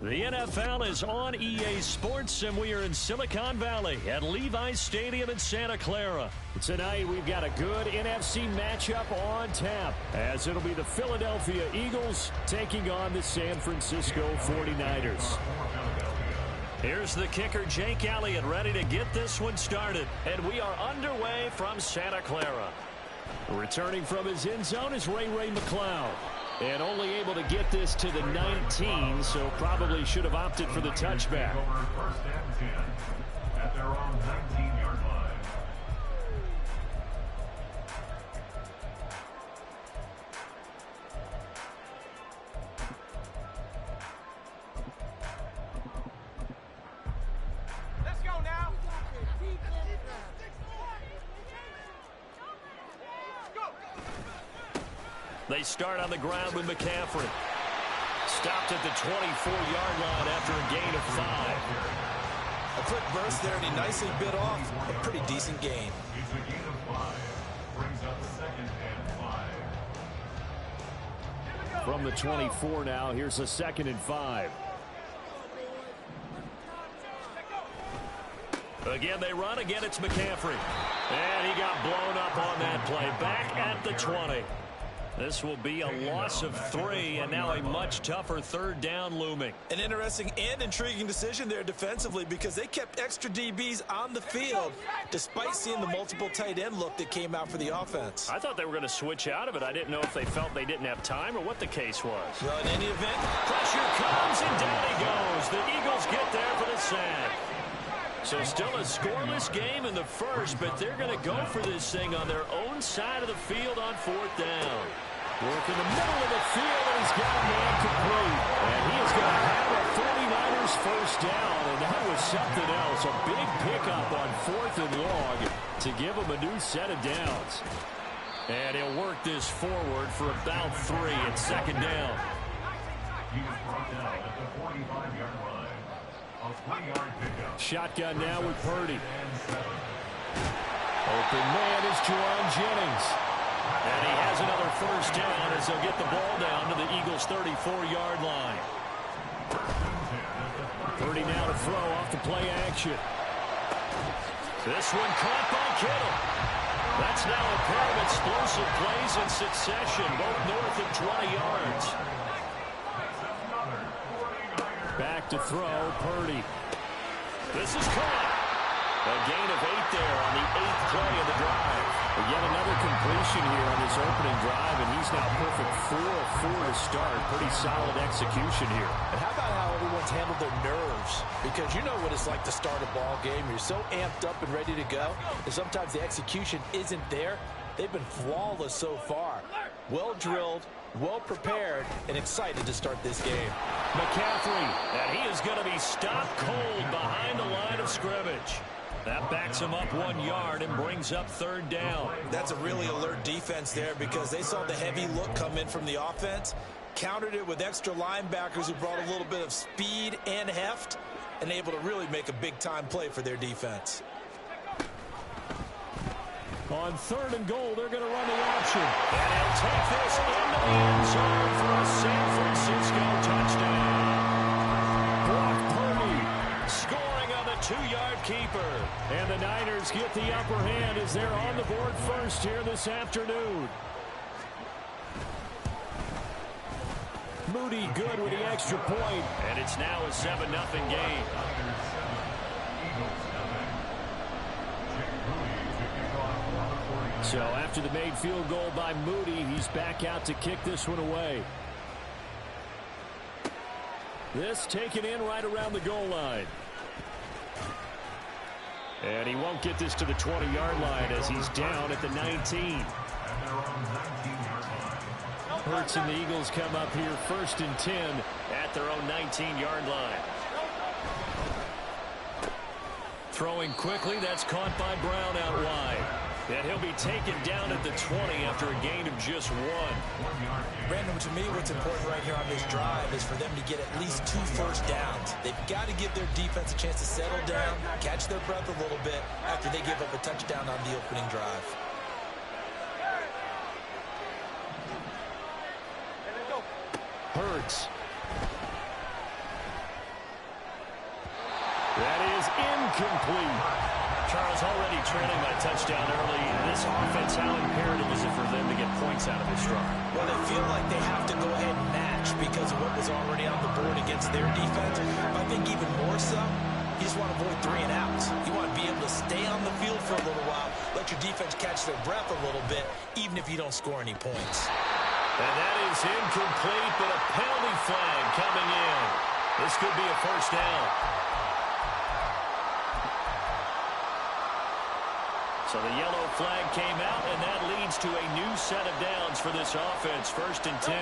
The NFL is on EA Sports, and we are in Silicon Valley at Levi's Stadium in Santa Clara. Tonight, we've got a good NFC matchup on tap, as it'll be the Philadelphia Eagles taking on the San Francisco 49ers. Here's the kicker, Jake Elliott, ready to get this one started. And we are underway from Santa Clara. Returning from his end zone is Ray McCloud. And only able to get this to the 19, so probably should have opted for the touchback. First and 10 at their own 19-yard line. Let's go now. They start on the ground with McCaffrey. Stopped at the 24-yard line after a gain of 5. A quick burst there, and he nicely bit off a pretty decent gain. It's a gain of 5. Brings up second and 5. From the 24 now, here's a 2nd and 5. Again, they run. Again, it's McCaffrey. And he got blown up on that play. Back at the 20. This will be a loss of 3, and now a much tougher 3rd down looming. An interesting and intriguing decision there defensively, because they kept extra DBs on the field despite seeing the multiple tight end look that came out for the offense. I thought they were going to switch out of it. I didn't know if they felt they didn't have time or what the case was. Well, in any event, Pressure comes, and down he goes. The Eagles get there for the sack. So still a scoreless game in the first, but they're going to go for this thing on their own side of the field on 4th down. Work in the middle of the field, and he's got a man complete. And he is going to have a 49ers first down, and that was something else. A big pickup on 4th and long to give him a new set of downs. And he'll work this forward for about 3 at 2nd down. He was brought down at the 45-yard line. A 3-yard pickup. Shotgun now with Purdy. Open man is Jerron Jennings. And he has another first down as they'll get the ball down to the Eagles' 34-yard line. Purdy now to throw off the play action. This one caught by Kittle. That's now a pair of explosive plays in succession, both north of 20 yards. Back to throw, Purdy. This is caught. A gain of 8 there on the 8th play of the drive. Yet another completion here on this opening drive, and he's now perfect 4 of 4 to start. Pretty solid execution here. and how about how everyone's handled their nerves? Because you know what it's like to start a ball game. You're so amped up and ready to go, and sometimes the execution isn't there. They've been flawless so far. Well drilled, well prepared, and excited to start this game. McCaffrey, and he is going to be stopped cold behind the line of scrimmage. That backs him up 1 yard and brings up 3rd down. That's a really alert defense there, because they saw the heavy look come in from the offense. countered it with extra linebackers who brought a little bit of speed and heft and able to really make a big-time play for their defense. On 3rd and goal, they're going to run the option. And he'll take this into the end zone for a San Francisco touchdown. Brock Purdy scoring on the 2-yard keeper. And the Niners get the upper hand as they're on the board first here this afternoon. Moody good with the extra point. And it's now a 7-0 game. So after the made field goal by Moody, he's back out to kick this one away. This taken in right around the goal line. And he won't get this to the 20-yard line as he's down at the 19. Hurts and the Eagles come up here 1st and 10 at their own 19-yard line. Throwing quickly, that's caught by Brown out wide. And he'll be taken down at the 20 after a gain of just 1. Brandon, to me, what's important right here on this drive is for them to get at least 2 first downs. They've got to give their defense a chance to settle down, catch their breath a little bit after they give up a touchdown on the opening drive. Hurts. That is incomplete. Charles already trailing by touchdown early. This offense, how imperative is it for them to get points out of this drive? Well, they feel like they have to go ahead and match because of what was already on the board against their defense. But I think even more so, you just want to avoid 3 and outs. You want to be able to stay on the field for a little while, let your defense catch their breath a little bit, even if you don't score any points. And that is incomplete, but a penalty flag coming in. This could be a first down. So the yellow flag came out, and that leads to a new set of downs for this offense. 1st and 10.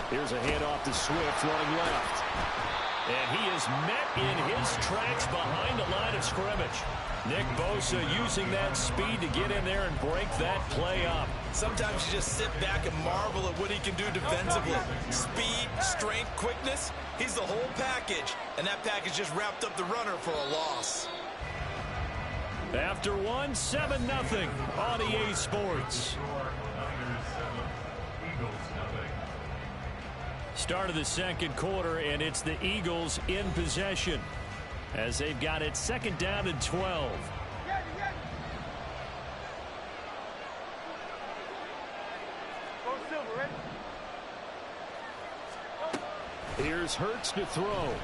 Here's a handoff to Swift running left. And he is met in his tracks behind the line of scrimmage. Nick Bosa using that speed to get in there and break that play up. Sometimes you just sit back and marvel at what he can do defensively. Speed, strength, quickness, he's the whole package. And that package just wrapped up the runner for a loss. After 1, 7-0 on EA Sports. Start of the 2nd quarter, and it's the Eagles in possession as they've got it 2nd down and 12. Here's Hurts to throw.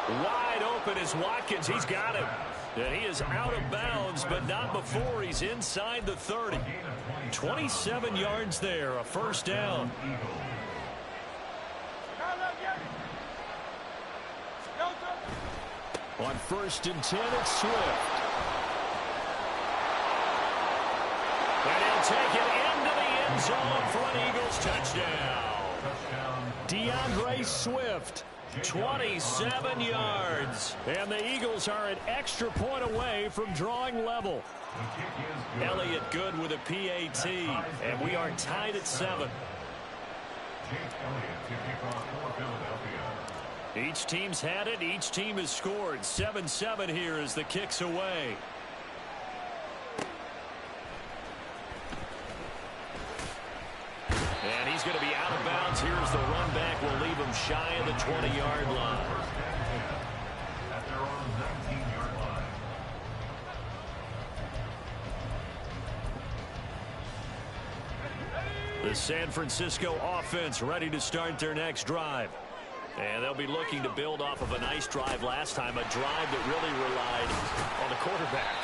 Wide open is Watkins. He's got him. And he is out of bounds, but not before he's inside the 30. 27 yards there, a first down. On 1st and 10, it's Swift. And he'll take it into the end zone for an Eagles touchdown. DeAndre Swift. 27 yards. And the Eagles are an extra point away from drawing level. Elliott good with a PAT. And we are tied at 7. Each team's had it. Each team has scored. 7-7 here as the kick's away. And he's going to be out of bounds. Here's the run back. Will leave him shy of the 20-yard line. At their own 19-yard line. The San Francisco offense ready to start their next drive. And they'll be looking to build off of a nice drive last time, a drive that really relied on the quarterback.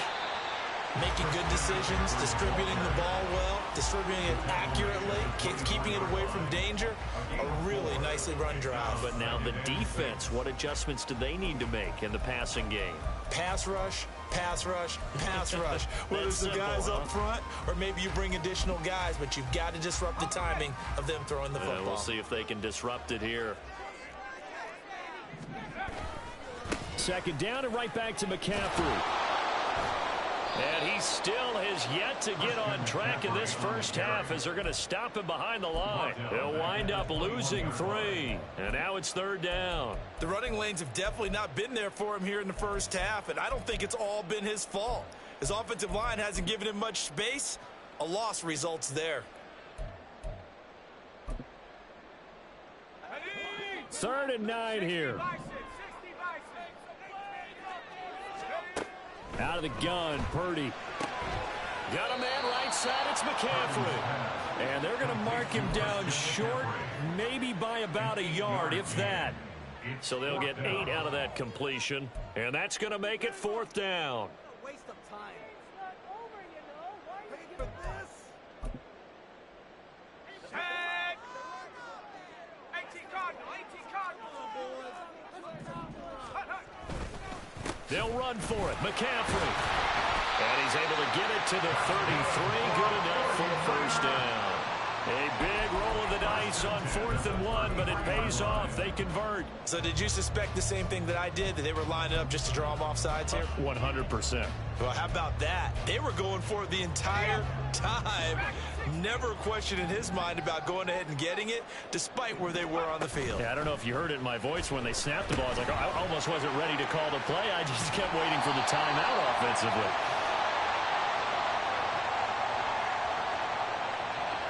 Making good decisions, distributing the ball well, distributing it accurately, keeping it away from danger. A really nicely run drive. But now the defense, what adjustments do they need to make in the passing game? Pass rush, pass rush, pass rush. Whether it's the guys up front or maybe you bring additional guys, but you've got to disrupt the timing of them throwing the football. We'll see if they can disrupt it here. 2nd down and right back to McCaffrey. And he still has yet to get on track in this first half as they're going to stop him behind the line. He'll wind up losing 3. And now it's 3rd down. The running lanes have definitely not been there for him here in the first half, and I don't think it's all been his fault. His offensive line hasn't given him much space. A loss results there. 3rd and 9 here. Out of the gun, Purdy. Got a man right side, it's McCaffrey. And they're going to mark him down short, maybe by about a yard, if that. So they'll get 8 out of that completion, and that's going to make it 4th down. Waste of time. It's not over, you know. Why are you for this? Tag! 18 Cardinal, 18 Cardinal, boys. They'll run for it. McCaffrey. And he's able to get it to the 33. Good enough for the first down. A big roll of the dice on 4th and 1, but it pays off. They convert. So did you suspect the same thing that I did, that they were lining up just to draw him off sides here? 100%. Well, how about that? They were going for it the entire time. Never a question in his mind about going ahead and getting it, despite where they were on the field. Yeah, I don't know if you heard it in my voice when they snapped the ball. I was like, I almost wasn't ready to call the play. I just kept waiting for the timeout offensively.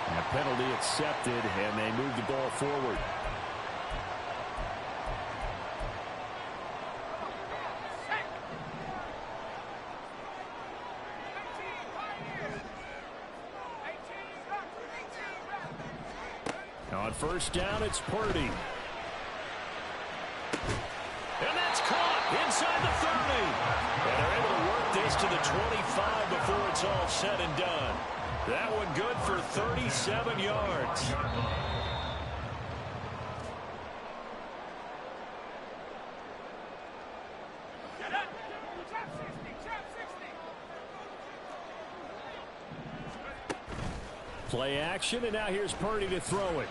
A penalty accepted, and they move the ball forward. On 1st down, it's Purdy. And that's caught inside the 30. And they're able to work this to the 25 before it's all said and done. That one good for 37 yards. Play action, and now here's Purdy to throw it.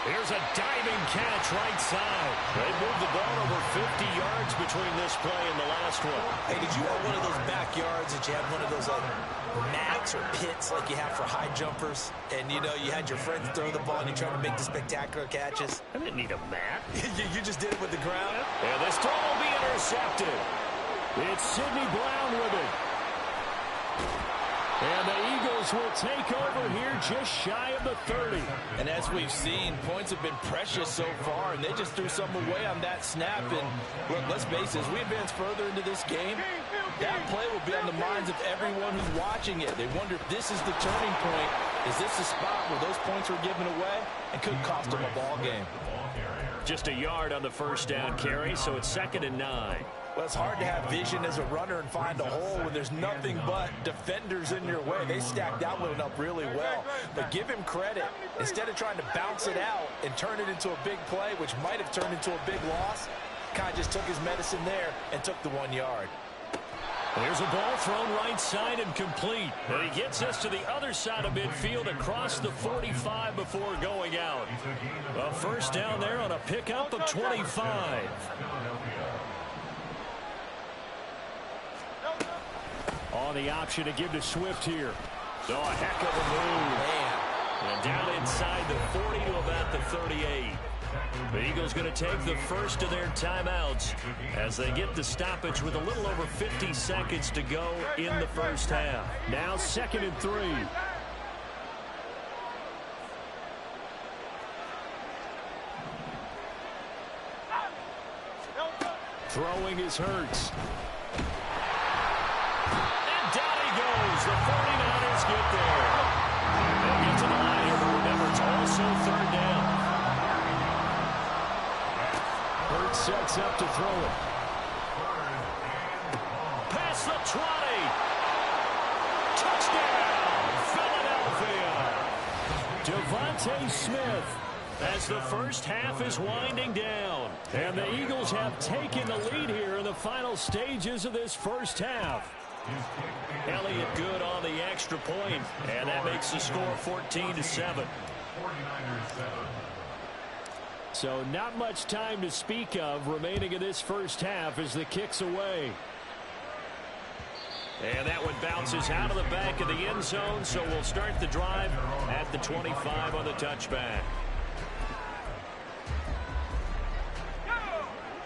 Here's a diving catch right side. They moved the ball over 50 yards between this play and the last one. Hey, did you have one of those backyards that you have one of those mats or pits like you have for high jumpers? And, you know, you had your friends throw the ball and you try to make the spectacular catches? I didn't need a mat. You just did it with the ground? And this throw will be intercepted. It's Sidney Brown with it. And the Eagles will take over here just shy of the 30. And as we've seen, points have been precious so far, and they just threw some away on that snap. And look, let's face it, as we advance further into this game, that play will be on the minds of everyone who's watching it. They wonder if this is the turning point. Is this the spot where those points were given away and could cost them a ball game? Just a yard on the 1st down carry, so it's 2nd and 9. Well, it's hard to have vision as a runner and find a hole when there's nothing but defenders in your way. They stacked that one up really well. But give him credit. Instead of trying to bounce it out and turn it into a big play, which might have turned into a big loss, kind of just took his medicine there and took the 1 yard. There's a ball thrown right side and complete. And he gets us to the other side of midfield across the 45 before going out. A 1st down there on a pickup of 25. On the option to give to Swift here. Oh, a heck of a move. And down inside the 40 to about the 38. The Eagles going to take the first of their timeouts as they get the stoppage with a little over 50 seconds to go in the first half. Now 2nd and 3. Throwing is Hurts. And down he goes. The 49ers get there. They'll get to the line here, but remember, it's also 3rd down. Hurts sets up to throw it. Past the 20. Touchdown, Philadelphia. Devontae Smith. As the first half is winding down. And the Eagles have taken the lead here in the final stages of this first half. Elliott good on the extra point, and that makes the score 14-7. So not much time to speak of remaining in this first half as the kick's away. And that one bounces out of the back of the end zone, so we'll start the drive at the 25 on the touchback.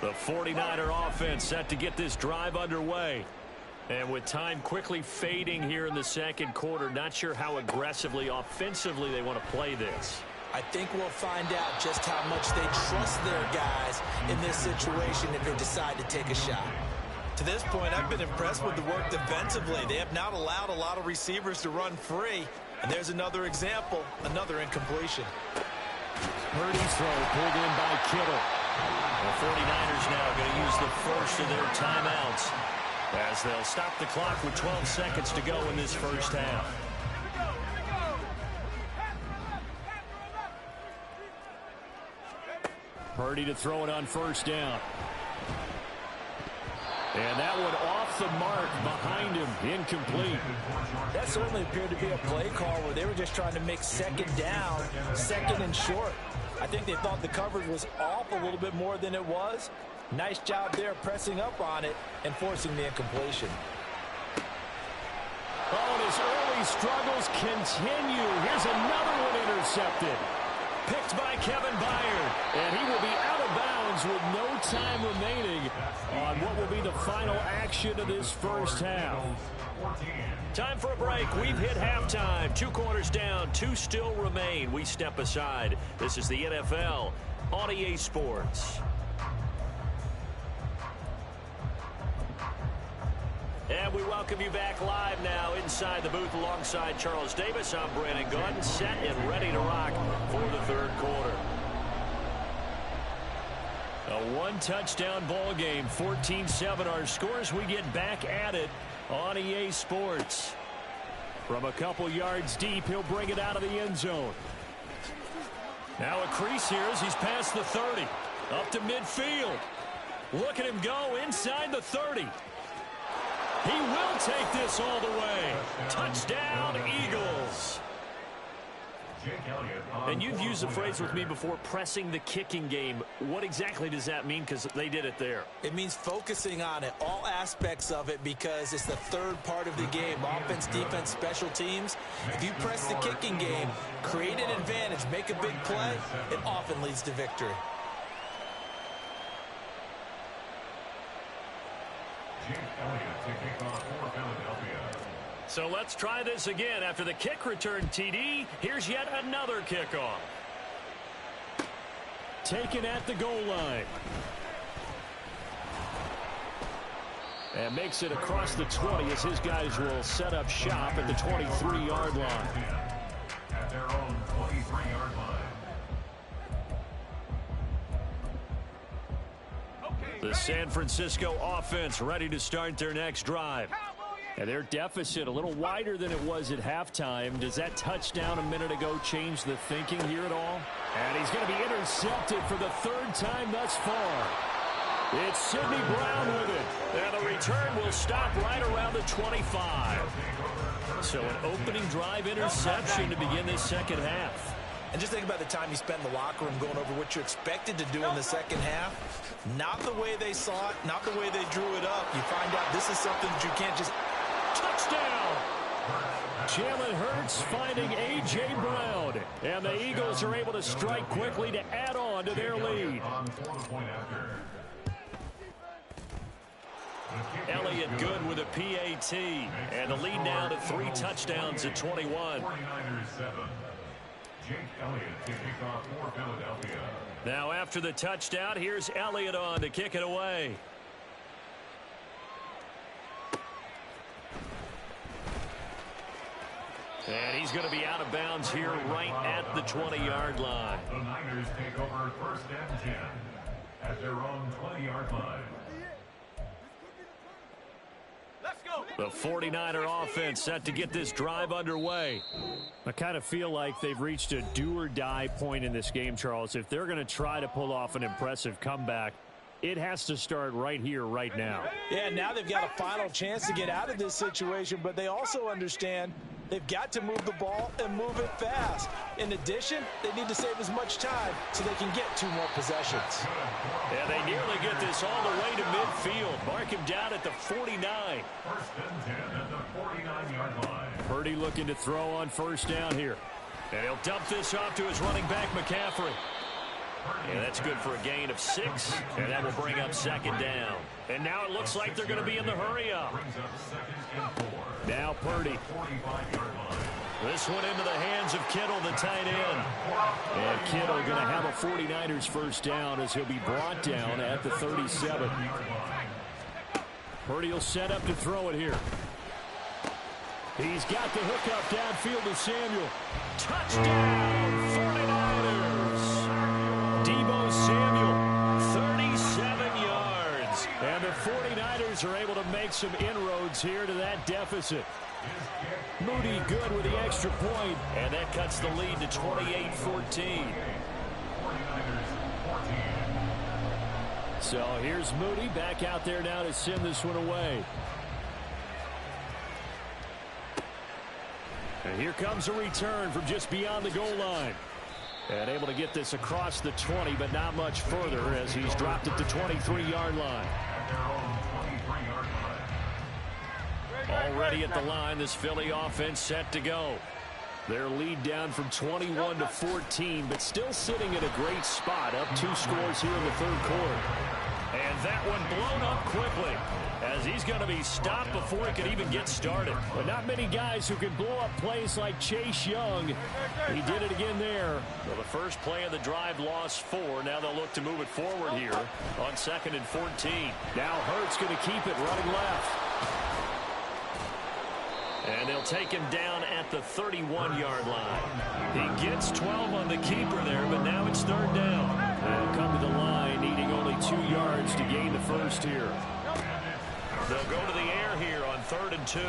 The 49er offense set to get this drive underway. And with time quickly fading here in the second quarter, not sure how aggressively, offensively they want to play this. I think we'll find out just how much they trust their guys in this situation if they decide to take a shot. To this point, I've been impressed with the work defensively. They have not allowed a lot of receivers to run free. And there's another example, another incompletion. Purdy's throw pulled in by Kittle. The 49ers now going to use the first of their timeouts as they'll stop the clock with 12 seconds to go in this first half. Purdy to throw it on first down. And that one off the mark behind him, incomplete. That certainly appeared to be a play call where they were just trying to make second down, second and short. I think they thought the coverage was off a little bit more than it was. Nice job there pressing up on it and forcing the incompletion. Oh, and his early struggles continue. Here's another one intercepted. Picked by Kevin Byard. And he will be out of bounds with no time remaining on what will be the final action of this first half. Time for a break. We've hit halftime. 2 quarters down, 2 still remain. We step aside. This is the NFL on EA Sports. And we welcome you back live now inside the booth alongside Charles Davis. I'm Brandon Gaudin, set and ready to rock for the third quarter. A 1-touchdown ball game, 14-7 our scores. We get back at it on EA Sports. From a couple yards deep, he'll bring it out of the end zone. Now a crease here as he's past the 30. Up to midfield. Look at him go inside the 30. He will take this all the way. Touchdown, Eagles. And you've used the phrase with me before, pressing the kicking game. What exactly does that mean? Because they did it there. It means focusing on it, all aspects of it, because it's the third part of the game. Offense, defense, special teams. If you press the kicking game, create an advantage, make a big play, it often leads to victory. So let's try this again. After the kick return TD, here's yet another kickoff. Taken at the goal line. And makes it across the 20 as his guys will set up shop at the 23-yard line. At their own 23-yard line. The San Francisco offense ready to start their next drive. And their deficit a little wider than it was at halftime. Does that touchdown a minute ago change the thinking here at all? And he's going to be intercepted for the 3rd time thus far. It's Sidney Brown with it. And the return will stop right around the 25. So an opening drive interception to begin this second half. And just think about the time you spent in the locker room going over what you expected to do in the second half. Not the way they saw it, not the way they drew it up. You find out this is something that you can't just... Touchdown! Jalen Hurts finding A.J. Brown. And the Eagles are able to strike quickly to add on to their lead. Elliott good with a PAT. And the lead now to 3 touchdowns at 21. Now after the touchdown, here's Elliott on to kick it away. And he's going to be out of bounds here right at the 20-yard line. The Niners take over 1st and 10 at their own 20-yard line. The 49er offense set to get this drive underway. I kind of feel like they've reached a do-or-die point in this game, Charles. If they're going to try to pull off an impressive comeback, it has to start right here, right now. Yeah, now they've got a final chance to get out of this situation, but they also understand They've got to move the ball and move it fast. In addition, they need to save as much time so they can get 2 more possessions. And they nearly get this all the way to midfield. Mark him down at the 49. First and 10 at the 49-yard line. Purdy looking to throw on first down here. And he'll dump this off to his running back, McCaffrey. And that's good for a gain of 6. And that will bring up second down. And now it looks like they're going to be in the hurry-up. Now Purdy. This one into the hands of Kittle, the tight end. And Kittle going to have a 49ers first down as he'll be brought down at the 37. Purdy will set up to throw it here. He's got the hookup downfield to Samuel. Touchdown, 49ers. Deebo Samuel, 37 yards. And the 49ers are able to make some inroads here to that deficit. Moody good with the extra point, and that cuts the lead to 28-14. So here's Moody back out there now to send this one away. And here comes a return from just beyond the goal line. And able to get this across the 20, but not much further as he's dropped it to 23-yard line. Already at the line, this Philly offense set to go. Their lead down from 21 to 14, but still sitting in a great spot, up 2 scores here in the third quarter. And that one blown up quickly as he's going to be stopped before he can even get started. But not many guys who can blow up plays like Chase Young. He did it again there. Well, the first play of the drive lost 4. Now they'll look to move it forward here on 2nd and 14. Now Hurts going to keep it running left. And they'll take him down at the 31-yard line. He gets 12 on the keeper there, but now it's 3rd down. They'll come to the line, needing only 2 yards to gain the first here. They'll go to the air here on 3rd and 2.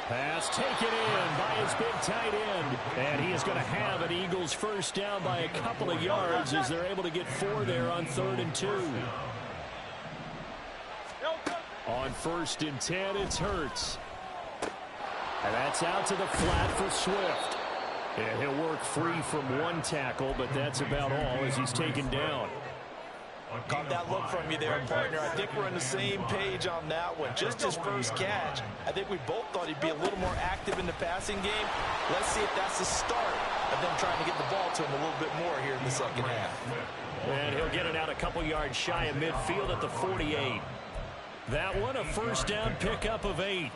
Pass taken in by his big tight end. And he is going to have an Eagles first down by a couple of yards as they're able to get 4 there on 3rd and 2. On 1st and 10, it's Hurts. And that's out to the flat for Swift. And he'll work free from 1 tackle, but that's about all as he's taken down. Caught that look from you there, partner. I think we're on the same page on that one. Just his first catch. I think we both thought he'd be a little more active in the passing game. Let's see if that's the start of them trying to get the ball to him a little bit more here in the second half. And he'll get it out a couple yards shy of midfield at the 48. That one, a first down pickup of 8.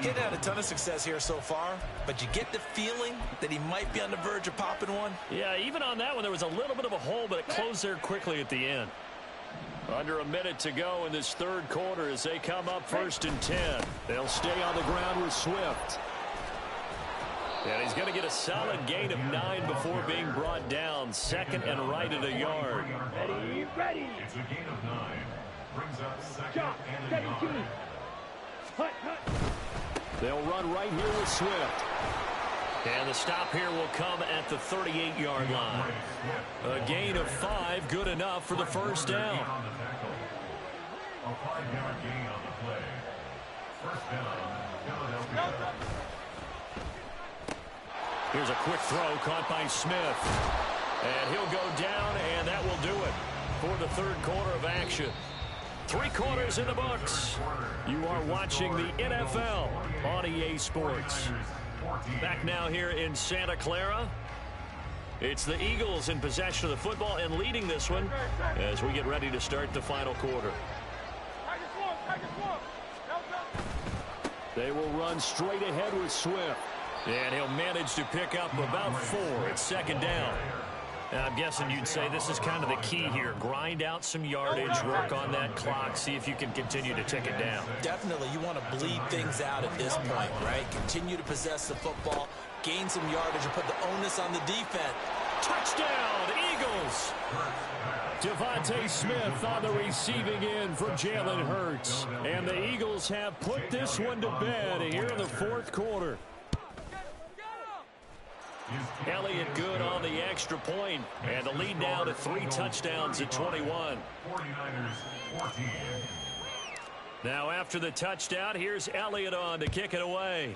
He's had a ton of success here so far, but you get the feeling that he might be on the verge of popping one. Yeah, even on that one, there was a little bit of a hole, but it closed there quickly at the end. Under a minute to go in this third quarter as they come up 1st and 10. They'll stay on the ground with Swift. And he's going to get a solid gain of 9 before being brought down. 2nd and right at a yard. Ready. It's a gain of 9. Brings up 2nd and a yard. They'll run right here with Swift. And the stop here will come at the 38-yard line. A gain of 5, good enough for the first down. A 5-yard gain on the play. First down, Philadelphia. Here's a quick throw caught by Smith. And he'll go down, and that will do it for the third quarter of action. 3 quarters in the books. You are watching the NFL on EA Sports. Back now here in Santa Clara. It's the Eagles in possession of the football and leading this one as we get ready to start the final quarter. They will run straight ahead with Swift. And he'll manage to pick up about 4. It's 2nd down. I'm guessing you'd say this is kind of the key here. Grind out some yardage, work on that clock, see if you can continue to tick it down. Definitely, you want to bleed things out at this point, right? Continue to possess the football, gain some yardage, and put the onus on the defense. Touchdown, Eagles! Devontae Smith on the receiving end for Jalen Hurts. And the Eagles have put this one to bed here in the fourth quarter. Elliott good on the extra point, and the lead now to 3 touchdowns at 21. 49ers 14. Now after the touchdown, here's Elliott on to kick it away.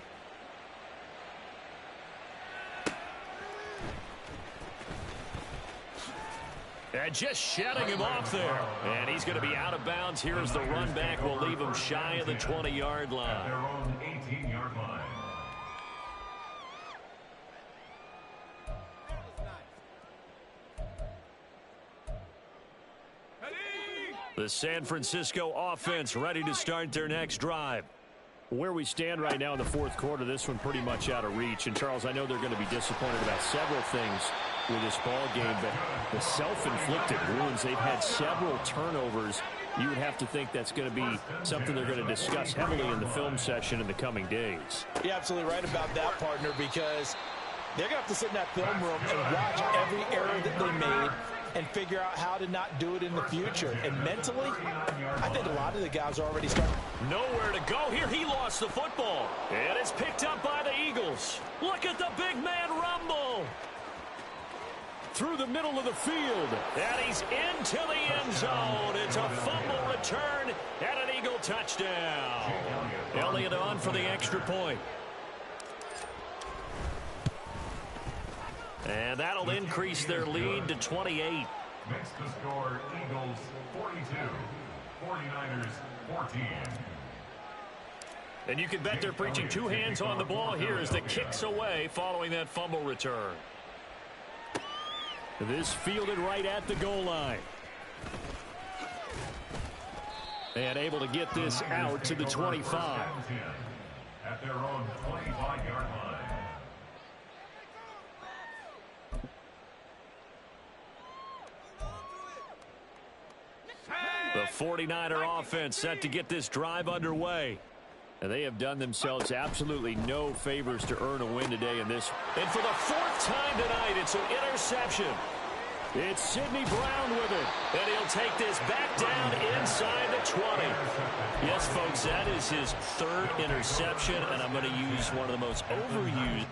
And just shedding him off there. And he's going to be out of bounds here as the run back will leave him shy of the 20-yard line. At their own 18-yard line. The San Francisco offense ready to start their next drive. Where we stand right now in the fourth quarter, this one pretty much out of reach. And, Charles, I know they're going to be disappointed about several things with this ball game, but the self-inflicted wounds, they've had several turnovers. You would have to think that's going to be something they're going to discuss heavily in the film session in the coming days. You're absolutely right about that, partner, because they're going to have to sit in that film room and watch every error that they made and figure out how to not do it in the future. And mentally, I think a lot of the guys are already starting. Nowhere to go here. He lost the football. And it's picked up by the Eagles. Look at the big man rumble. Through the middle of the field. And he's into the end zone. It's a fumble return and an Eagle touchdown. Elliott on for the extra point. And that'll increase their lead to 28. Makes the score Eagles 42, 49ers 14. And you can bet they're preaching two hands on the ball here as the kick's away following that fumble return. This fielded right at the goal line. And able to get this out to the 25. At their own 25-yard line. The 49er offense set to get this drive underway. And they have done themselves absolutely no favors to earn a win today in this. And for the fourth time tonight, it's an interception. It's Sidney Brown with it. And he'll take this back down inside the 20. Yes, folks, that is his third interception, and I'm going to use one of the most overused.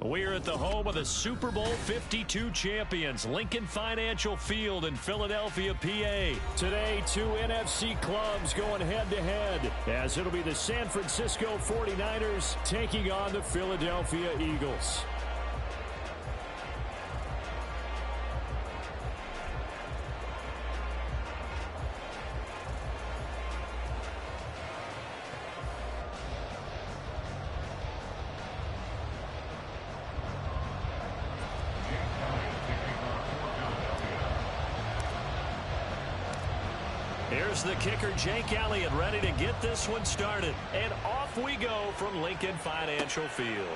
We're at the home of the Super Bowl 52 champions, Lincoln Financial Field in Philadelphia, PA. Today, two NFC clubs going head-to-head, as it'll be the San Francisco 49ers taking on the Philadelphia Eagles. Here's the kicker, Jake Elliott, ready to get this one started. And off we go from Lincoln Financial Field.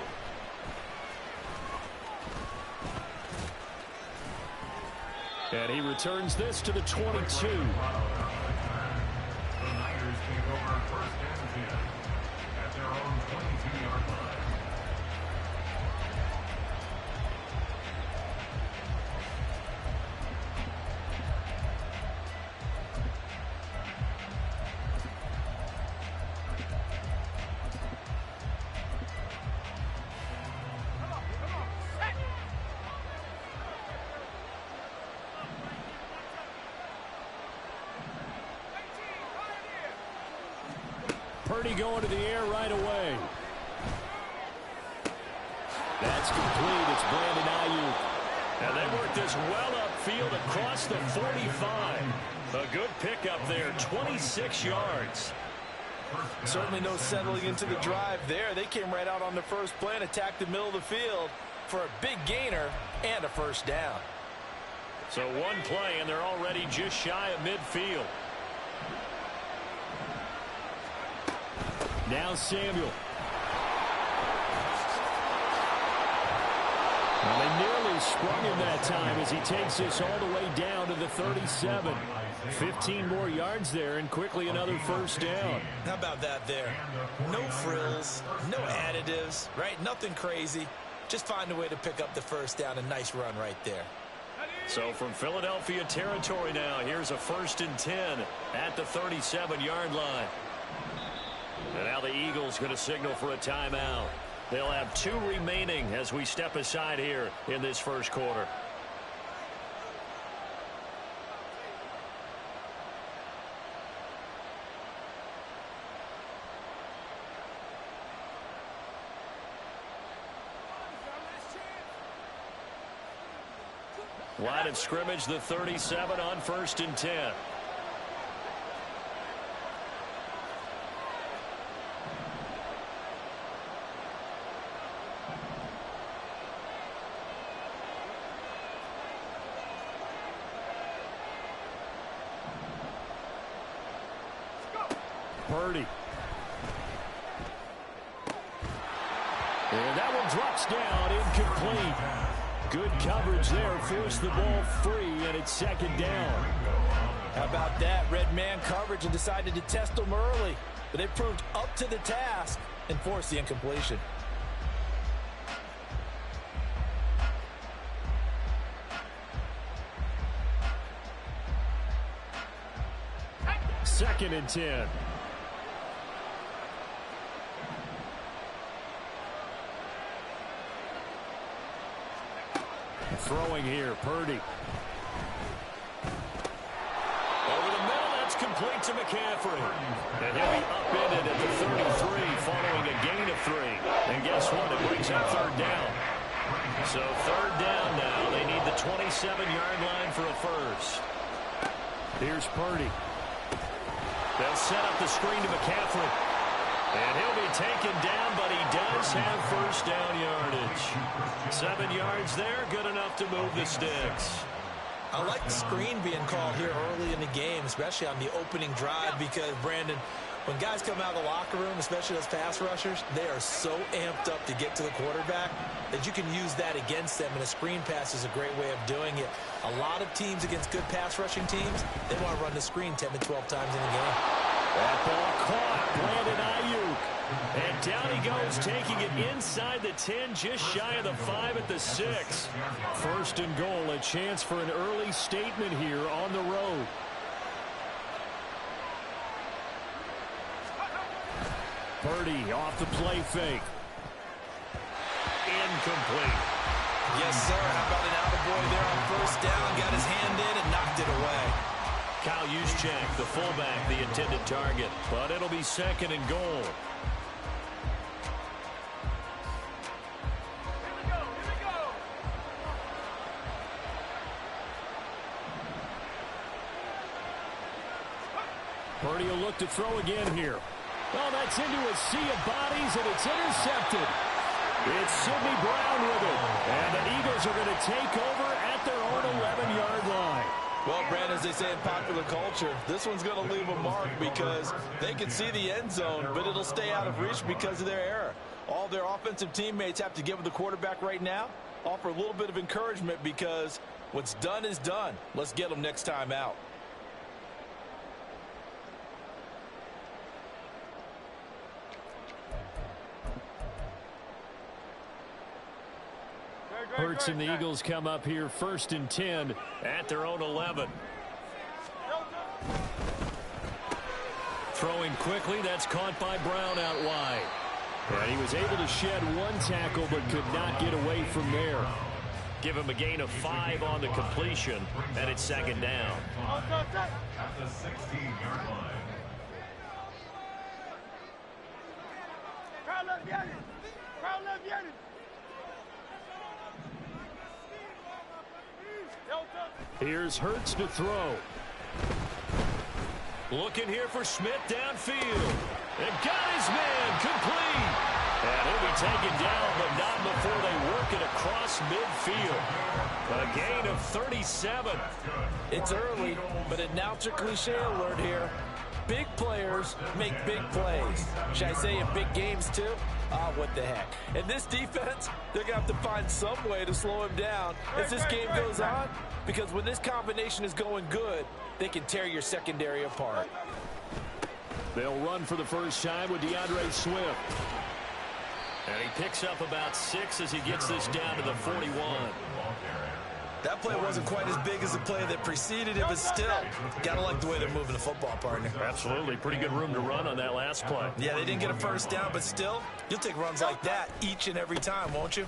And he returns this to the 22. The Niners take over first and 10 at their own 22-yard line. Purdy going to the air right away. That's complete. It's Brandon Ayuk. And they work this well upfield across the 45. A good pickup there, 26 yards. Certainly no settling into the drive there. They came right out on the first play and attacked the middle of the field for a big gainer and a first down. So one play, and they're already just shy of midfield. Now Samuel. Well, they nearly sprung him that time as he takes this all the way down to the 37. 15 more yards there, and quickly another first down. How about that there? No frills, no additives, right? Nothing crazy. Just find a way to pick up the first down. A nice run right there. So from Philadelphia territory now, here's a 1st and 10 at the 37-yard line. And now the Eagles going to signal for a timeout. They'll have 2 remaining as we step aside here in this first quarter. Line of scrimmage, the 37 on 1st and 10. Purdy. And that one drops down, incomplete. Good coverage there, forced the ball free, and it's 2nd down. How about that? Red man coverage and decided to test them early. But they proved up to the task and forced the incompletion. Second and 10. Throwing here, Purdy. Over the middle, that's complete to McCaffrey. And he'll be upended at the 33 following a gain of 3. And guess what? It brings up 3rd down. So 3rd down now. They need the 27-yard line for a first. Here's Purdy. They'll set up the screen to McCaffrey. And he'll be taken down, but he does have first down yardage. 7 yards there, good enough to move the sticks. I like the screen being called here early in the game, especially on the opening drive, because, Brandon, when guys come out of the locker room, especially those pass rushers, they are so amped up to get to the quarterback that you can use that against them, and a screen pass is a great way of doing it. A lot of teams against good pass rushing teams, they want to run the screen 10 to 12 times in a game. That ball caught, Brandon Ayuk. And down he goes, taking it inside the 10, just shy of the 5 at the 6. 1st and goal, a chance for an early statement here on the road. Purdy off the play fake. Incomplete. Yes, sir. How about an attaboy there on 1st down? Got his hand in and knocked it away. Kyle Juszczyk, the fullback, the intended target. But it'll be 2nd and goal. Purdy will look to throw again here. Oh, that's into a sea of bodies, and it's intercepted. It's Sidney Brown with it. And the Eagles are going to take over at their own 11-yard line. Well, Brandon, as they say in popular culture, this one's going to leave a mark because they can see the end zone, but it'll stay out of reach because of their error. All their offensive teammates have to give the quarterback right now, offer a little bit of encouragement because what's done is done. Let's get them next time out. Hurts and the Eagles come up here 1st and 10 at their own 11. Throwing quickly, that's caught by Brown out wide. And he was able to shed 1 tackle but could not get away from there. Give him a gain of 5 on the completion, and it's 2nd down. At the 16-yard line. Here's Hurts to throw. Looking here for Smith downfield. And got his man complete. And he'll be taken down, but not before they work it across midfield. A gain of 37. It's early, but announcer cliche alert here. Big players make big plays. Should I say in big games too? What the heck. And this defense, they're going to have to find some way to slow him down as this game goes on, because when this combination is going good, they can tear your secondary apart. They'll run for the first time with DeAndre Swift. And he picks up about 6 as he gets this down to the 41. That play wasn't quite as big as the play that preceded it, but still, got to like the way they're moving the football, partner. Absolutely. Pretty good room to run on that last play. Yeah, they didn't get a first down, but still, you'll take runs like that each and every time, won't you?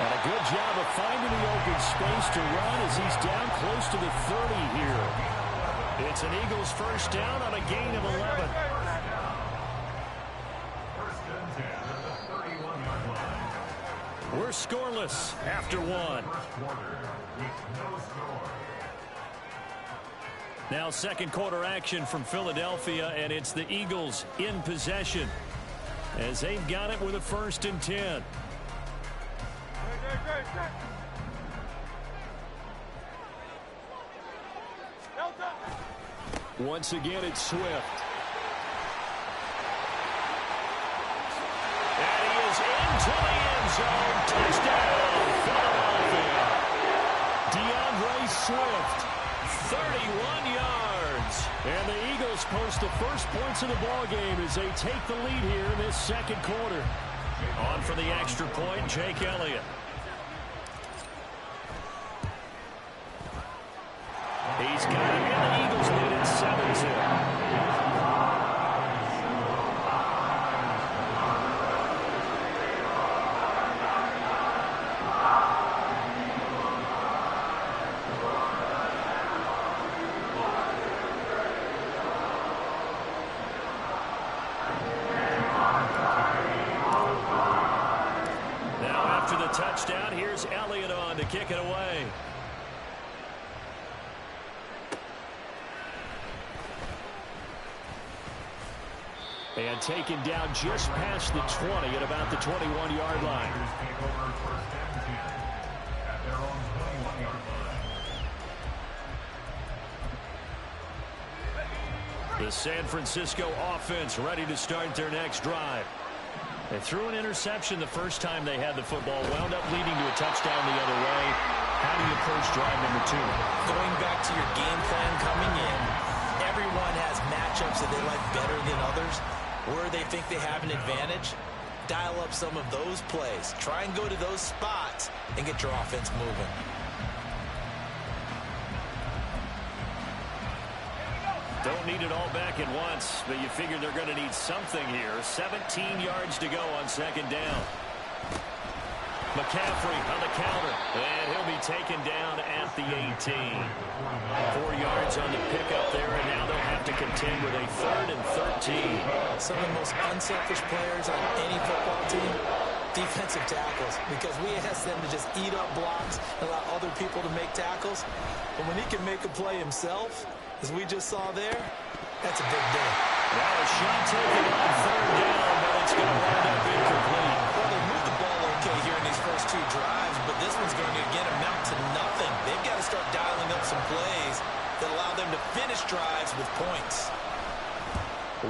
And a good job of finding the open space to run as he's down close to the 30 here. It's an Eagles first down on a gain of 11. We're scoreless after one. Now second quarter action from Philadelphia, and it's the Eagles in possession as they've got it with a 1st and 10. Once again, it's Swift. And he is into the end zone. Touchdown, Philadelphia. DeAndre Swift, 31 yards. And the Eagles post the first points of the ball game as they take the lead here in this second quarter. On for the extra point, Jake Elliott. He's got it, and the Eagles lead at 7-0. Now after the touchdown, here's Elliott on to kick it away. And taken down just past the 20 at about the 21-yard line. The San Francisco offense ready to start their next drive. They threw an interception the first time they had the football, wound up leading to a touchdown the other way. How do you approach drive number 2? Going back to your game plan coming in, everyone has matchups that they like better than others. Where they think they have an advantage, dial up some of those plays. Try and go to those spots and get your offense moving. Don't need it all back at once, but you figure they're going to need something here. 17 yards to go on second down. McCaffrey on the counter, and he'll be taken down at the 18. 4 yards on the pickup there, and now they'll have to contend with a 3rd and 13. Some of the most unselfish players on any football team, defensive tackles, because we ask them to just eat up blocks and allow other people to make tackles. But when he can make a play himself, as we just saw there, that's a big day. Now a shot taken on 3rd down, but it's going to wind up incomplete. Well, they moved the ball okay here in these first 2 drives, but this one's going to, again, amount to nothing. They've got to start dialing up some plays that allow them to finish drives with points.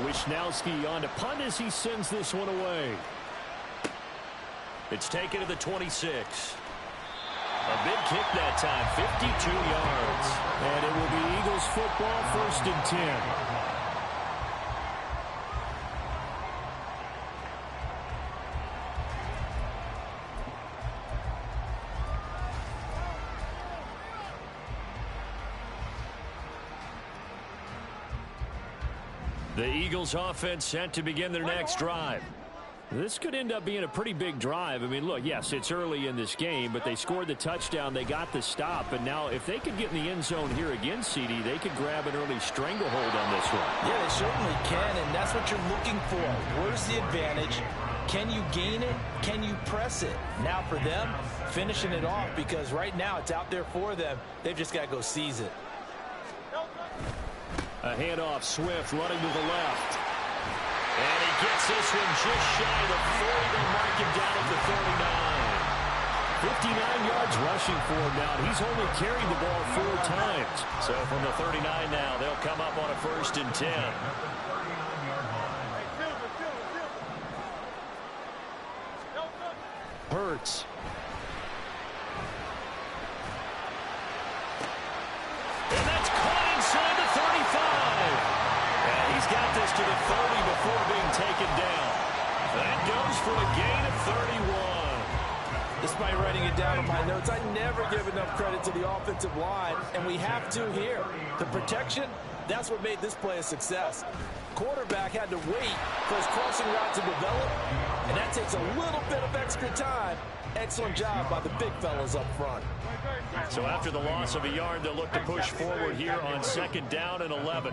Wisnowski on to punt as he sends this one away. It's taken to the 26. A big kick that time, 52 yards. And it will be Eagles football, 1st and 10. The Eagles offense set to begin their next drive. This could end up being a pretty big drive. I mean, look, yes, it's early in this game, but they scored the touchdown. They got the stop. And now if they could get in the end zone here again, CD, they could grab an early stranglehold on this one. Yeah, they certainly can, and that's what you're looking for. Where's the advantage? Can you gain it? Can you press it? Now for them, finishing it off, because right now it's out there for them. They've just got to go seize it. A handoff, Swift running to the left. And he gets this one just shy of the 40. They mark him down at the 39. 59 yards rushing for him now. He's only carried the ball 4 times. So from the 39 now, they'll come up on a 1st and 10. Hurts. And that's caught inside the 35. And he's got this to the 30 before being taken down. That goes for a gain of 31. Despite writing it down on my notes, I never give enough credit to the offensive line, and we have to here. The protection, that's what made this play a success. Quarterback had to wait for his crossing route to develop, and that takes a little bit of extra time. Excellent job by the big fellas up front. So after the loss of a yard, they'll look to push forward here on 2nd down and 11.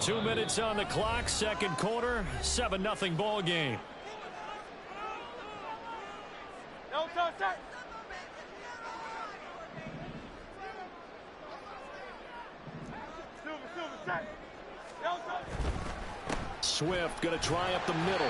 2 minutes on the clock, 2nd quarter, 7-0 ball game. Swift going to try up the middle.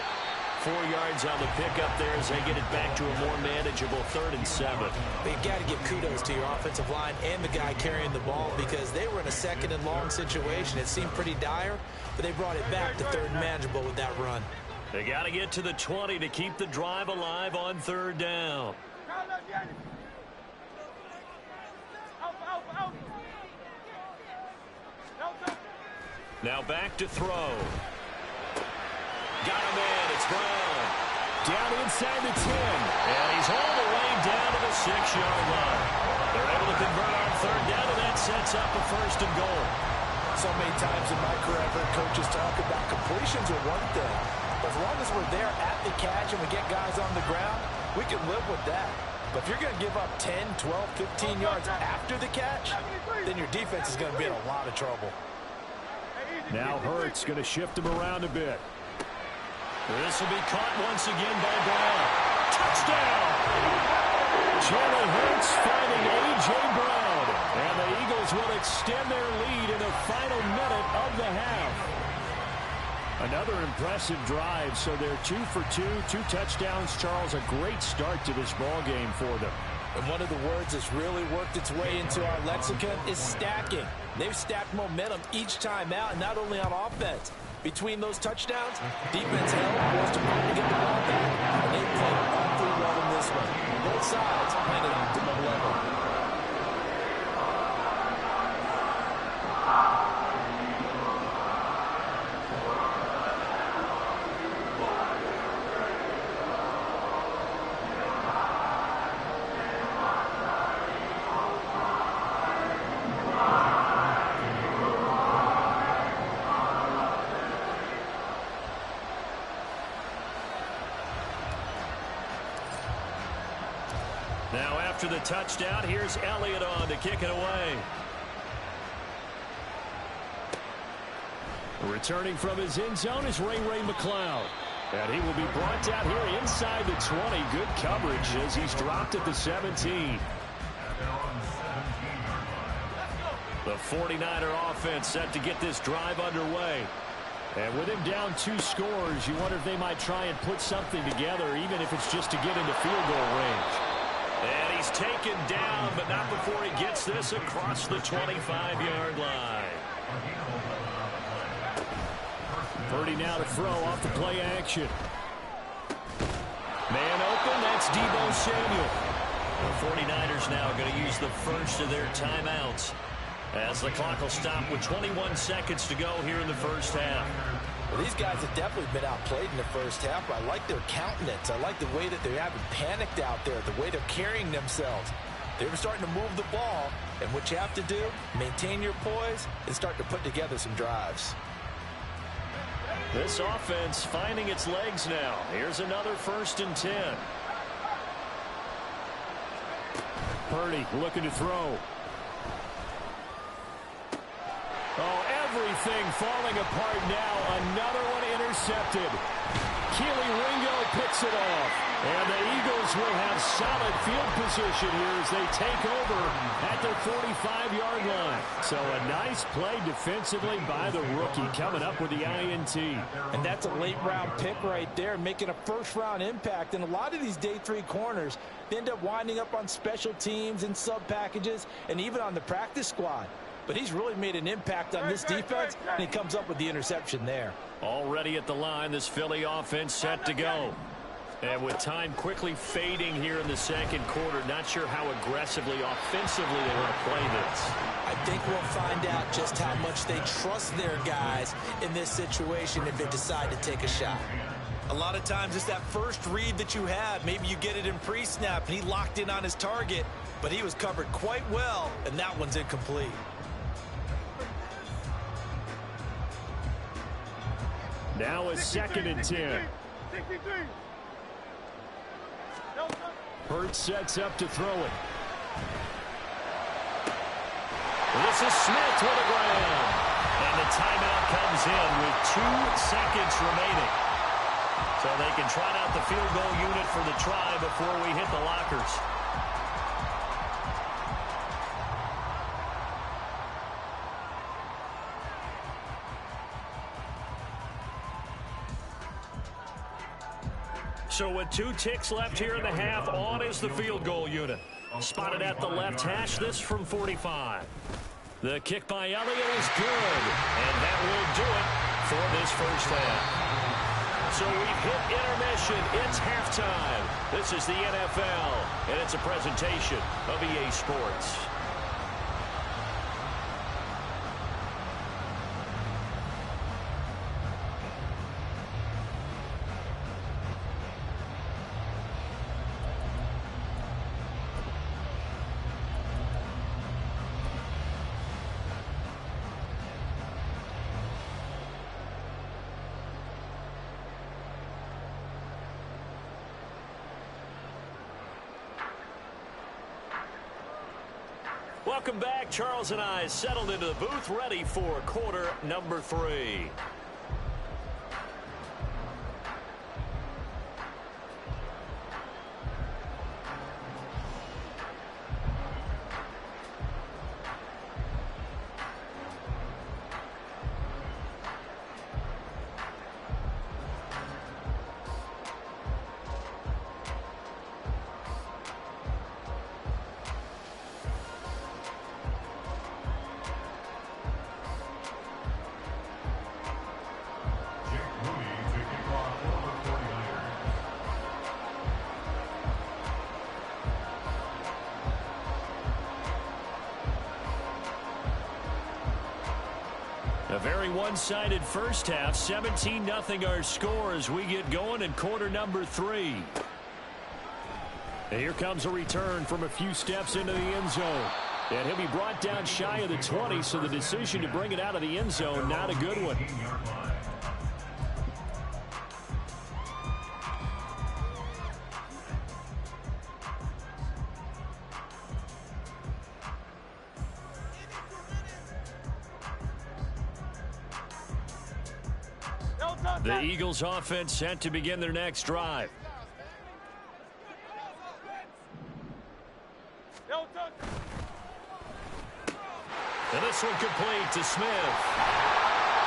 4 yards on the pickup there as they get it back to a more manageable 3rd and 7. They've got to give kudos to your offensive line and the guy carrying the ball, because they were in a 2nd and long situation. It seemed pretty dire, but they brought it back to 3rd and manageable with that run. They got to get to the 20 to keep the drive alive on 3rd down. Now back to throw. Got him in. It's Brown. Down inside the 10. And he's all the way down to the 6-yard line. They're able to convert on 3rd down, and that sets up a 1st and goal. So many times in my career, I've heard coaches talk about completions are one thing. But as long as we're there at the catch and we get guys on the ground, we can live with that. But if you're going to give up 10, 12, 15 yards after the catch, then your defense is going to be in a lot of trouble. Now Hurts going to shift him around a bit. This will be caught once again by Brown. Touchdown! Jalen Hurts finding A.J. Brown. And the Eagles will extend their lead in the final minute of the half. Another impressive drive, so they're 2 for 2, 2 touchdowns. Charles, a great start to this ball game for them. And one of the words that's really worked its way into our lexicon is stacking. They've stacked momentum each time out, and not only on offense. Between those touchdowns, defense held, forced to get the ball back, and they played awfully well in this one. Both sides playing at a different level. Now after the touchdown, here's Elliott on to kick it away. Returning from his end zone is Ray McCloud. And he will be brought down here inside the 20. Good coverage as he's dropped at the 17. The 49er offense set to get this drive underway. And with him down 2 scores, you wonder if they might try and put something together, even if it's just to get into field goal range. And he's taken down, but not before he gets this across the 25-yard line. Purdy now to throw off the play action. Man open, that's Deebo Samuel. The 49ers now going to use the first of their timeouts as the clock will stop with 21 seconds to go here in the first half. Well, these guys have definitely been outplayed in the first half. I like their countenance. I like the way that they haven't panicked out there, the way they're carrying themselves. They were starting to move the ball, and what you have to do, maintain your poise and start to put together some drives. This offense finding its legs now. Here's another 1st and 10. Purdy looking to throw. Oh, everything falling apart now. Another one intercepted. Keely Ringo picks it off. And the Eagles will have solid field position here as they take over at their 45-yard line. So a nice play defensively by the rookie coming up with the INT. And that's a late-round pick right there, making a first-round impact. And a lot of these day 3 corners, they end up winding up on special teams and sub-packages and even on the practice squad. But he's really made an impact on this defense, and he comes up with the interception there. Already at the line, this Philly offense set to go. And with time quickly fading here in the 2nd quarter, not sure how aggressively, offensively they want to play this. I think we'll find out just how much they trust their guys in this situation if they decide to take a shot. A lot of times it's that first read that you have. Maybe you get it in pre-snap, and he locked in on his target, but he was covered quite well, and that one's incomplete. Now a 2nd and 10. Hurts sets up to throw it. This is Smith with a grab. And the timeout comes in with 2 seconds remaining. So they can trot out the field goal unit for the try before we hit the lockers. So with 2 ticks left here in the half, on is the field goal unit. Spotted at the left hash, this from 45. The kick by Elliott is good, and that will do it for this first half. So we've hit intermission. It's halftime. This is the NFL, and it's a presentation of EA Sports. Welcome back. Charles and I settled into the booth, ready for quarter number 3. A very one-sided first half. 17-0 our score as we get going in quarter number 3. And here comes a return from a few steps into the end zone. And he'll be brought down shy of the 20, so the decision to bring it out of the end zone, not a good one. The Eagles offense set to begin their next drive. And this one complete to Smith.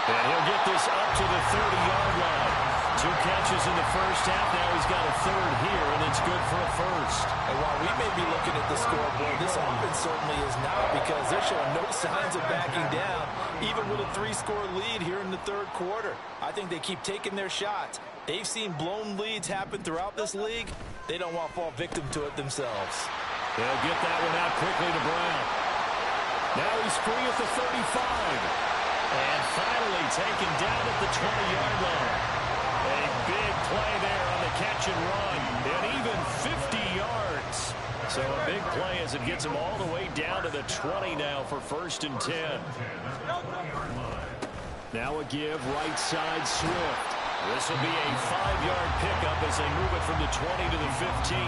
And he'll get this up to the 30-yard line. 2 catches in the first half. Now he's got a 3rd here, and it's good for a 1st. And while we may be looking at the scoreboard, this offense certainly is not, because they're showing no signs of backing down, even with a 3-score lead here in the 3rd quarter. I think they keep taking their shots. They've seen blown leads happen throughout this league. They don't want to fall victim to it themselves. They'll get that one out quickly to Brown. Now he's free at the 35. And finally taken down at the 20-yard line. A big play there on the catch and run. And even 50 yards. So a big play as it gets him all the way down to the 20 now for 1st and 10. Now a give, right side, Swift. This will be a 5-yard pickup as they move it from the 20 to the 15.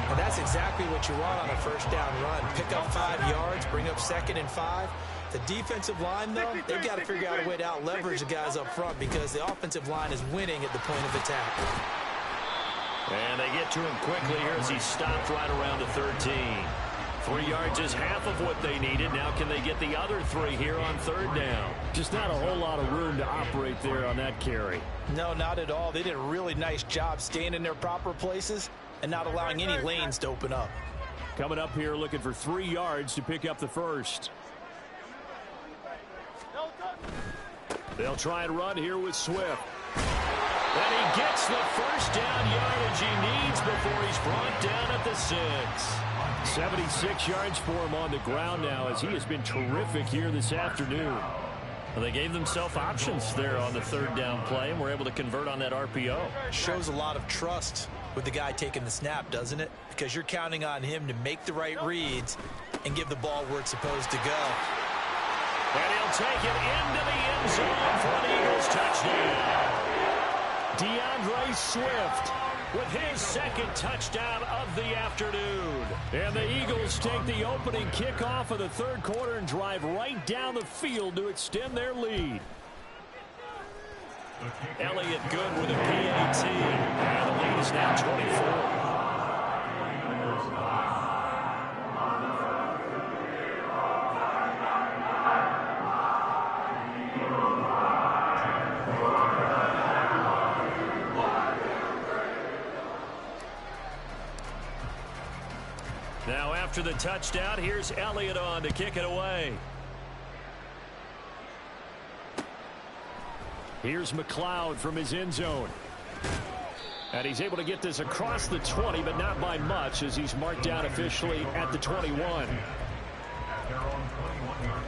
And that's exactly what you want on a first down run. Pick up 5 yards, bring up 2nd and 5. The defensive line, though, they've got to figure out a way to out-leverage the guys up front because the offensive line is winning at the point of attack. And they get to him quickly here as he stopped right around the 13. 3 yards is half of what they needed. Now can they get the other 3 here on 3rd down? Just not a whole lot of room to operate there on that carry. No, not at all. They did a really nice job staying in their proper places and not allowing any lanes to open up. Coming up here looking for 3 yards to pick up the first. They'll try and run here with Swift. And he gets the first down yardage he needs before he's brought down at the 6. 76 yards for him on the ground now as he has been terrific here this afternoon. Well, they gave themselves options there on the 3rd down play and were able to convert on that RPO. Shows a lot of trust with the guy taking the snap, doesn't it? Because you're counting on him to make the right reads and give the ball where it's supposed to go. And he'll take it into the end zone for an Eagles touchdown. DeAndre Swift with his 2nd touchdown of the afternoon. And the Eagles take the opening kickoff of the 3rd quarter and drive right down the field to extend their lead. Elliott good with a PAT. And the lead is now 24. Now after the touchdown, here's Elliott on to kick it away. Here's McLeod from his end zone. And he's able to get this across the 20, but not by much as he's marked down officially at the 21. They're on 21-yard line.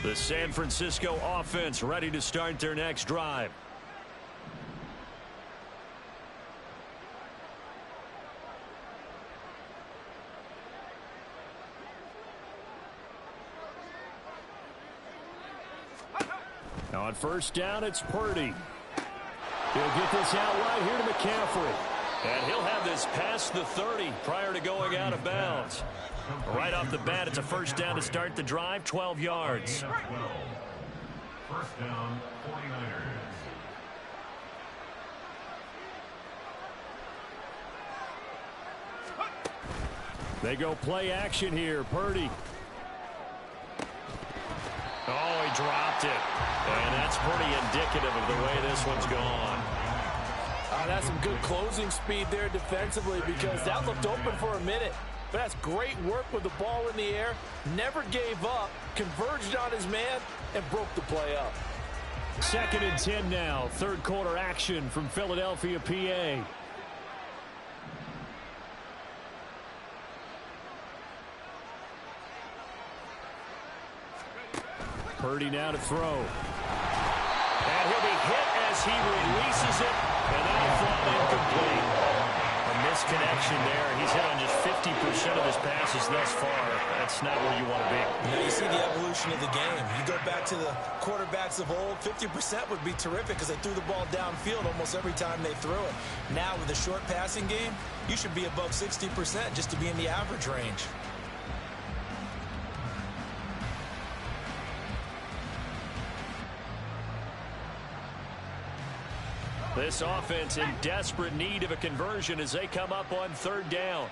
The San Francisco offense ready to start their next drive. Now on 1st down, it's Purdy. He'll get this out right here to McCaffrey. And he'll have this past the 30 prior to going out of bounds. Right off the bat, it's a 1st down to start the drive, 12 yards. 12. 1st down, 49ers. They go play action here. Purdy. Oh, he dropped it. And that's pretty indicative of the way this one's gone. That's some good closing speed there defensively because that looked open for a minute. But that's great work with the ball in the air. Never gave up, converged on his man, and broke the play up. 2nd and 10 now. 3rd quarter action from Philadelphia, PA. Purdy now to throw. And he'll be hit as he releases it. And that'll fall incomplete. A misconnection there. He's hit on just 50% of his passes thus far. That's not where you want to be. You know, you see the evolution of the game. You go back to the quarterbacks of old, 50% would be terrific because they threw the ball downfield almost every time they threw it. Now with a short passing game, you should be above 60% just to be in the average range. This offense in desperate need of a conversion as they come up on 3rd down.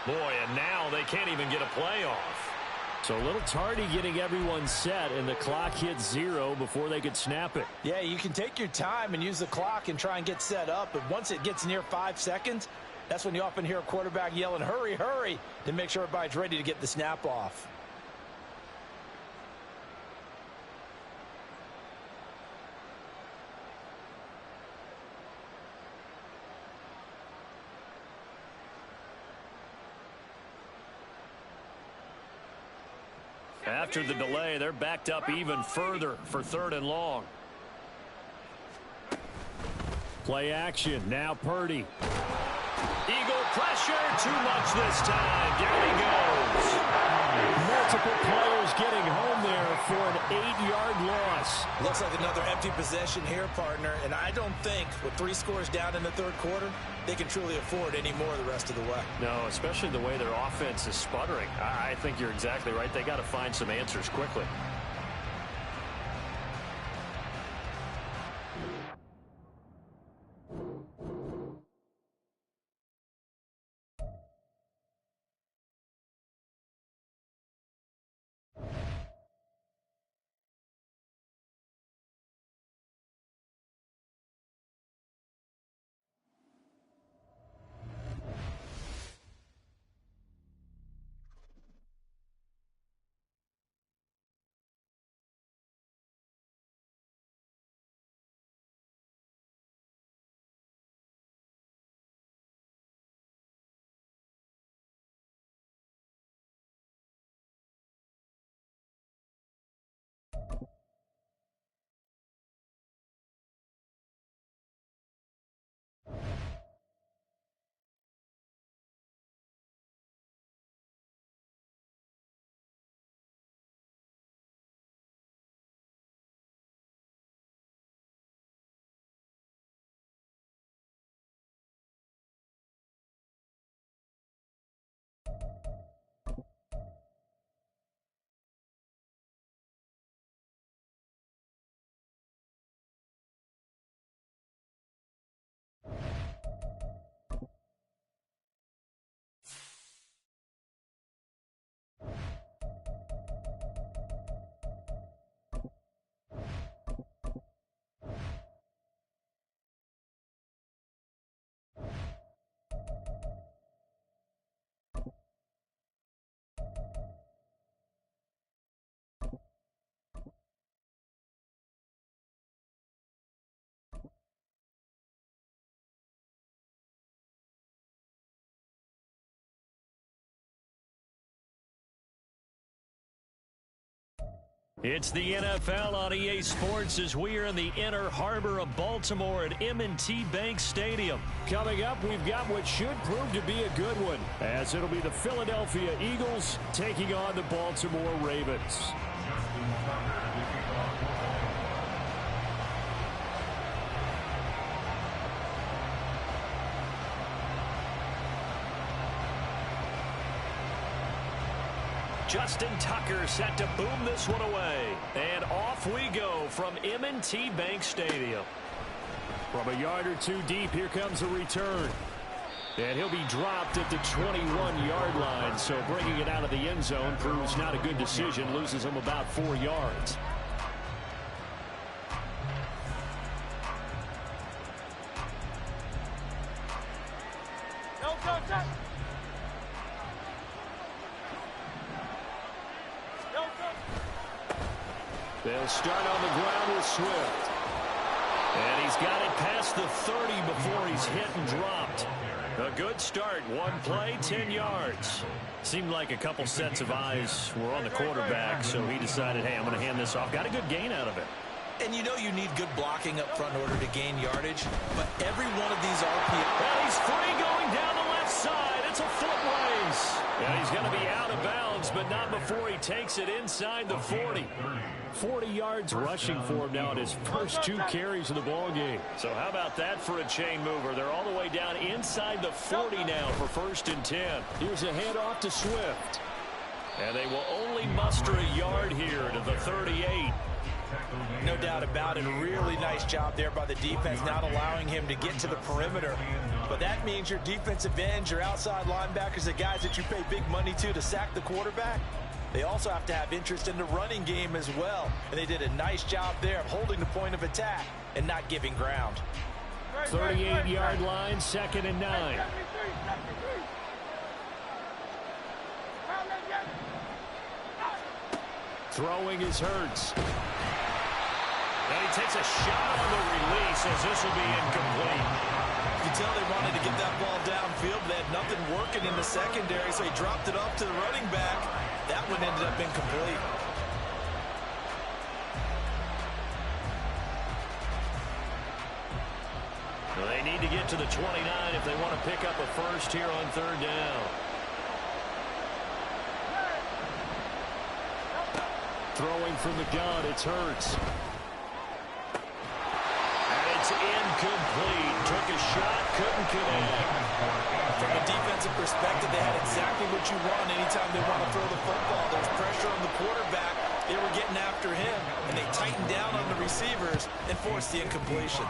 Boy, and now they can't even get a play off. So a little tardy getting everyone set, and the clock hits 0 before they could snap it. Yeah, you can take your time and use the clock and try and get set up, but once it gets near 5 seconds, that's when you often hear a quarterback yelling, hurry, hurry, to make sure everybody's ready to get the snap off. After the delay, they're backed up even further for 3rd and long. Play action. Now Purdy. Eagle pressure. Too much this time. Down he goes. Multiple players getting home there for an 8-yard loss. Looks like another empty possession here, partner. And I don't think with 3 scores down in the 3rd quarter, they can truly afford any more the rest of the way. No, especially the way their offense is sputtering. I think you're exactly right. They got to find some answers quickly. It's the NFL on EA Sports as we are in the inner harbor of Baltimore at M&T Bank Stadium. Coming up, we've got what should prove to be a good one, as it'll be the Philadelphia Eagles taking on the Baltimore Ravens. Justin Tucker set to boom this one away. And off we go from M&T Bank Stadium. From a yard or two deep, here comes a return. And he'll be dropped at the 21-yard line. So bringing it out of the end zone proves not a good decision. Loses him about 4 yards. They'll start on the ground with Swift. And he's got it past the 30 before he's hit and dropped. A good start. 1 play, 10 yards. Seemed like a couple sets of eyes were on the quarterback, so he decided, hey, I'm going to hand this off. Got a good gain out of it. And you know you need good blocking up front in order to gain yardage, but every one of these RPOs. And he's free going down the left side. It's a foot race. And he's going to be out of bounds, but not before he takes it inside the 40. 40 yards rushing for him now in his first 2 carries of the ball game. So how about that for a chain mover? They're all the way down inside the 40 now for 1st and 10. Here's a handoff to Swift. And they will only muster a yard here to the 38. No doubt about it. Really nice job there by the defense, not allowing him to get to the perimeter. But that means your defensive ends, your outside linebackers, the guys that you pay big money to sack the quarterback, they also have to have interest in the running game as well. And they did a nice job there of holding the point of attack and not giving ground. 38-yard line, 2nd and 9. Throwing is Hurts. And he takes a shot on the release as this will be incomplete. You can tell they wanted to get that ball downfield, but they had nothing working in the secondary, so he dropped it off to the running back. That one ended up incomplete. Well, they need to get to the 29 if they want to pick up a first here on third down. Throwing from the gun, it's Hurts. And it's incomplete. Took a shot, couldn't connect. From a defensive perspective, they had exactly what you want anytime they want to throw the football. There's pressure on the quarterback. They were getting after him, and they tightened down on the receivers and forced the incompletion.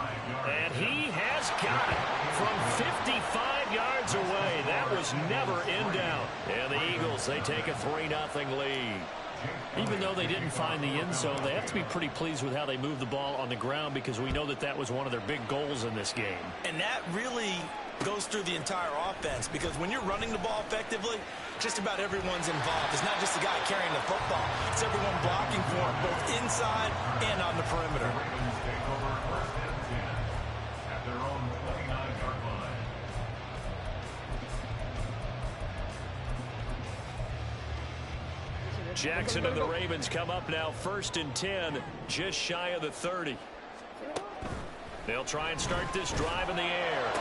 And he has got it from 55 yards away. That was never in doubt. And the Eagles, they take a 3-0 lead. Even though they didn't find the end zone, they have to be pretty pleased with how they moved the ball on the ground because we know that that was one of their big goals in this game. And that really goes through the entire offense because when you're running the ball effectively, just about everyone's involved. It's not just the guy carrying the football. It's everyone blocking for him, both inside and on the perimeter. Jackson and the Ravens come up now 1st and 10, just shy of the 30. They'll try and start this drive in the air.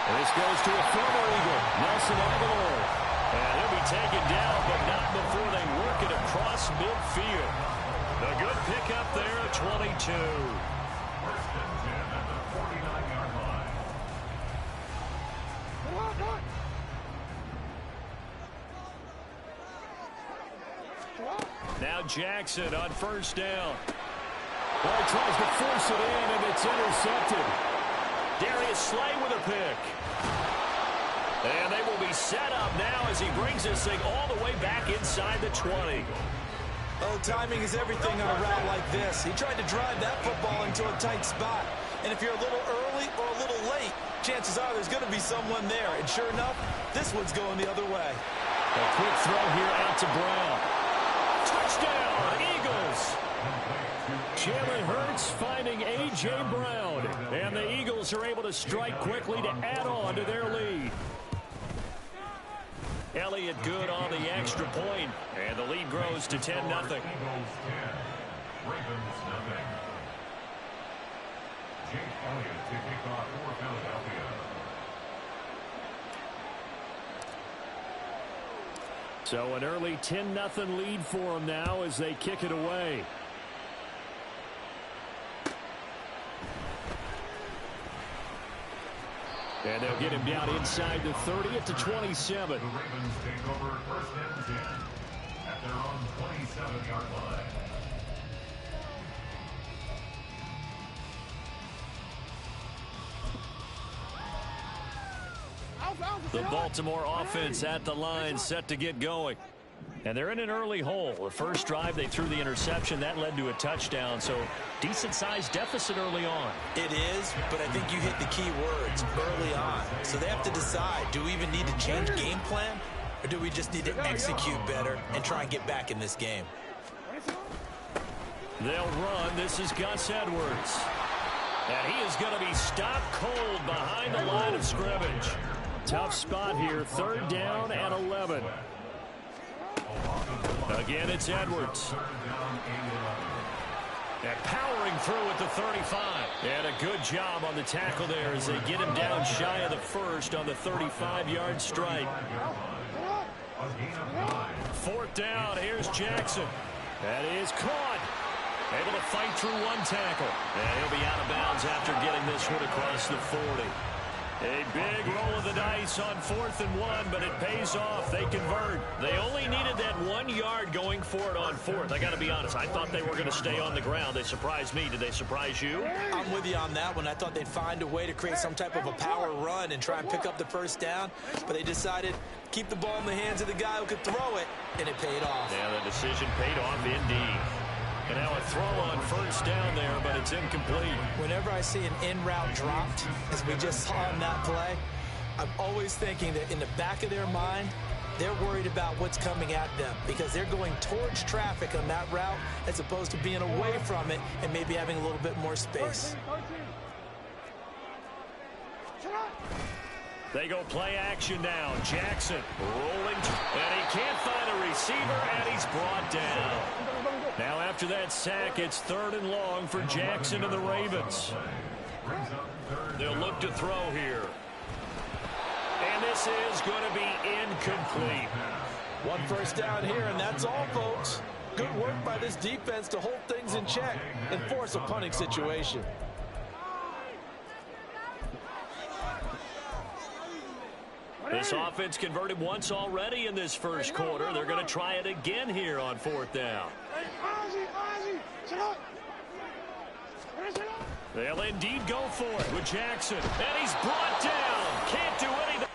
And this goes to a former Eagle, Nelson Aguilar. And he'll be taken down, but not before they work it across midfield. A good pickup there at 22. 1st and 10 at the 49-yard line. Now Jackson on 1st down. Well, he tries to force it in, and it's intercepted. Darius Slay with a pick. And they will be set up now as he brings this thing all the way back inside the 20. Oh, timing is everything on a route like this. He tried to drive that football into a tight spot. And if you're a little early or a little late, chances are there's going to be someone there. And sure enough, this one's going the other way. A quick throw here out to Brown. Touchdown, Eagles! Jalen Hurts finding A.J. Brown. And the Eagles are able to strike quickly to add on to their lead. Elliott good on the extra point, and the lead grows to 10-0. Eagles 10, Ravens 0. Jake Elliott to kick off for Philadelphia. So an early 10-0 lead for them now as they kick it away. And they'll get him down inside the 30 at the 27. The Ravens take over 1st and 10 at their own 27-yard line. The Baltimore offense at the line set to get going. And they're in an early hole. The first drive, they threw the interception. That led to a touchdown. So decent-sized deficit early on. It is, but I think you hit the key words early on. So they have to decide, do we even need to change game plan? Or do we just need to execute better and try and get back in this game? They'll run. This is Gus Edwards. And he is going to be stopped cold behind the line of scrimmage. Tough spot here. 3rd down and 11. Again, it's Edwards. And powering through at the 35. And a good job on the tackle there as they get him down shy of the first on the 35-yard strike. 4th down. Here's Jackson. That is caught. Able to fight through one tackle. And he'll be out of bounds after getting this one across the 40. A big roll of the dice on 4th and 1, but it pays off. They convert. They only needed that 1 yard going for it on 4th. I got to be honest. I thought they were going to stay on the ground. They surprised me. Did they surprise you? I'm with you on that one. I thought they'd find a way to create some type of a power run and try and pick up the 1st down, but they decided keep the ball in the hands of the guy who could throw it, and it paid off. Yeah, the decision paid off indeed. And now a throw on 1st down there, but it's incomplete. Whenever I see an in-route dropped, as we just saw on that play, I'm always thinking that in the back of their mind, they're worried about what's coming at them because they're going towards traffic on that route as opposed to being away from it and maybe having a little bit more space. They go play action now. Jackson rolling, and he can't find a receiver, and he's brought down. Now after that sack, it's 3rd and long for Jackson and the Ravens. Brings up third They'll down. look to throw here. And this is going to be incomplete. One first down here, and that's all, folks. Good work by this defense to hold things in check and force a punting situation. This offense converted once already in this first quarter. They're going to try it again here on fourth down. They'll indeed go for it with Jackson. And he's brought down. Can't do anything.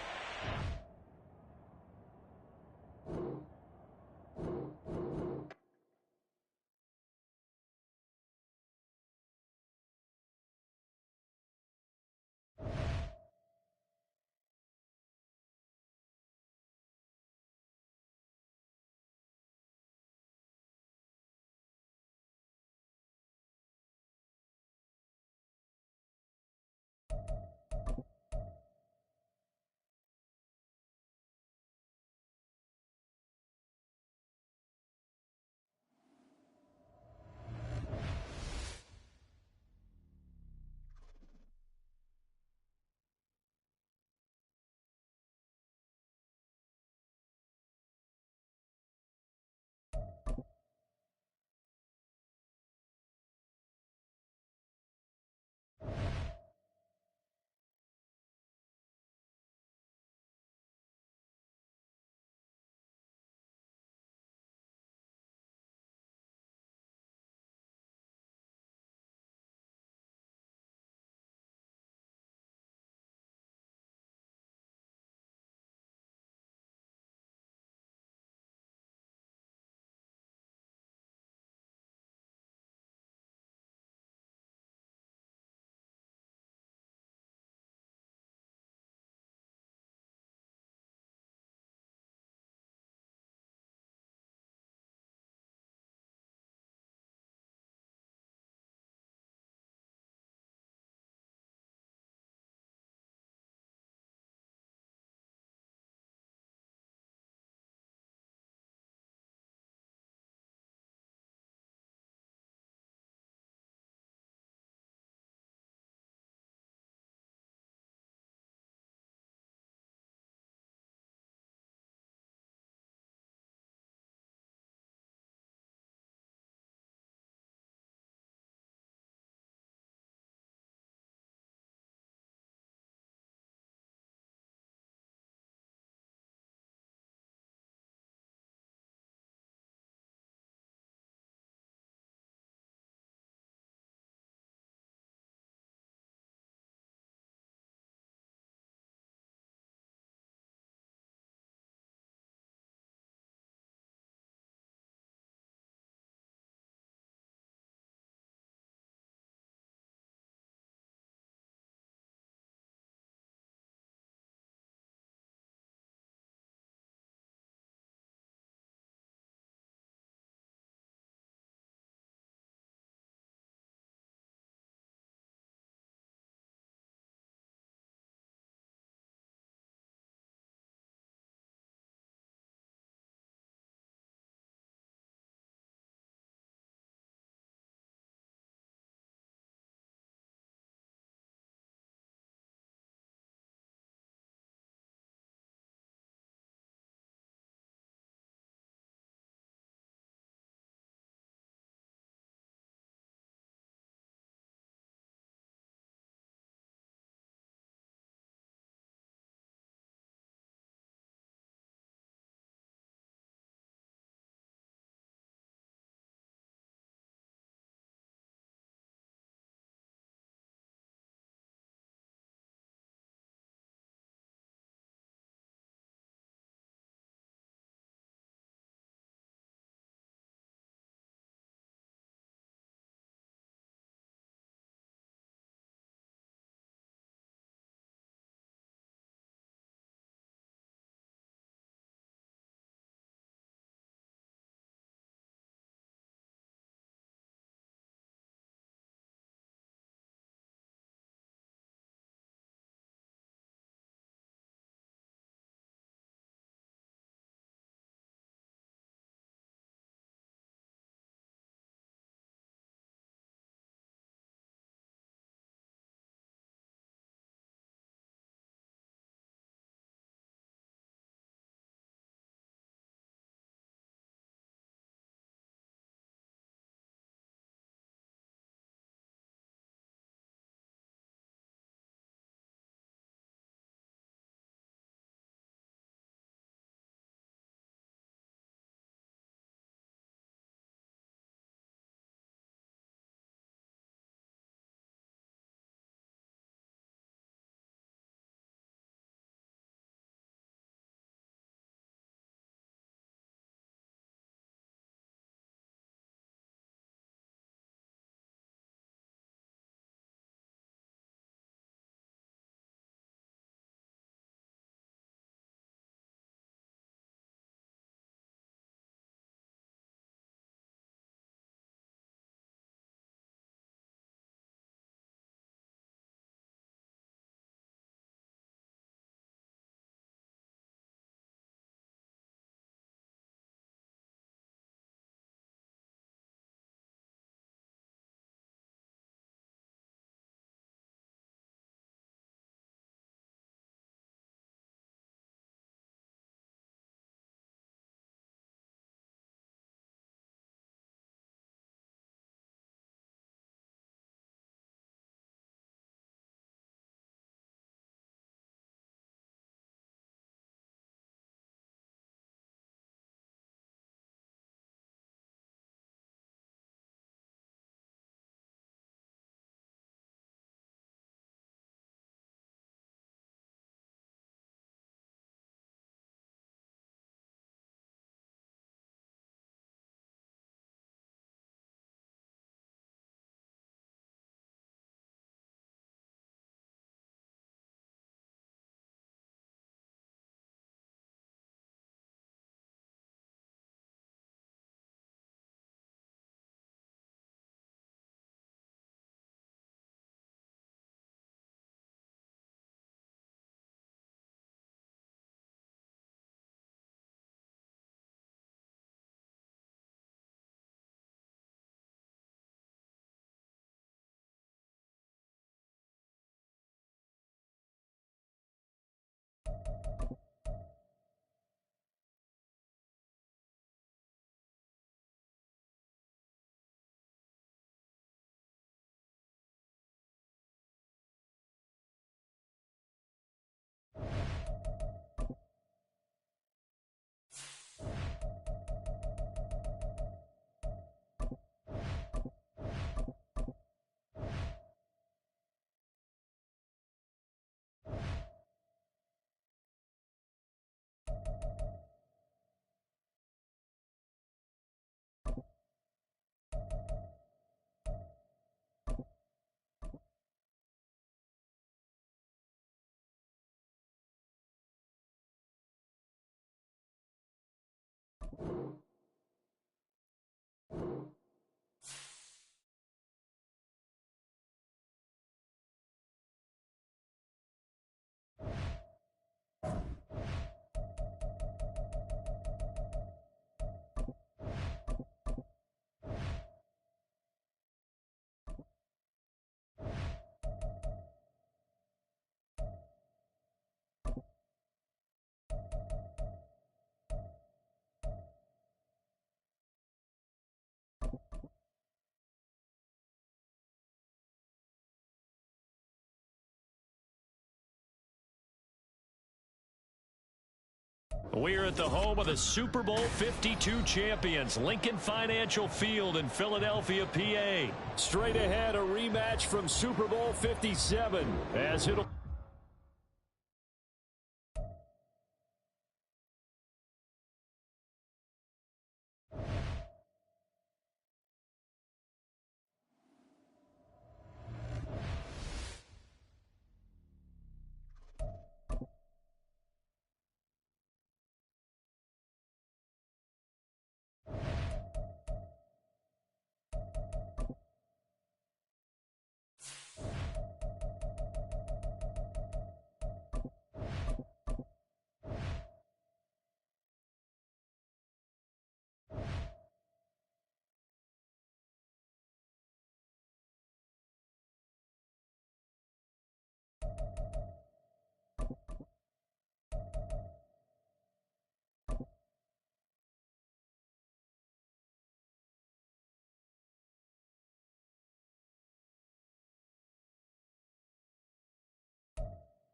We're at the home of the Super Bowl 52 champions, Lincoln Financial Field in Philadelphia, PA. Straight ahead, a rematch from Super Bowl 57 as it'll...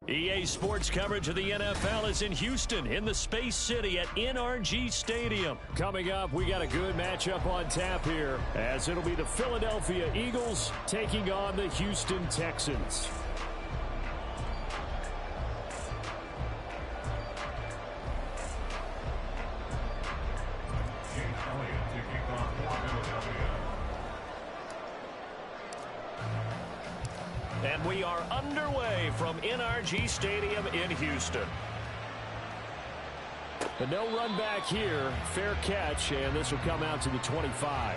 EA Sports coverage of the NFL is in Houston in the Space City at NRG Stadium. Coming up, we got a good matchup on tap here as it'll be the Philadelphia Eagles taking on the Houston Texans. And we are underway from NRG Stadium in Houston. But no run back here. Fair catch, and this will come out to the 25.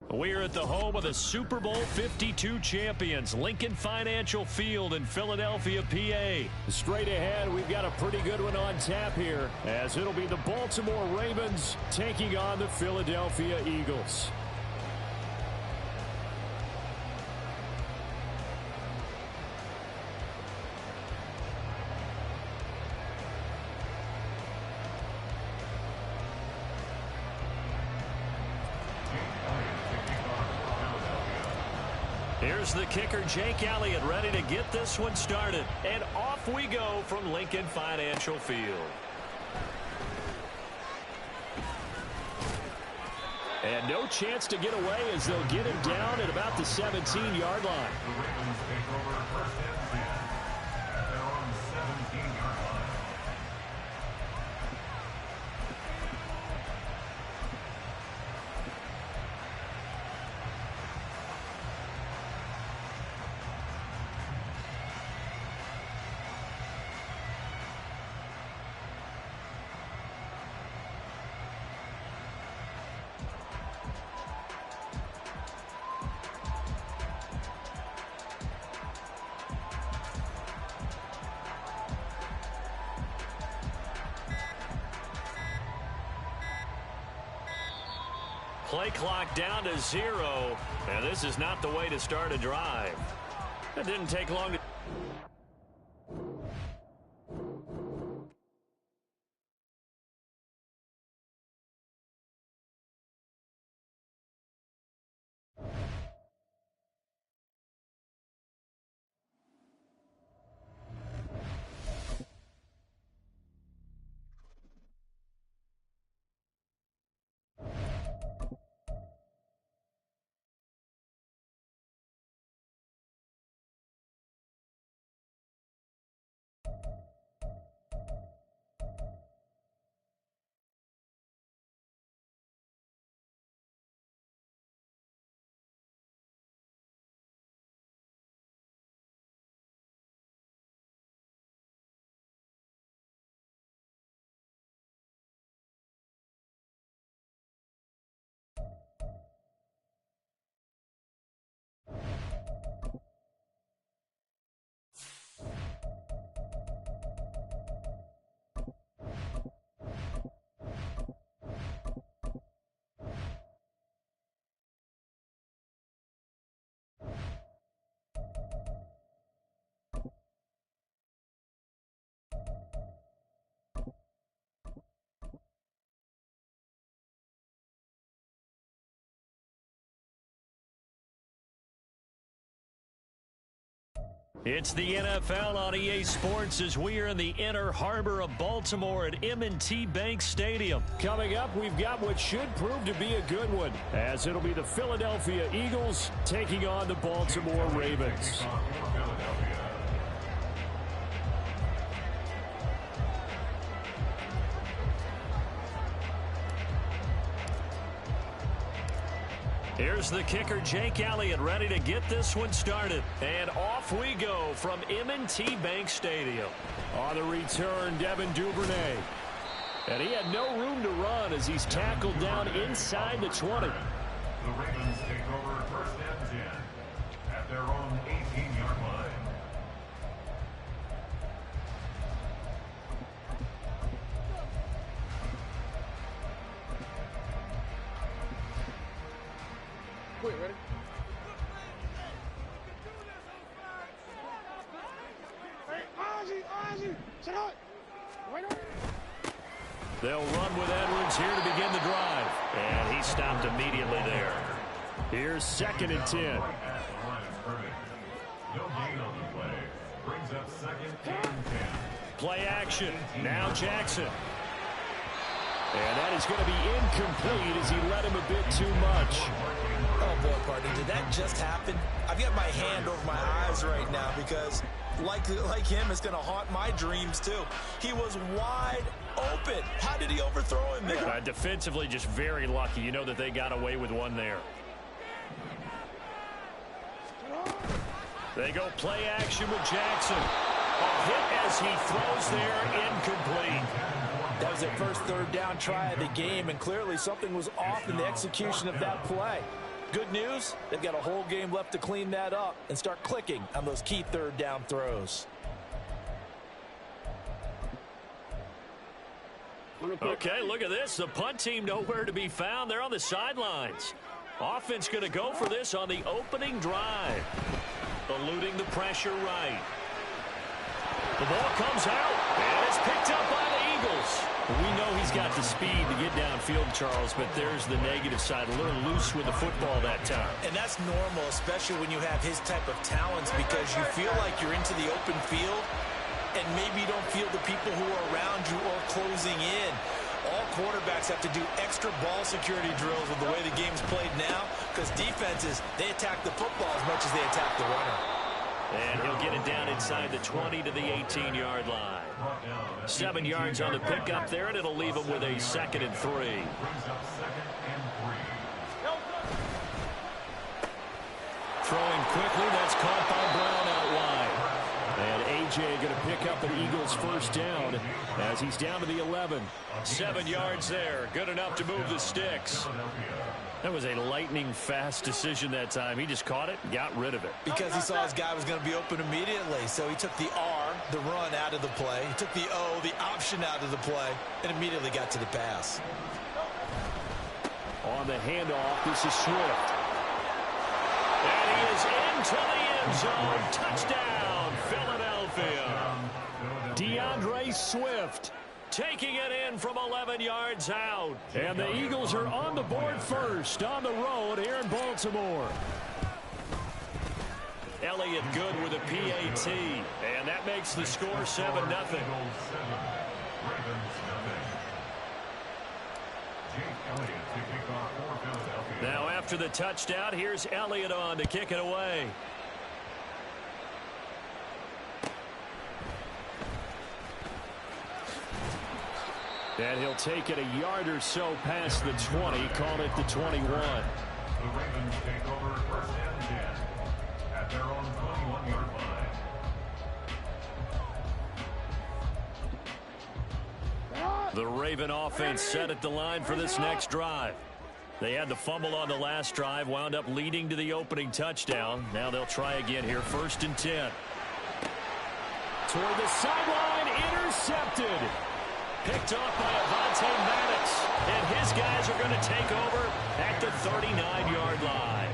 We're at the home of the Super Bowl 52 champions, Lincoln Financial Field in Philadelphia, PA. Straight ahead, we've got a pretty good one on tap here as it'll be the Baltimore Ravens taking on the Philadelphia Eagles. Here's the kicker, Jake Elliott, ready to get this one started. And off we go from Lincoln Financial Field. And no chance to get away as they'll get him down at about the 17-yard line. The Ravens take over first and 10 at their own 17-yard line. Play clock down to 0, and this is not the way to start a drive. It didn't take long to... It's the NFL on EA Sports as we are in the inner harbor of Baltimore at M&T Bank Stadium. Coming up, we've got what should prove to be a good one, as it'll be the Philadelphia Eagles taking on the Baltimore Ravens. Here's the kicker, Jake Elliott, ready to get this one started. And off we go from M&T Bank Stadium. On the return, Devin Duvernay. And he had no room to run as he's tackled down inside the 20. The Ravens take over first and 10 at their own 18-yard line. Wait, ready? Hey, Ozzy, sit out. Right on. They'll run with Edwards here to begin the drive. And he stopped immediately there. Here's 2nd and 10. No gain on the play. Brings up 2nd and 10. Play action. Now Jackson. And that is going to be incomplete as he led him a bit too much. Oh, boy, partner, did that just happen? I've got my hand over my eyes right now because, like him, it's going to haunt my dreams, too. He was wide open. How did he overthrow him there? Defensively, just very lucky. You know that they got away with one there. They go play action with Jackson. A hit as he throws there, incomplete. That was their first third down try of the game, and clearly something was off in the execution of that play. Good news, they've got a whole game left to clean that up and start clicking on those key third down throws. Okay, look at this. The punt team nowhere to be found. They're on the sidelines. Offense going to go for this on the opening drive. Eluding the pressure right. The ball comes out, and it's picked up by the Eagles. We know he's got the speed to get downfield, Charles, but there's the negative side. A little loose with the football that time. And that's normal, especially when you have his type of talents, because you feel like you're into the open field, and maybe you don't feel the people who are around you or closing in. All quarterbacks have to do extra ball security drills with the way the game's played now, because defenses, they attack the football as much as they attack the runner. And he'll get it down inside the 20 to the 18-yard line. 7 yards on the pickup there, and it'll leave him with a 2nd and 3. Throwing quickly, that's caught by Brown out wide. And A.J. going to pick up an Eagles first down as he's down to the 11. 7 yards there, good enough to move the sticks. That was a lightning-fast decision that time. He just caught it and got rid of it. Because he saw his guy was going to be open immediately. So he took the R, the run, out of the play. He took the O, the option, out of the play, and immediately got to the pass. On the handoff, this is Swift. And he is into the end zone. Touchdown, Philadelphia. DeAndre Swift taking it in from 11 yards out. And the Eagles are on the board first on the road here in Baltimore. Elliott good with a PAT. And that makes the score 7-0. Now after the touchdown, here's Elliott on to kick it away. And he'll take it a yard or so past the 20, call it the 21. The Ravens take over first and 10 at their own 21-yard line. The Raven offense set at the line for this next drive. They had the fumble on the last drive, wound up leading to the opening touchdown. Now they'll try again here, 1st and 10. Toward the sideline, intercepted. Picked off by Avonte Maddox, and his guys are going to take over at the 39-yard line.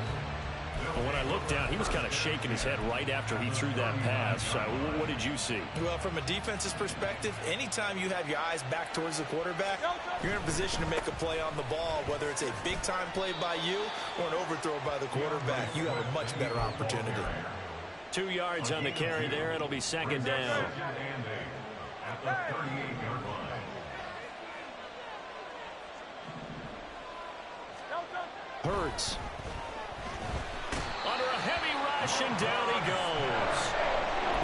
And when I looked down, he was kind of shaking his head right after he threw that pass. What did you see? Well, from a defense's perspective, anytime you have your eyes back towards the quarterback, you're in a position to make a play on the ball, whether it's a big-time play by you or an overthrow by the quarterback. You have a much better opportunity. 2 yards on the carry there. It'll be second down. At the 38-yard line. Hurts. Under a heavy rush, and down he goes.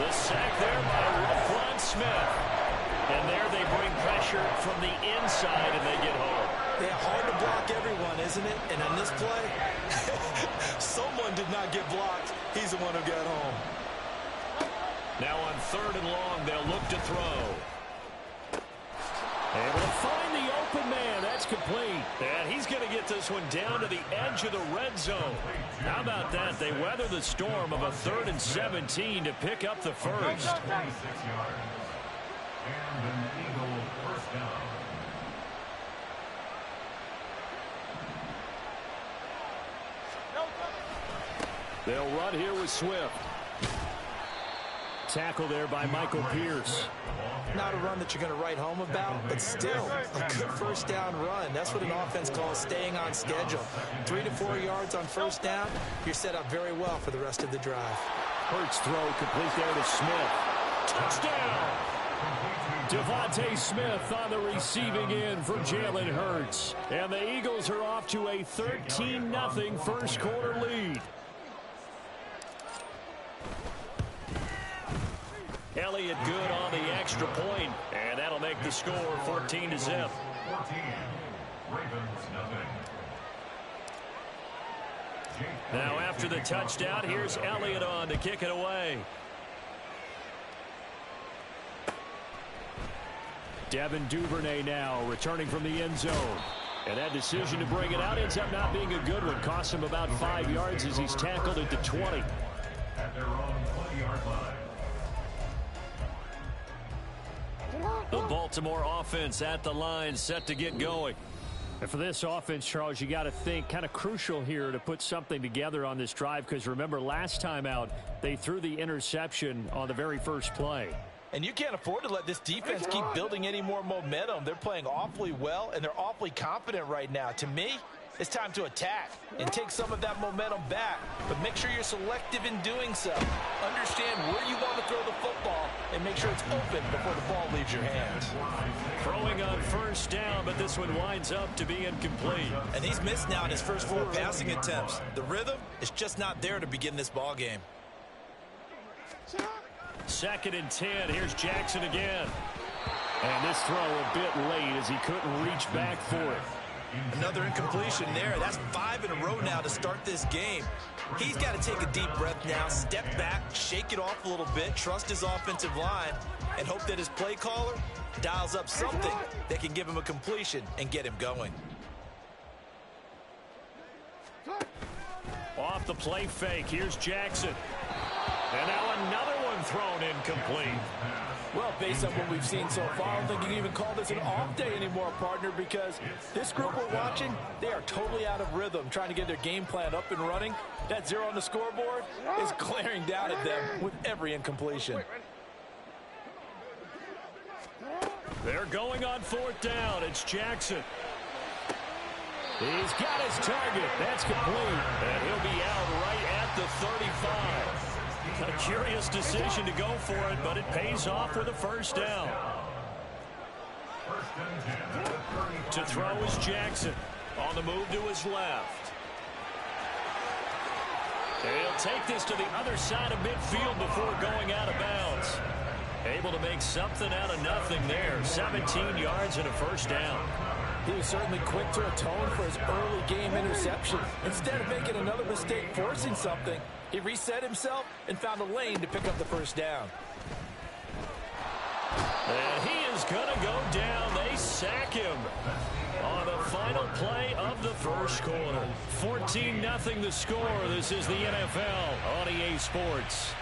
The sack there by Roquan Smith. And there they bring pressure from the inside, and they get home. Yeah, hard to block everyone, isn't it? And on this play, someone did not get blocked. He's the one who got home. Now on 3rd and long, they'll look to throw. Able to find the open man. That's complete. And he's going to get this one down to the edge of the red zone. How about that? They weather the storm of a 3rd and 17 to pick up the first. 26 yards. And an Eagle first down. They'll run here with Swift. Tackle there by Michael Pierce. Not a run that you're going to write home about, but still a good first down run. That's what an offense calls staying on schedule. 3 to 4 yards on first down. You're set up very well for the rest of the drive. Hurts throw complete there to Smith. Touchdown! Devontae Smith on the receiving end for Jalen Hurts. And the Eagles are off to a 13-0 first quarter lead. Elliott good on the extra point, and that'll make the score 14-0. 14. Ravens nothing. Now after the touchdown, here's Elliott on to kick it away. Devin Duvernay now returning from the end zone. And that decision to bring it out ends up not being a good one. Costs him about 5 yards as he's tackled at the 20. At their own 20-yard line. The Baltimore offense at the line, set to get going. And for this offense, Charles, you got to think kind of crucial here to put something together on this drive, because remember last time out they threw the interception on the very first play. And you can't afford to let this defense keep building any more momentum. They're playing awfully well, and they're awfully confident right now. To me, it's time to attack and take some of that momentum back. But make sure you're selective in doing so. Understand where you want to throw the football and make sure it's open before the ball leaves your hands. Throwing on first down, but this one winds up to be incomplete. And he's missed now in his first 4 passing attempts. The rhythm is just not there to begin this ball game. 2nd and 10. Here's Jackson again. And this throw a bit late as he couldn't reach back for it. Another incompletion there. That's 5 in a row now to start this game. He's got to take a deep breath now, step back, shake it off a little bit, trust his offensive line, and hope that his play caller dials up something that can give him a completion and get him going. Off the play fake, here's Jackson. And now another one thrown incomplete. Well, based on what we've seen so far, I don't think you can even call this an off day anymore, partner, because this group we're watching, they are totally out of rhythm, trying to get their game plan up and running. That 0 on the scoreboard is glaring down at them with every incompletion. They're going on 4th down. It's Jackson. He's got his target. That's complete. And he'll be out right at the 35. A curious decision to go for it, but it pays off with a first down. To throw is Jackson. On the move to his left. He'll take this to the other side of midfield before going out of bounds. Able to make something out of nothing there. 17 yards and a first down. He was certainly quick to atone for his early game interception. Instead of making another mistake forcing something, he reset himself and found a lane to pick up the first down. And he is going to go down. They sack him on the final play of the first quarter. 14-0 the score. This is the NFL on EA Sports.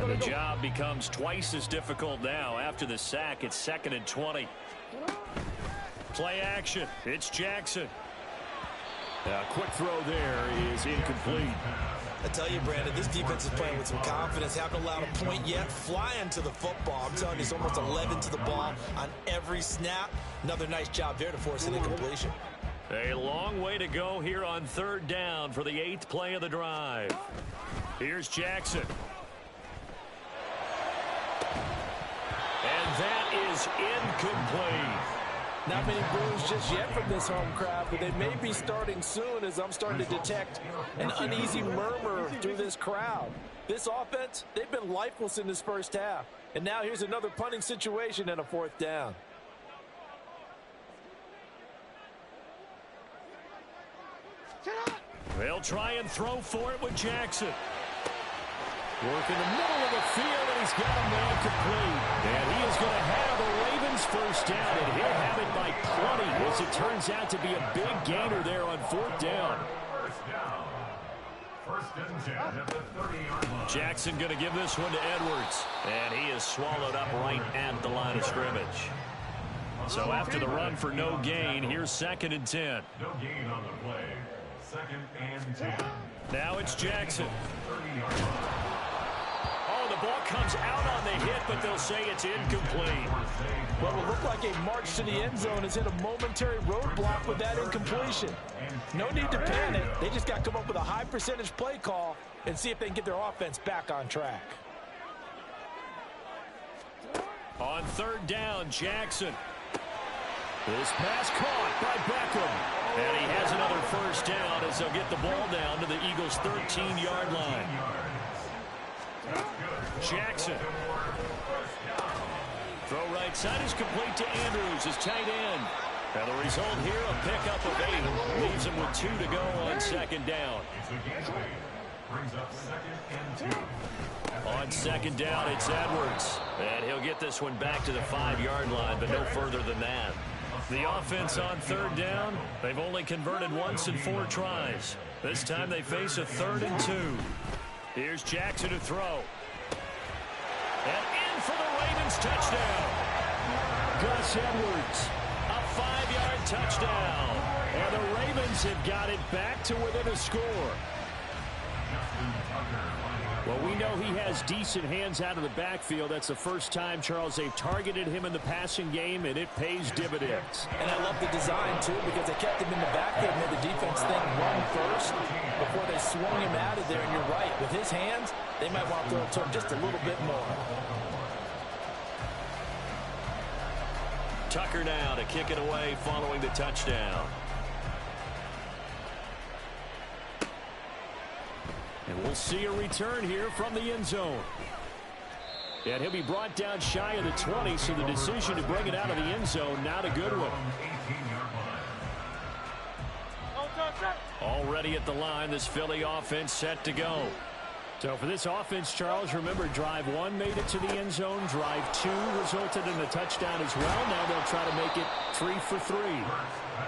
And the job becomes twice as difficult now. After the sack, it's 2nd and 20. Play action. It's Jackson. A quick throw there is incomplete. I tell you, Brandon, this defense is playing with some confidence. Haven't allowed a point yet. Flying to the football. I'm telling you, it's almost 11 to the ball on every snap. Another nice job there to force an incompletion. A long way to go here on third down for the 8th play of the drive. Here's Jackson. And that is incomplete. Not many boos just yet from this home crowd, but they may be starting soon as I'm starting to detect an uneasy murmur through this crowd. This offense, they've been lifeless in this first half. And now here's another punting situation and a 4th down. They'll try and throw for it with Jackson. Work in the middle of the field, and he's got a man complete. And he is going to have the Ravens first down, and he'll have it by 20, as it turns out to be a big gainer there on 4th down. First and 10 at the 30-yard line. Jackson going to give this one to Edwards, and he is swallowed up right at the line of scrimmage. So after the run for no gain, here's 2nd and 10. No gain on the play. 2nd and 10. Now it's Jackson. 30-yard line. Oh, the ball comes out on the hit, but they'll say it's incomplete. What will look like a march to the end zone has hit a momentary roadblock with that incompletion. No need to panic. They just got to come up with a high percentage play call and see if they can get their offense back on track. On 3rd down, Jackson. This pass caught by Beckham. And he has another first down as they'll get the ball down to the Eagles' 13-yard line. Jackson. Throw right side is complete to Andrews, his tight end. And the result here, a pickup of 8. Leaves him with 2 to go on 2nd down. Brings up 2nd and 2. On 2nd down, it's Edwards. And he'll get this one back to the 5-yard line, but no further than that. The offense on 3rd down, they've only converted once in 4 tries. This time they face a 3rd and 2. Here's Jackson to throw. And in for the Ravens touchdown. Gus Edwards, a 5-yard touchdown. And the Ravens have got it back to within a score. Well, we know he has decent hands out of the backfield. That's the first time, Charles, they've targeted him in the passing game, and it pays dividends. And I love the design, too, because they kept him in the backfield and made the defense think run first before they swung him out of there. And you're right, with his hands, they might want to throw it to him just a little bit more. Tucker now to kick it away following the touchdown. And we'll see a return here from the end zone. And he'll be brought down shy of the 20, so the decision to bring it out of the end zone, not a good one. Already at the line, this Philly offense set to go. So for this offense, Charles, remember, drive 1 made it to the end zone. Drive 2 resulted in a touchdown as well. Now they'll try to make it 3 for 3.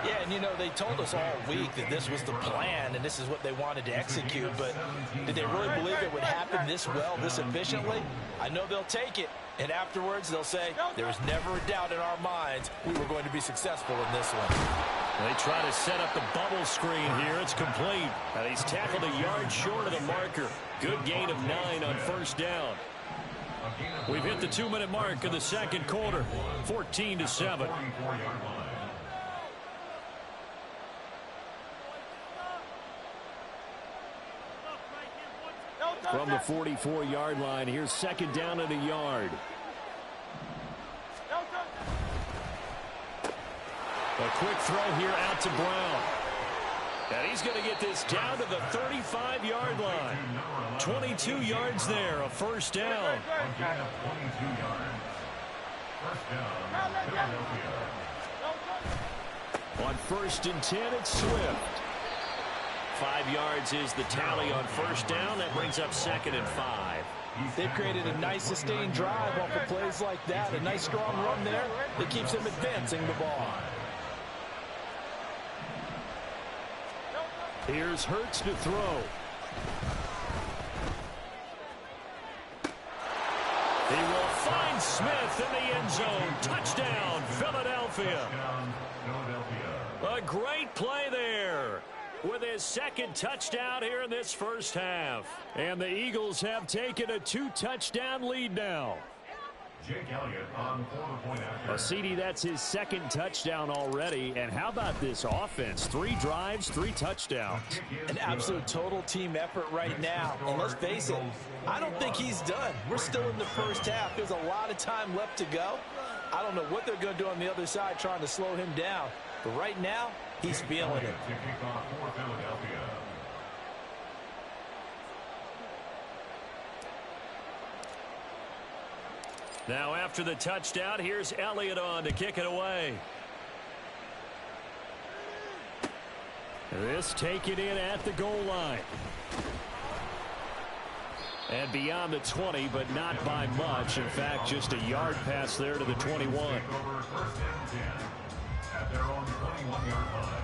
Yeah, and you know, they told us all week that this was the plan and this is what they wanted to execute, but did they really believe it would happen this well, this efficiently? I know they'll take it, and afterwards they'll say, there was never a doubt in our minds we were going to be successful in this one. They try to set up the bubble screen here. It's complete. And he's tackled a yard short of the marker. Good gain of 9 on first down. We've hit the 2-minute mark of the second quarter. 14-7. From the 44-yard line, here's 2nd down and a yard. A quick throw here out to Brown. And he's going to get this down to the 35-yard line. 22 yards there, a first down. On 1st and 10, it's Swift. 5 yards is the tally on first down. That brings up 2nd and 5. They've created a nice sustained drive off of plays like that. A nice strong run there that keeps them advancing the ball. Here's Hurts to throw. He will find Smith in the end zone. Touchdown, Philadelphia. A great play there. with his second touchdown here in this first half. And the Eagles have taken a 2-touchdown lead now. Jake Elliott on for the point after. CD, that's his second touchdown already. And how about this offense? 3 drives, 3 touchdowns. An absolute total team effort right now. And let's face it, I don't think he's done. We're still in the first half. There's a lot of time left to go. I don't know what they're going to do on the other side trying to slow him down. But right now, he's feeling it. To kick off for Philadelphia. Now after the touchdown, here's Elliott on to kick it away. This taken in at the goal line. And beyond the 20, but not by much. In fact, just a yard pass there to the 21. Over first and 10 at their own 21-yard line.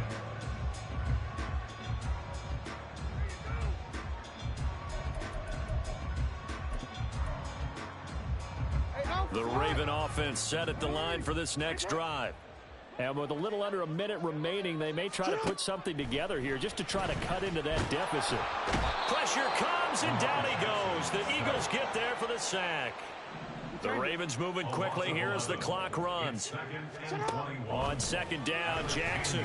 The Raven offense set at the line for this next drive. And with a little under a minute remaining, they may try to put something together here just to try to cut into that deficit. Pressure comes, and down he goes. The Eagles get there for the sack. The Ravens moving quickly here as the clock runs. On second down, Jackson.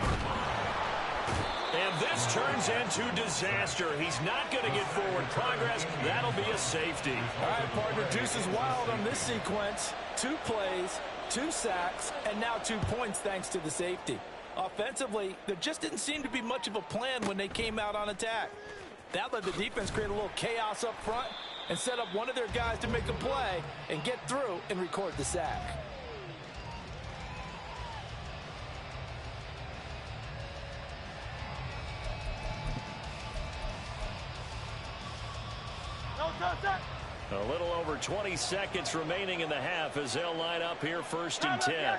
And this turns into disaster. He's not going to get forward progress. That'll be a safety. All right, partner, deuce is wild on this sequence. 2 plays, 2 sacks, and now 2 points thanks to the safety. Offensively, there just didn't seem to be much of a plan when they came out on attack. That let the defense create a little chaos up front and set up one of their guys to make a play and get through and record the sack. A little over 20 seconds remaining in the half as they'll line up here first and 10. There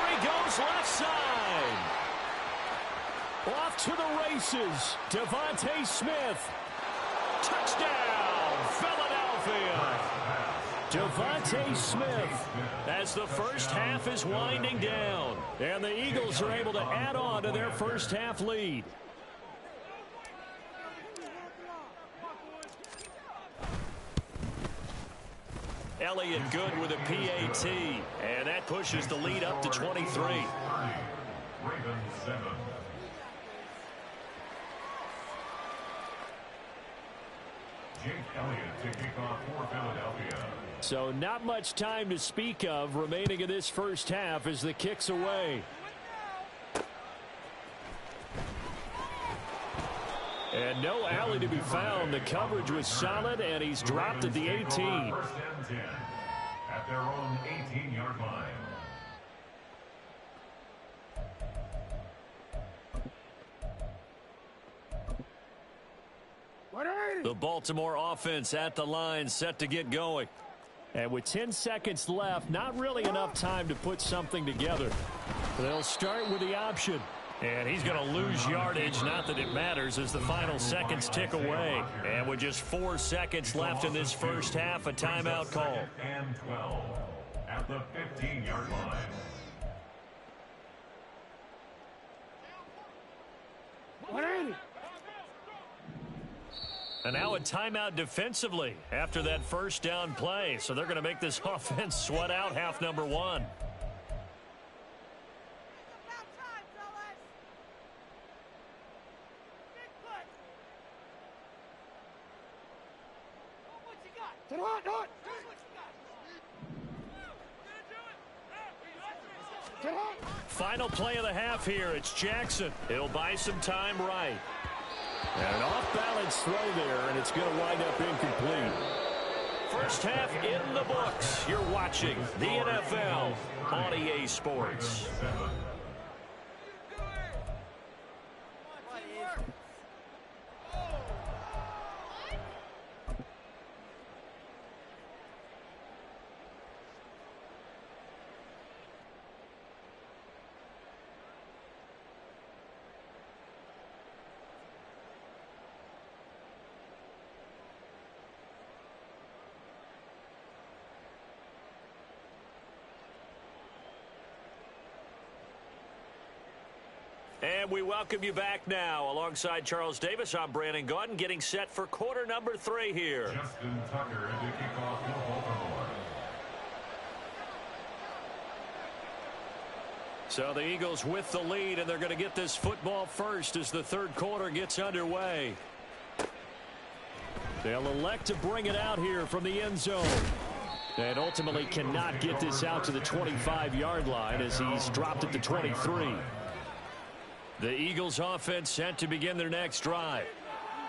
he goes left side. Off to the races. Devontae Smith. Touchdown, Philadelphia. Devontae Smith as the first half is winding down. And the Eagles are able to add on to their first half lead. Elliott good with a PAT, and that pushes the lead up to 23. Ravens 7. Jake Elliott to kick off for Philadelphia. So not much time to speak of remaining in this first half as the kick's away. And no alley to be found. The coverage was solid, and he's dropped at the 18. First and 10 at their own 18-yard line. The Baltimore offense at the line, set to get going. And with 10 seconds left, not really enough time to put something together. They'll start with the option. And he's going to lose yardage, not that it matters, as the final seconds tick away. And with just 4 seconds left in this first half, a timeout call. And 12 at the 15-yard line. And now a timeout defensively after that first down play. So they're going to make this offense sweat out half number 1. Final play of the half here. It's Jackson. He'll buy some time right. And an off-balance throw there, and it's going to wind up incomplete. First half in the books. You're watching the NFL on EA Sports. And we welcome you back now. Alongside Charles Davis, I'm Brandon Gaudin, getting set for quarter number 3 here. Justin Tucker to kick off for Baltimore. So the Eagles with the lead, and they're going to get this football first as the third quarter gets underway. They'll elect to bring it out here from the end zone. And ultimately cannot get this out to the 25-yard line as he's dropped at the 23. The Eagles offense set to begin their next drive.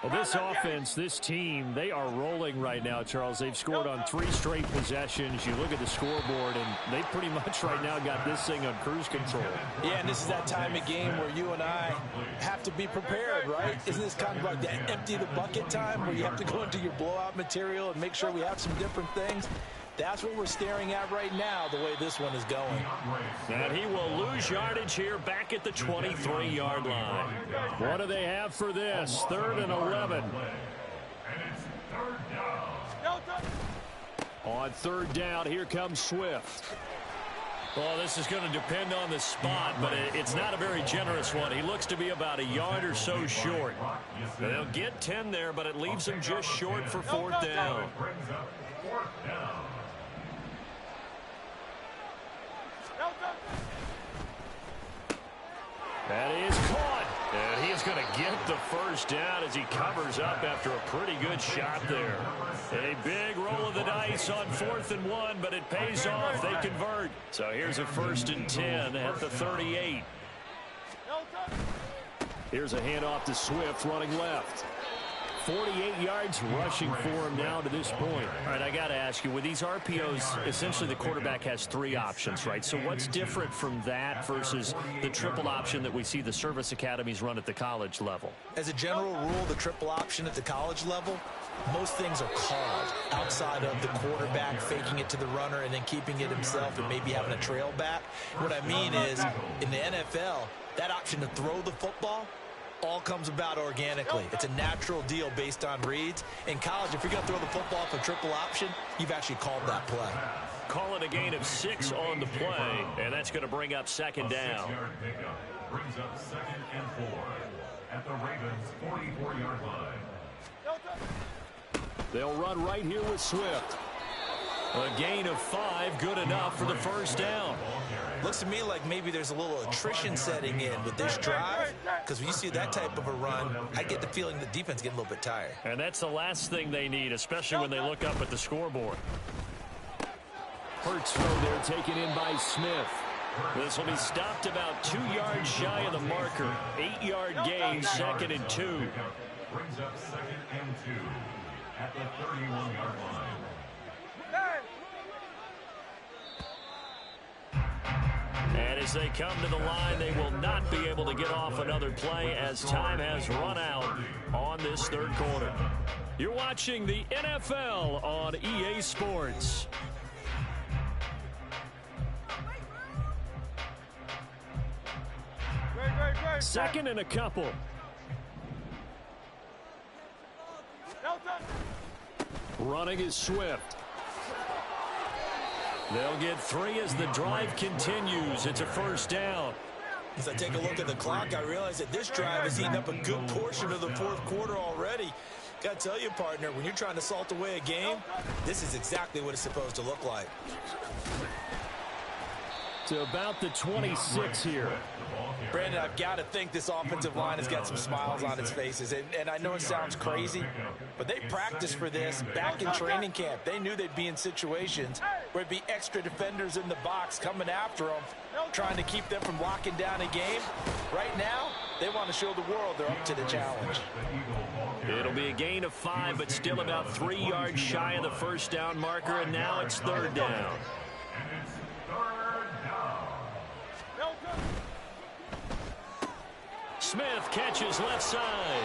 Well, this offense, this team, they are rolling right now, Charles. They've scored on 3 straight possessions. You look at the scoreboard, and they pretty much right now got this thing on cruise control. Yeah, and this is that time of game where you and I have to be prepared, right? Isn't this kind of like that empty the bucket time where you have to go into your blowout material and make sure we have some different things? That's what we're staring at right now, the way this one is going. And he will lose yardage here back at the 23-yard line. What do they have for this? 3rd and 11. On 3rd down, here comes Swift. Well, this is going to depend on the spot, but it's not a very generous one. He looks to be about a yard or so short. They'll get 10 there, but it leaves him just short for 4th down. That is caught. And he is going to get the first down as he covers up after a pretty good shot there. A big roll of the dice on 4th and 1, but it pays off. They convert. So here's a 1st and 10 at the 38. Here's a handoff to Swift running left. 48 yards rushing for him now to this point. All right, I got to ask you, with these RPOs, essentially the quarterback has 3 options, right? So what's different from that versus the triple option that we see the service academies run at the college level? As a general rule, the triple option at the college level, most things are called outside of the quarterback faking it to the runner and then keeping it himself and maybe having a trail back. What I mean is, in the NFL, that option to throw the football all comes about organically. It's a natural deal based on reads. In college, if you're going to throw the football for triple option, you've actually called that play. Call it a gain of 6 on the play, and that's going to bring up 2nd down. Brings up 2nd and 4 at the Ravens' 44-yard line. They'll run right here with Swift. A gain of 5, good enough for the first down. Looks to me like maybe there's a little attrition setting in with this drive, because when you see that type of a run, I get the feeling the defense getting a little bit tired. And that's the last thing they need, especially when they look up at the scoreboard. Hurts throw there taken in by Smith. This will be stopped about 2 yards shy of the marker. 8-yard gain, 2nd and 2. Brings up 2nd and 2 at the 31-yard line. And as they come to the line, they will not be able to get off another play as time has run out on this 3rd quarter. You're watching the NFL on EA Sports. Second and a couple. Running is Swift. They'll get 3 as the drive continues. It's a 1st down. As I take a look at the clock, I realize that this drive has eaten up a good portion of the 4th quarter already. Got to tell you, partner, when you're trying to salt away a game, this is exactly what it's supposed to look like. To about the 26 here. Brandon, I've got to think this offensive line has got some smiles on its faces. And I know it sounds crazy, but they practiced for this back in training camp. They knew they'd be in situations where it'd be extra defenders in the box coming after them, trying to keep them from locking down a game. Right now, they want to show the world they're up to the challenge. It'll be a gain of 5, but still about 3 yards shy of the 1st down marker, and now it's 3rd down. Smith catches left side.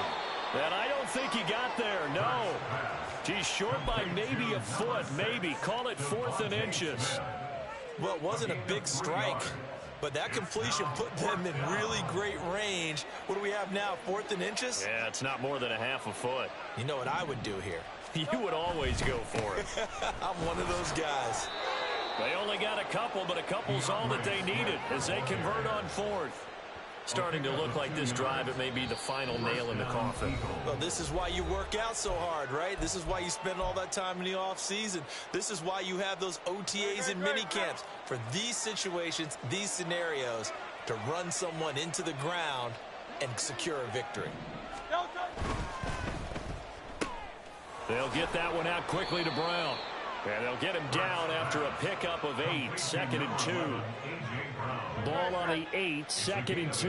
And I don't think he got there, no. He's short by maybe a foot, maybe. Call it 4th and inches. Well, it wasn't a big strike, but that completion put them in really great range. What do we have now, 4th and inches? Yeah, it's not more than a half a foot. You know what I would do here? You would always go for it. I'm one of those guys. They only got a couple, but a couple's all that they needed as they convert on 4th. Starting to look like this drive, it may be the final nail in the coffin. Well, this is why you work out so hard, right? This is why you spend all that time in the offseason. This is why you have those OTAs and mini camps for these situations, these scenarios, to run someone into the ground and secure a victory. They'll get that one out quickly to Brown. And they'll get him down after a pickup of 8, 2nd and 2. Ball on the 8, 2nd and 2.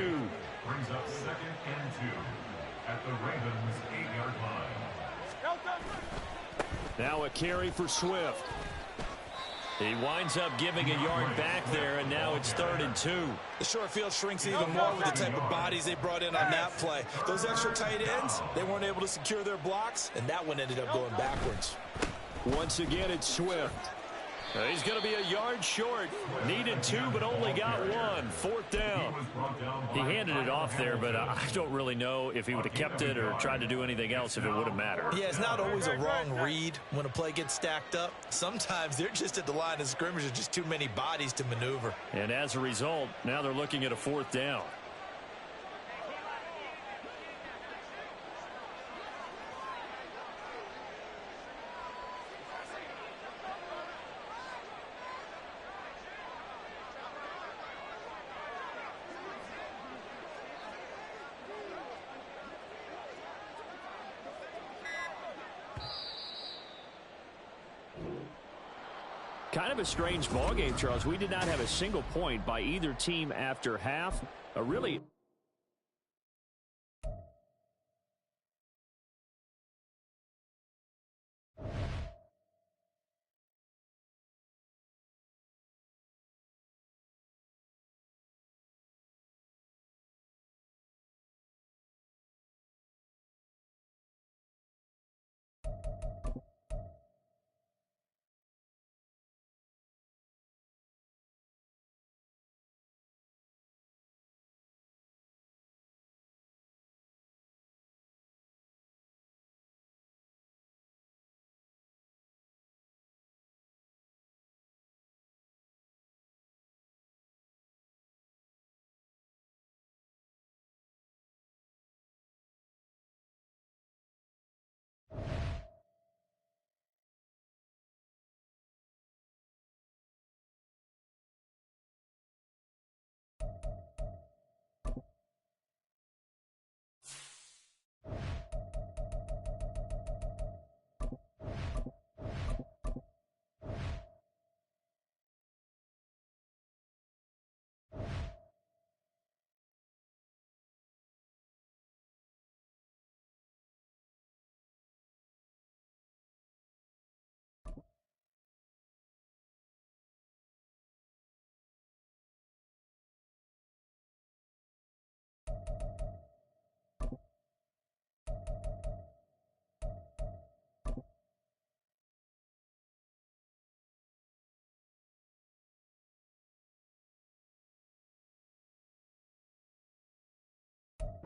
Brings up 2nd and 2 at the Ravens' 8-yard line. Now a carry for Swift. He winds up giving a yard back there, and now it's 3rd and 2. The short field shrinks even more with the type of bodies they brought in on that play. Those extra tight ends, they weren't able to secure their blocks, and that one ended up going backwards. Once again, it's Swift. He's going to be a yard short. Needed 2, but only got 1. 4th down. He handed it off there, but I don't really know if he would have kept it or tried to do anything else if it would have mattered. Yeah, it's not always a wrong read when a play gets stacked up. Sometimes they're just at the line of scrimmage. There's just too many bodies to maneuver. And as a result, now they're looking at a 4th down. Kind of a strange ball game, Charles. We did not have a single point by either team after half. A really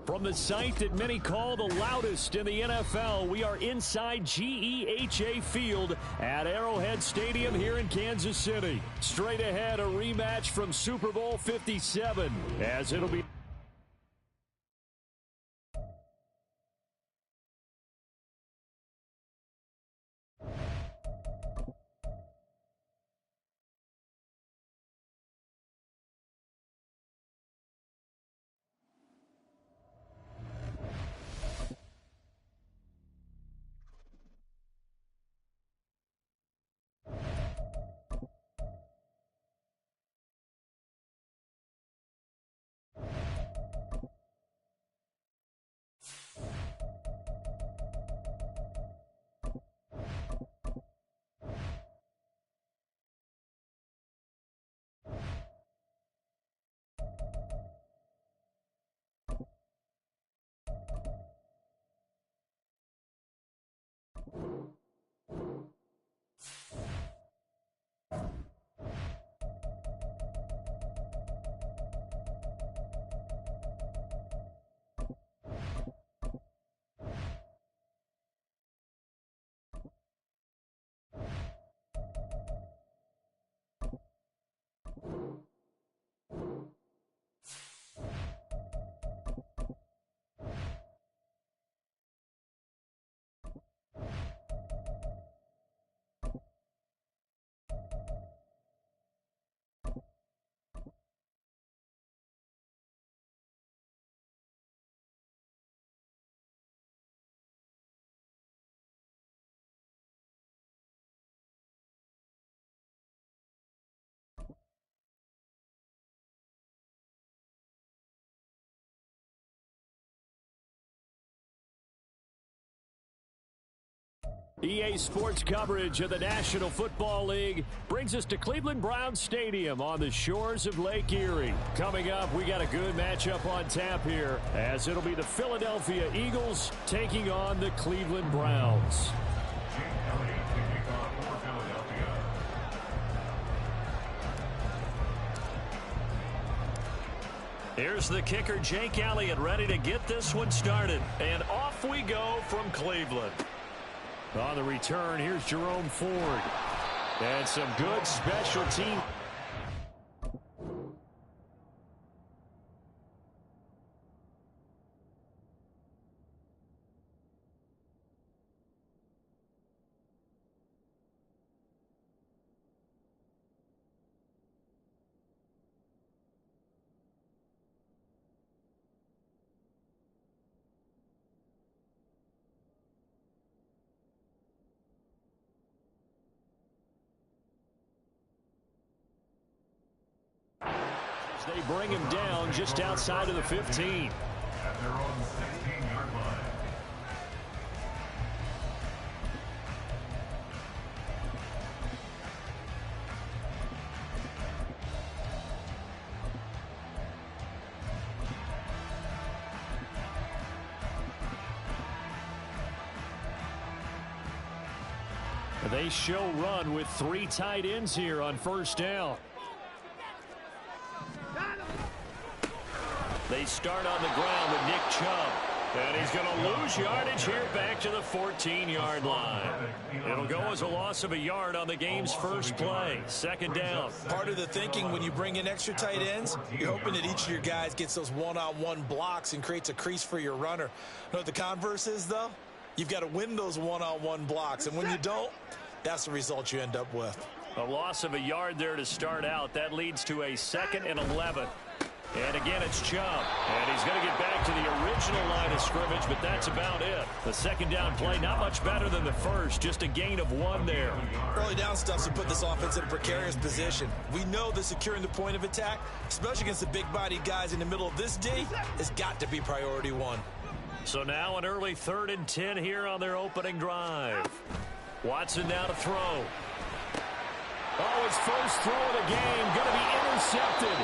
from the site that many call the loudest in the NFL, we are inside GEHA Field at Arrowhead Stadium here in Kansas City. Straight ahead, a rematch from Super Bowl 57, as it'll be EA Sports coverage of the National Football League brings us to Cleveland Browns Stadium on the shores of Lake Erie. Coming up, we got a good matchup on tap here, as it'll be the Philadelphia Eagles taking on the Cleveland Browns. Here's the kicker, Jake Elliott, ready to get this one started. And off we go from Cleveland. On the return, here's Jerome Ford. And some good special team. They bring him down just outside of the 15. At their own 16-yard line. They show run with 3 tight ends here on first down. They start on the ground with Nick Chubb. And he's going to lose yardage here back to the 14-yard line. It'll go as a loss of a yard on the game's first play. Second down. Part of the thinking when you bring in extra tight ends, you're hoping that each of your guys gets those one-on-one blocks and creates a crease for your runner. You know what the converse is, though? You've got to win those one-on-one blocks. And when you don't, that's the result you end up with. A loss of a yard there to start out. That leads to a 2nd and 11. And again, it's Chubb. And he's going to get back to the original line of scrimmage, but that's about it. The second down play, not much better than the first. Just a gain of 1 there. Early down stuff to put this offense in a precarious position. We know that securing the point of attack, especially against the big-bodied guys in the middle of this D, has got to be priority 1. So now an early 3rd and 10 here on their opening drive. Watson now to throw. Oh, his first throw of the game going to be intercepted.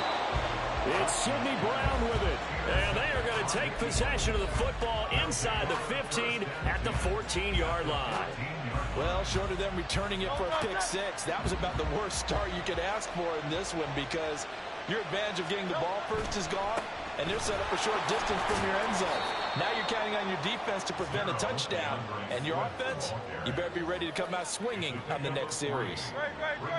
It's Sidney Brown with it. And they are going to take possession of the football inside the 15 at the 14-yard line. Well, short of them returning it for a pick 6, that was about the worst start you could ask for in this one, because your advantage of getting the ball first is gone, and they're set up a short distance from your end zone. Now you're counting on your defense to prevent a touchdown, and your offense, you better be ready to come out swinging on the next series.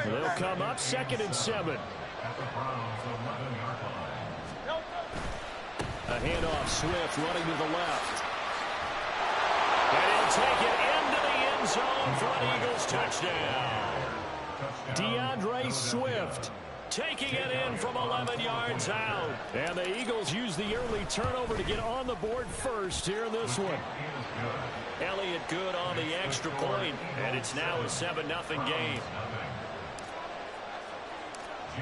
They'll come up 2nd and 7. At the Browns' 11-yard line. A handoff, Swift running to the left. And he'll take it into the end zone for an Eagles touchdown. DeAndre Swift taking it in from 11 yards out. And the Eagles use the early turnover to get on the board first here in this one. Elliott good on the extra point, and it's now a 7-0 game.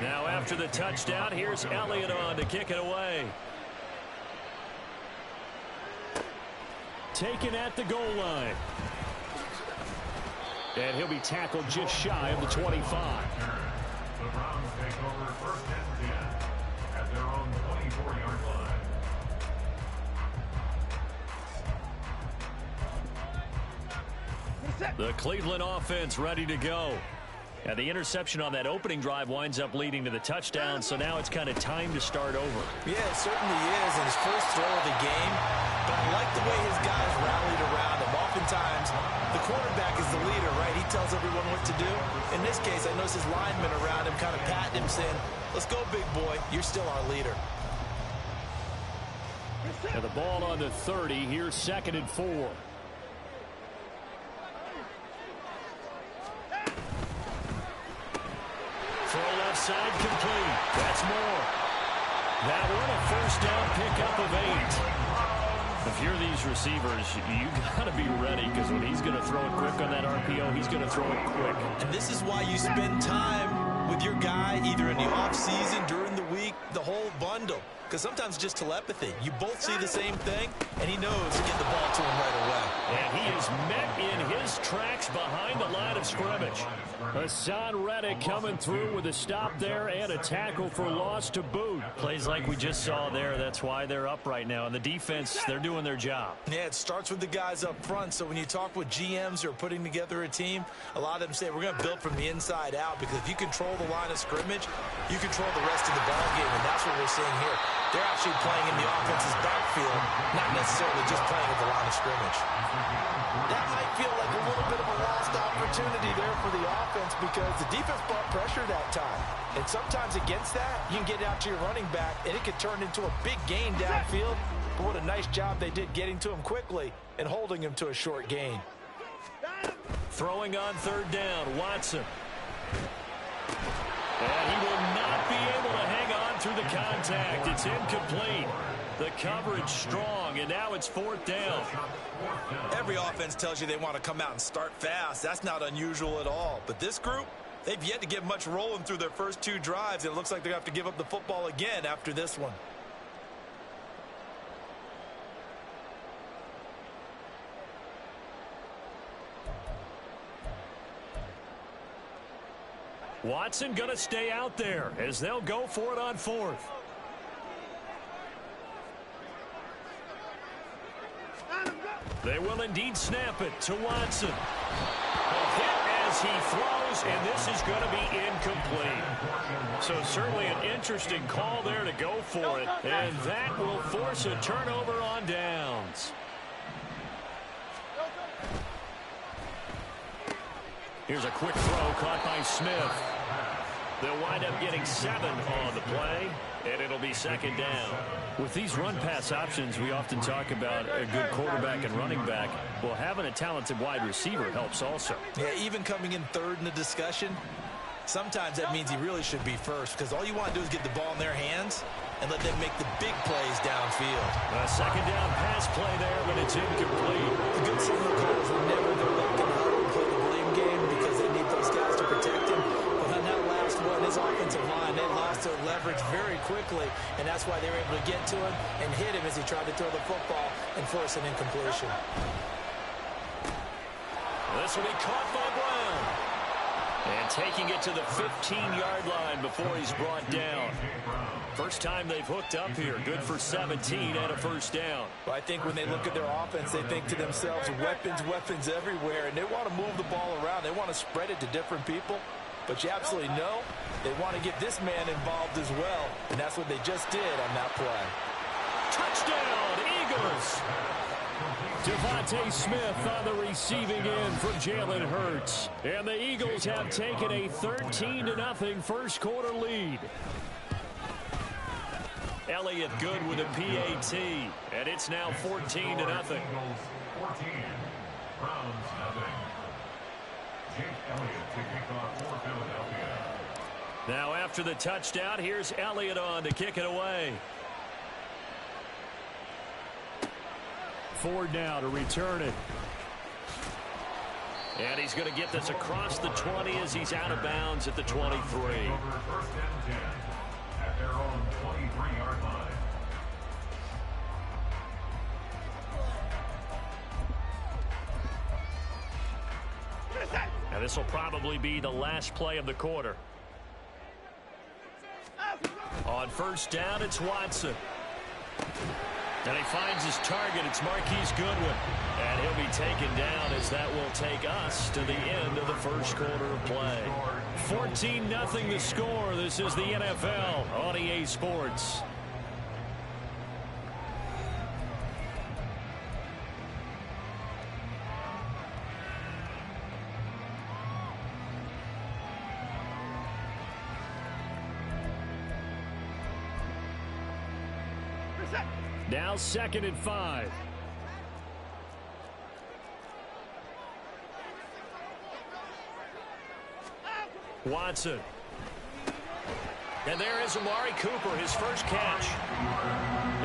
Now after the touchdown, here's Elliott on to kick it away. Taken at the goal line. And he'll be tackled just shy of the 25. The Browns take over 1st and 10 at their own 24-yard line. The Cleveland offense ready to go. And the interception on that opening drive winds up leading to the touchdown, so now it's kind of time to start over. Yeah, it certainly is, and his first throw of the game. But I like the way his guys rallied around him. Oftentimes, the quarterback is the leader, right? He tells everyone what to do. In this case, I noticed his linemen around him kind of patting him, saying, "Let's go, big boy. You're still our leader." And the ball on the 30. Here's 2nd and 4. Throw left side complete. That's more. That one a first down pickup of 8. If you're these receivers, you got to be ready, because when he's going to throw it quick on that RPO, he's going to throw it quick. And this is why you spend time with your guy either in the offseason, during the week, the whole bundle. Because sometimes just telepathy. You both see the same thing, and he knows to get the ball to him right away. And he is met in his tracks behind the line of scrimmage. Hassan Reddick coming through with a stop there and a tackle for loss to boot. Plays like we just saw there. That's why they're up right now. And the defense, they're doing their job. Yeah, it starts with the guys up front. So when you talk with GMs who are putting together a team, a lot of them say we're going to build from the inside out, because if you control the line of scrimmage, you control the rest of the ball game, and that's what we're seeing here. They're actually playing in the offense's backfield, not necessarily just playing at the line of scrimmage. That might feel like a little bit of a lost opportunity there for the offense, because the defense brought pressure that time. And sometimes against that, you can get out to your running back, and it could turn into a big gain downfield. But what a nice job they did getting to him quickly and holding him to a short gain. Throwing on third down, Watson. And he will not be able to hang on through the contact. It's incomplete. The coverage strong, and now it's fourth down. Every offense tells you they want to come out and start fast. That's not unusual at all. But this group, they've yet to get much rolling through their first two drives. It looks like they're going to have to give up the football again after this one. Watson going to stay out there as they'll go for it on fourth. They will indeed snap it to Watson. A hit as he throws, and this is going to be incomplete. So certainly an interesting call there to go for it, and that will force a turnover on downs. Here's a quick throw caught by Smith. They'll wind up getting 7 on the play, and it'll be second down. With these run-pass options, we often talk about a good quarterback and running back. Well, having a talented wide receiver helps also. Yeah, even coming in third in the discussion, sometimes that means he really should be first, because all you want to do is get the ball in their hands and let them make the big plays downfield. A second down pass play there, but it's incomplete. The good signal callers will never go back and huddle and play the blame game, because they need those guys to protect him. But on that last one, his offensive line, they lost their leverage very quickly, and that's why they were able to get to him and hit him as he tried to throw the football and force an incompletion. This will be caught by Brown. And taking it to the 15-yard line before he's brought down. First time they've hooked up here. Good for 17 and a first down. Well, I think when they look at their offense, they think to themselves, weapons, weapons everywhere, and they want to move the ball around. They want to spread it to different people. But you absolutely know they want to get this man involved as well, and that's what they just did on that play. Touchdown, Eagles! Devontae Smith on the receiving end for Jalen Hurts. And the Eagles have taken a 13-0 first quarter lead. Elliott good with a PAT, and it's now 14-0. 14, Browns nothing. Jake Elliott to kick off for Philadelphia. Now after the touchdown, here's Elliott on to kick it away. Ford now to return it. And he's going to get this across the 20 as he's out of bounds at the 23. First and 10 at their own 23-yard line. And this will probably be the last play of the quarter. On first down, it's Watson. And he finds his target. It's Marquise Goodwin. And he'll be taken down as that will take us to the end of the first quarter of play. 14-0 the score. This is the NFL on EA Sports. Now 2nd and 5. Watson. And there is Amari Cooper, his first catch.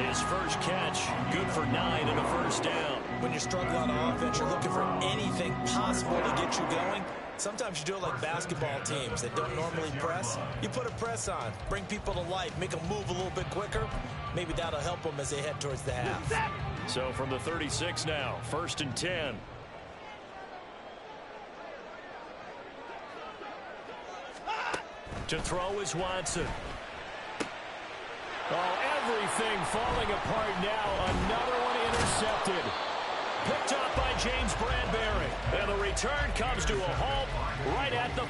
His first catch, good for 9 and a first down. When you're struggling on offense, you're looking for anything possible to get you going. Sometimes you do it like basketball teams that don't normally press. You put a press on, bring people to life, make them move a little bit quicker. Maybe that'll help them as they head towards the half. So from the 36 now, 1st and 10. To throw is Watson. Oh, everything falling apart now. Another one intercepted. Picked up by James Bradbury. And the return comes to a halt right at the...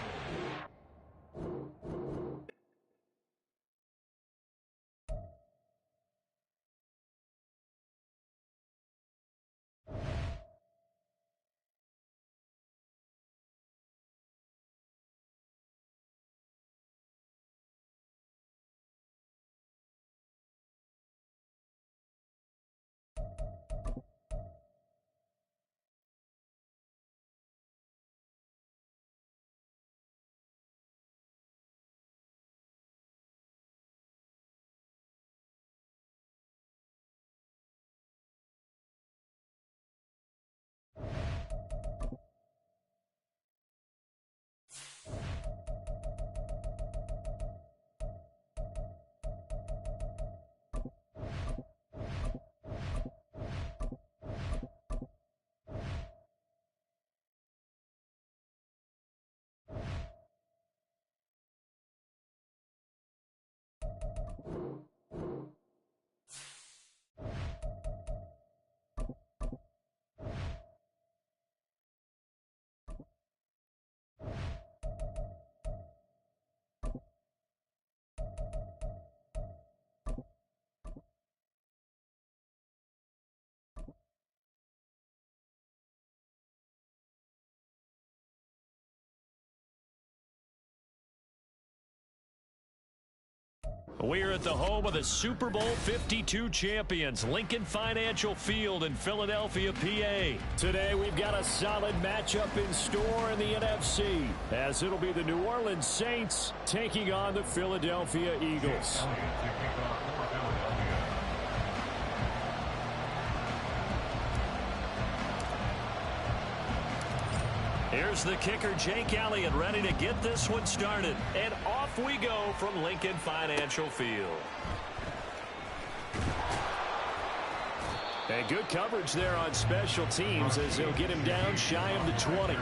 We're at the home of the Super Bowl 52 champions, Lincoln Financial Field in Philadelphia, PA. Today we've got a solid matchup in store in the NFC, as it'll be the New Orleans Saints taking on the Philadelphia Eagles. Here's the kicker, Jake Elliott, ready to get this one started. And off we go from Lincoln Financial Field. And good coverage there on special teams as they'll get him down shy of the 20.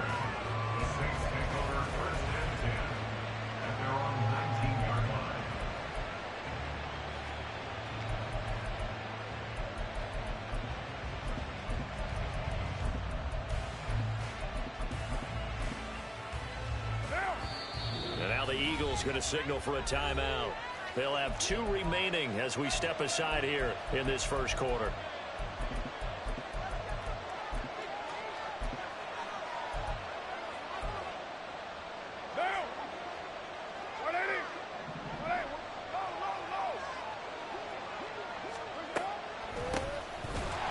Going to signal for a timeout. They'll have 2 remaining as we step aside here in this first quarter.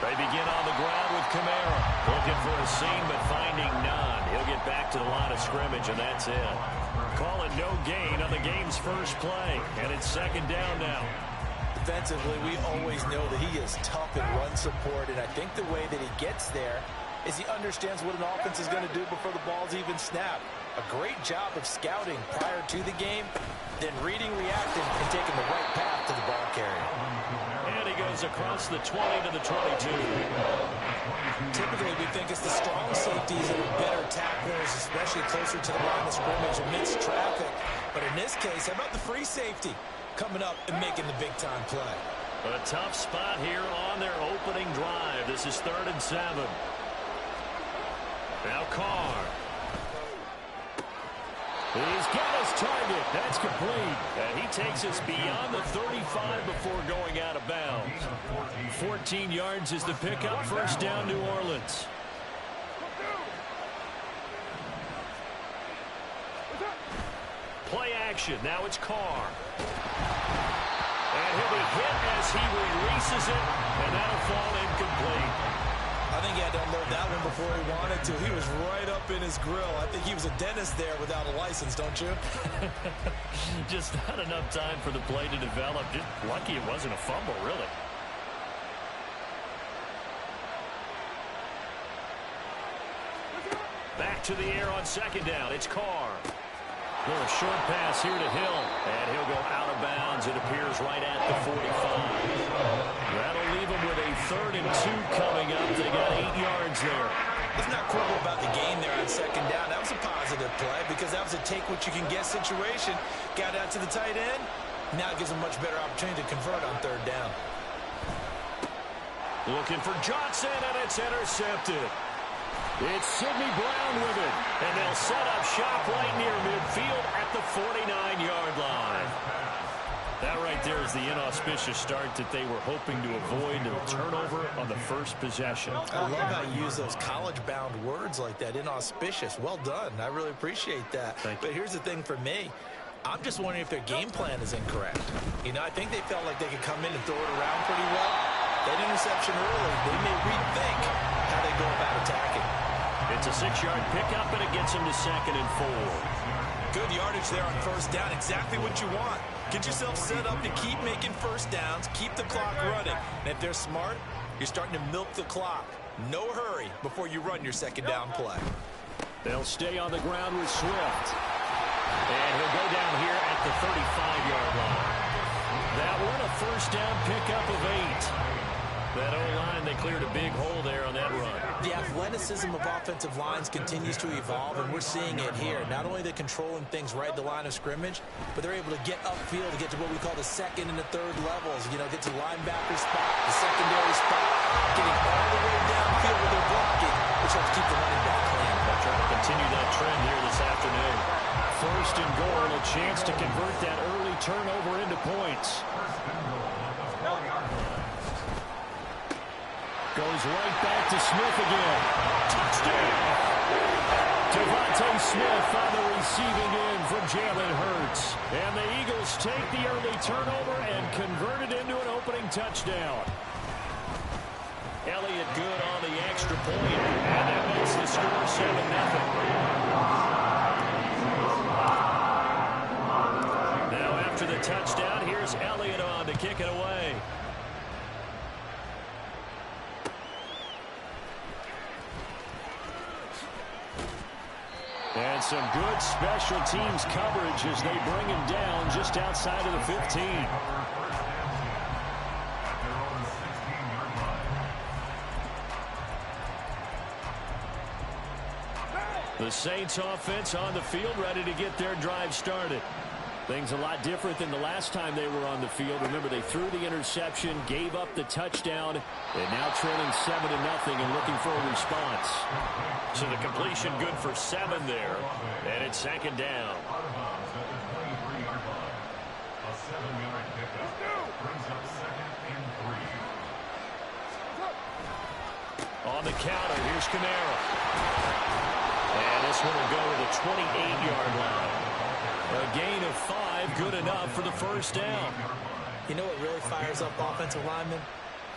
They begin on the ground with Kamara. Looking for a seam, but finding none. He'll get back to the line of scrimmage, and that's it. Call it no gain on the game's first play, and it's 2nd down now. Defensively, we always know that he is tough in run support, and I think the way that he gets there is he understands what an offense is going to do before the ball's even snapped. A great job of scouting prior to the game, then reading, reacting, and taking the right path to the ball carrier. And he goes across the 20 to the 22. Typically, we think it's the strong safeties that are better tacklers, especially closer to the line of scrimmage amidst traffic. But in this case, how about the free safety coming up and making the big-time play? A tough spot here on their opening drive. This is 3rd and 7. Now Carr. He's got his target. That's complete. And he takes us beyond the 35 before going out of bounds. 14 yards is the pickup. 1st down, New Orleans. Play action. Now it's Carr. And he'll be hit as he releases it. And that'll fall incomplete. I think he had to unload that one before he wanted to. He was right up in his grill. I think he was a dentist there without a license, don't you? Just not enough time for the play to develop. Just lucky it wasn't a fumble, really. Back to the air on second down. It's Carr. Little short pass here to Hill. And he'll go out of bounds. It appears right at the 45. That'll leave him with a 3rd and 2 coming up. They got 8 yards there. Let's not quibble about the gain there on second down. That was a positive play because that was a take-what-you-can-get situation. Got out to the tight end. Now it gives them much better opportunity to convert on 3rd down. Looking for Johnson, and it's intercepted. It's Sidney Brown with it, and they'll set up shop right near midfield at the 49-yard line. That right there is the inauspicious start that they were hoping to avoid, a turnover on the first possession. I love how you use those college-bound words like that, inauspicious. Well done. I really appreciate that. But here's the thing for me. I'm just wondering if their game plan is incorrect. You know, I think they felt like they could come in and throw it around pretty well. That interception early, they may rethink how they go about attacking. It's a 6-yard pickup, and it gets them to 2nd and 4. Good yardage there on 1st down. Exactly what you want. Get yourself set up to keep making 1st downs, keep the clock running. And if they're smart, you're starting to milk the clock. No hurry before you run your 2nd down play. They'll stay on the ground with Swift. And he'll go down here at the 35-yard line. That one, a 1st down pickup of 8. That O-line, they cleared a big hole there on that run. The athleticism of offensive lines continues to evolve, and we're seeing it here. Not only are they controlling things right at the line of scrimmage, but they're able to get upfield to get to what we call the 2nd and the 3rd levels. You know, get to the linebacker spot, the secondary spot, getting all the way downfield with their blocking, which helps keep the running back clean. They'll try to continue that trend here this afternoon. 1st and goal, a chance to convert that early turnover into points. Goes right back to Smith again. Touchdown! Devontae Smith on the receiving end from Jalen Hurts. And the Eagles take the early turnover and convert it into an opening touchdown. Elliott good on the extra point, and that makes the score 7-0. Now after the touchdown, here's Elliott on to kick it away. And some good special teams coverage as they bring him down just outside of the 15. The Saints offense on the field ready to get their drive started. Things a lot different than the last time they were on the field. Remember, they threw the interception, gave up the touchdown, and now trailing 7-0 and looking for a response. So the completion good for 7 there, and it's 2nd down. A 7-yard pickup brings up 2nd and 3. On the counter, here's Kamara. And this one will go to the 28-yard line. A gain of 5, good enough for the 1st down. You know what really fires up offensive linemen?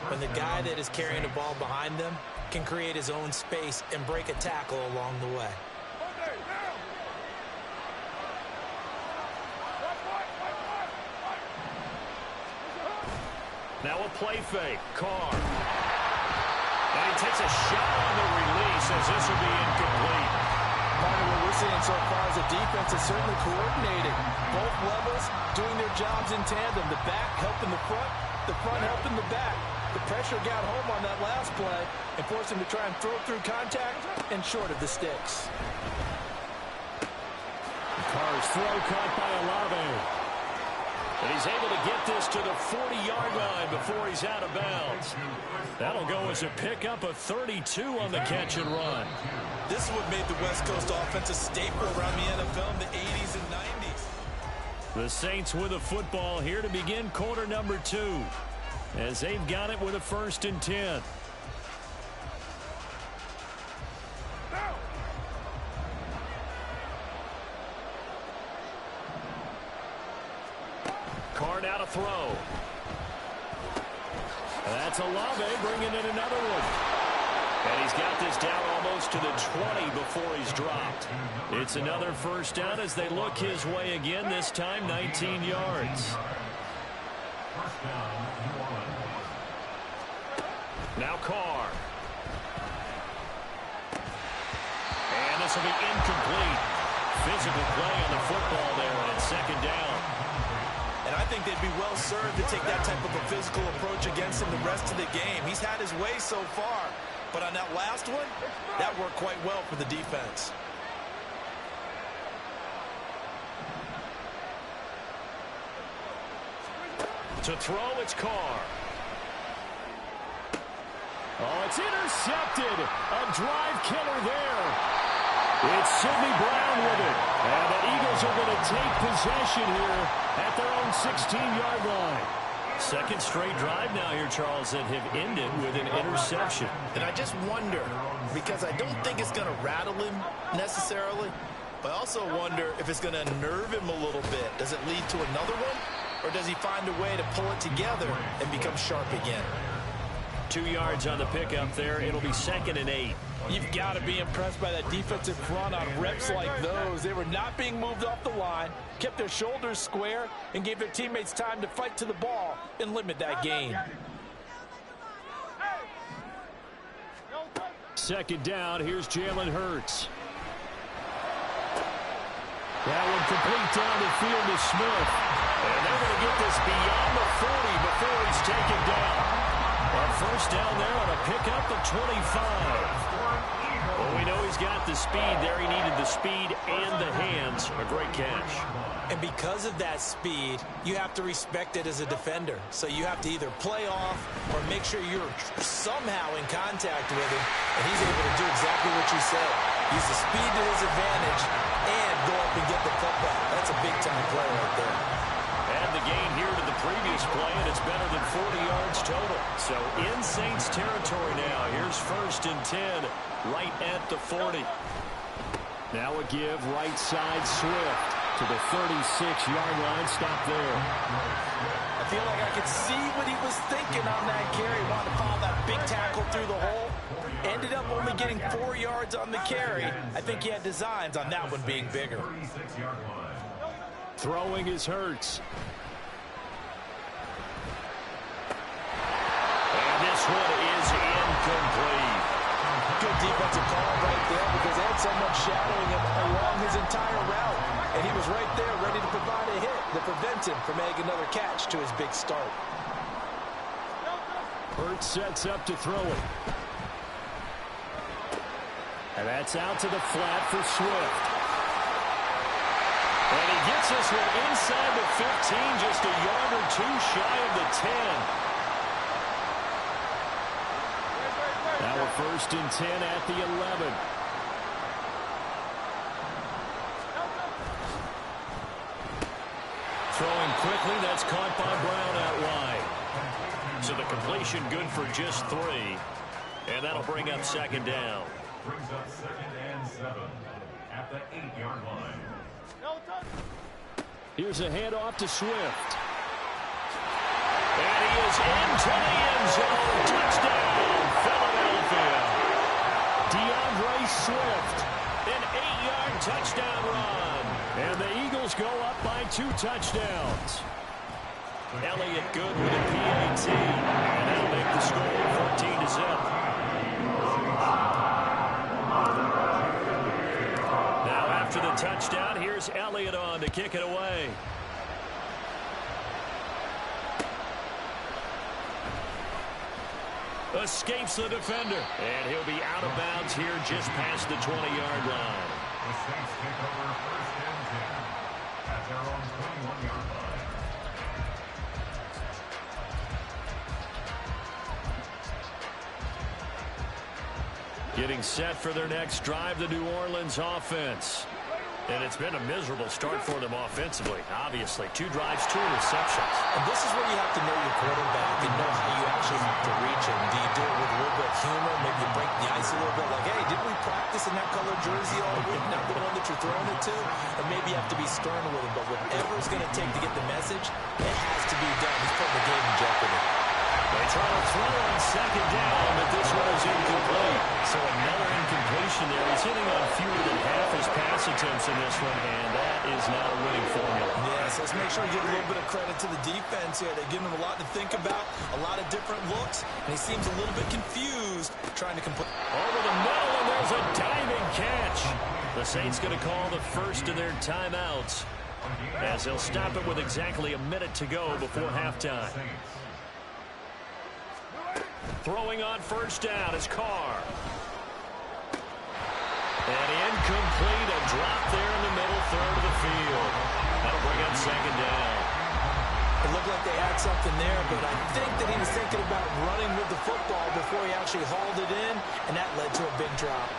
When the guy that is carrying the ball behind them can create his own space and break a tackle along the way. Now a play fake. Carr. And he takes a shot on the release as this will be incomplete. Part of what we're seeing so far is the defense is certainly coordinated. Both levels doing their jobs in tandem. The back helping the front helping the back. The pressure got home on that last play and forced him to try and throw through contact and short of the sticks. Carr's throw caught by Olave. And he's able to get this to the 40-yard line before he's out of bounds. That'll go as a pickup of 32 on the catch and run. This is what made the West Coast offense a staple around the NFL in the 80s and 90s. The Saints with a football here to begin quarter number 2, as they've got it with a 1st and 10. Carr now to throw. That's Olave bringing in another one. And he's got this down almost to the 20 before he's dropped. It's another 1st down as they look his way again, this time 19 yards. Now Carr. And a pass will be incomplete. Physical play on the football there, and it's second down. And I think they'd be well served to take that type of a physical approach against him the rest of the game. He's had his way so far, but on that last one, that worked quite well for the defense. To throw, it's Carr. Oh, it's intercepted. A drive killer there. It's Sidney Brown with it. And the Eagles are going to take possession here at their own 16-yard line. Second straight drive now here, Charles, that have ended with an interception. And I just wonder, because I don't think it's going to rattle him necessarily, but I also wonder if it's going to unnerve him a little bit. Does it lead to another one? Or does he find a way to pull it together and become sharp again? 2 yards on the pickup there. It'll be 2nd and 8. You've got to be impressed by that defensive front on reps like those. They were not being moved off the line, kept their shoulders square, and gave their teammates time to fight to the ball and limit that gain. 2nd down. Here's Jalen Hurts. That one complete down the field to Smith. And they're going to get this beyond the 40 before he's taken down. A first down there on a pickup of 25. Well, we know he's got the speed there. He needed the speed and the hands. A great catch. And because of that speed, you have to respect it as a defender. So you have to either play off or make sure you're somehow in contact with him. And he's able to do exactly what you said. Use the speed to his advantage and go up and get the putback. That's a big-time play right there. And the gain here to the previous play, and it's better than 40 yards total. So in Saints territory now. Here's 1st and 10, right at the 40. Now a give right side Swift to the 36-yard line. Stop there. I feel like I could see what he was thinking on that carry. Wanted to follow that big tackle through the hole. Ended up only getting 4 yards on the carry. I think he had designs on that one being bigger. Throwing is Hurts. And this one is incomplete. Good defensive call right there because they had someone shadowing him along his entire route. And he was right there ready to provide a hit that prevents him from making another catch to his big start. Hurts sets up to throw it. And that's out to the flat for Swift. And he gets this one inside the 15, just a yard or two shy of the 10. Now a 1st and 10 at the 11. Throwing quickly, that's caught by Brown out wide. So the completion good for just 3. And that'll bring up 2nd down. Brings up 2nd and 7 at the 8-yard line. Here's a handoff to Swift. And he is into the end zone. Touchdown, Philadelphia. DeAndre Swift, an 8-yard touchdown run. And the Eagles go up by 2 touchdowns. Elliott good with a PAT. And that'll make the score 14-0. Now after the touchdown, here's Elliott on to kick it away. Escapes the defender. And he'll be out of bounds here just past the 20-yard line. The Saints take over 1st and 10 at their own 21-yard line. Getting set for their next drive, the New Orleans offense. And it's been a miserable start for them offensively, obviously. 2 drives, 2 interceptions. And this is where you have to know your quarterback and know how you actually have to reach him. Do you do it with a little bit of humor? Maybe you break the ice a little bit like, hey, didn't we practice in that color jersey all week? Not the one that you're throwing it to? Or maybe you have to be stern with him. But whatever it's going to take to get the message, it has to be done. He's putting the game in jeopardy. They trying to throw on second down, but this one is incomplete. So another incompletion there. He's hitting on fewer than half his pass attempts in this one, and that is not a winning formula. Yes, let's make sure we give a little bit of credit to the defense here. They've given him a lot to think about, a lot of different looks, and he seems a little bit confused trying to complete. Over the middle, and there's a diving catch. The Saints going to call the first of their timeouts, as they'll stop it with exactly a minute to go before halftime. Throwing on first down is Carr. And incomplete, a drop there in the middle third of the field. That'll bring up second down. It looked like they had something there, but I think that he was thinking about running with the football before he actually hauled it in, and that led to a big drop.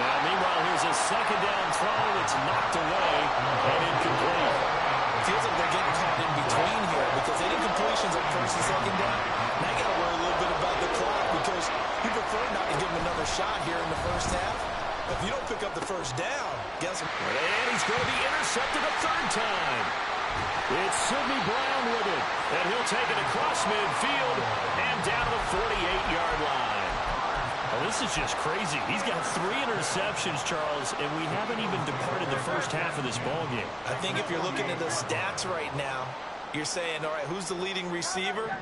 Meanwhile, here's a second down throw that's knocked away and incomplete. It feels like they're getting caught in between here because they did completions on first and second down. Now you got to worry a little bit about the clock because you prefer not to give him another shot here in the first half. If you don't pick up the first down, guess what? And he's going to be intercepted a third time. It's Sidney Brown with it, and he'll take it across midfield and down to the 48-yard line. Oh, this is just crazy. He's got 3 interceptions, Charles, and we haven't even departed the first half of this ballgame. I think if you're looking at the stats right now, you're saying, all right, who's the leading receiver?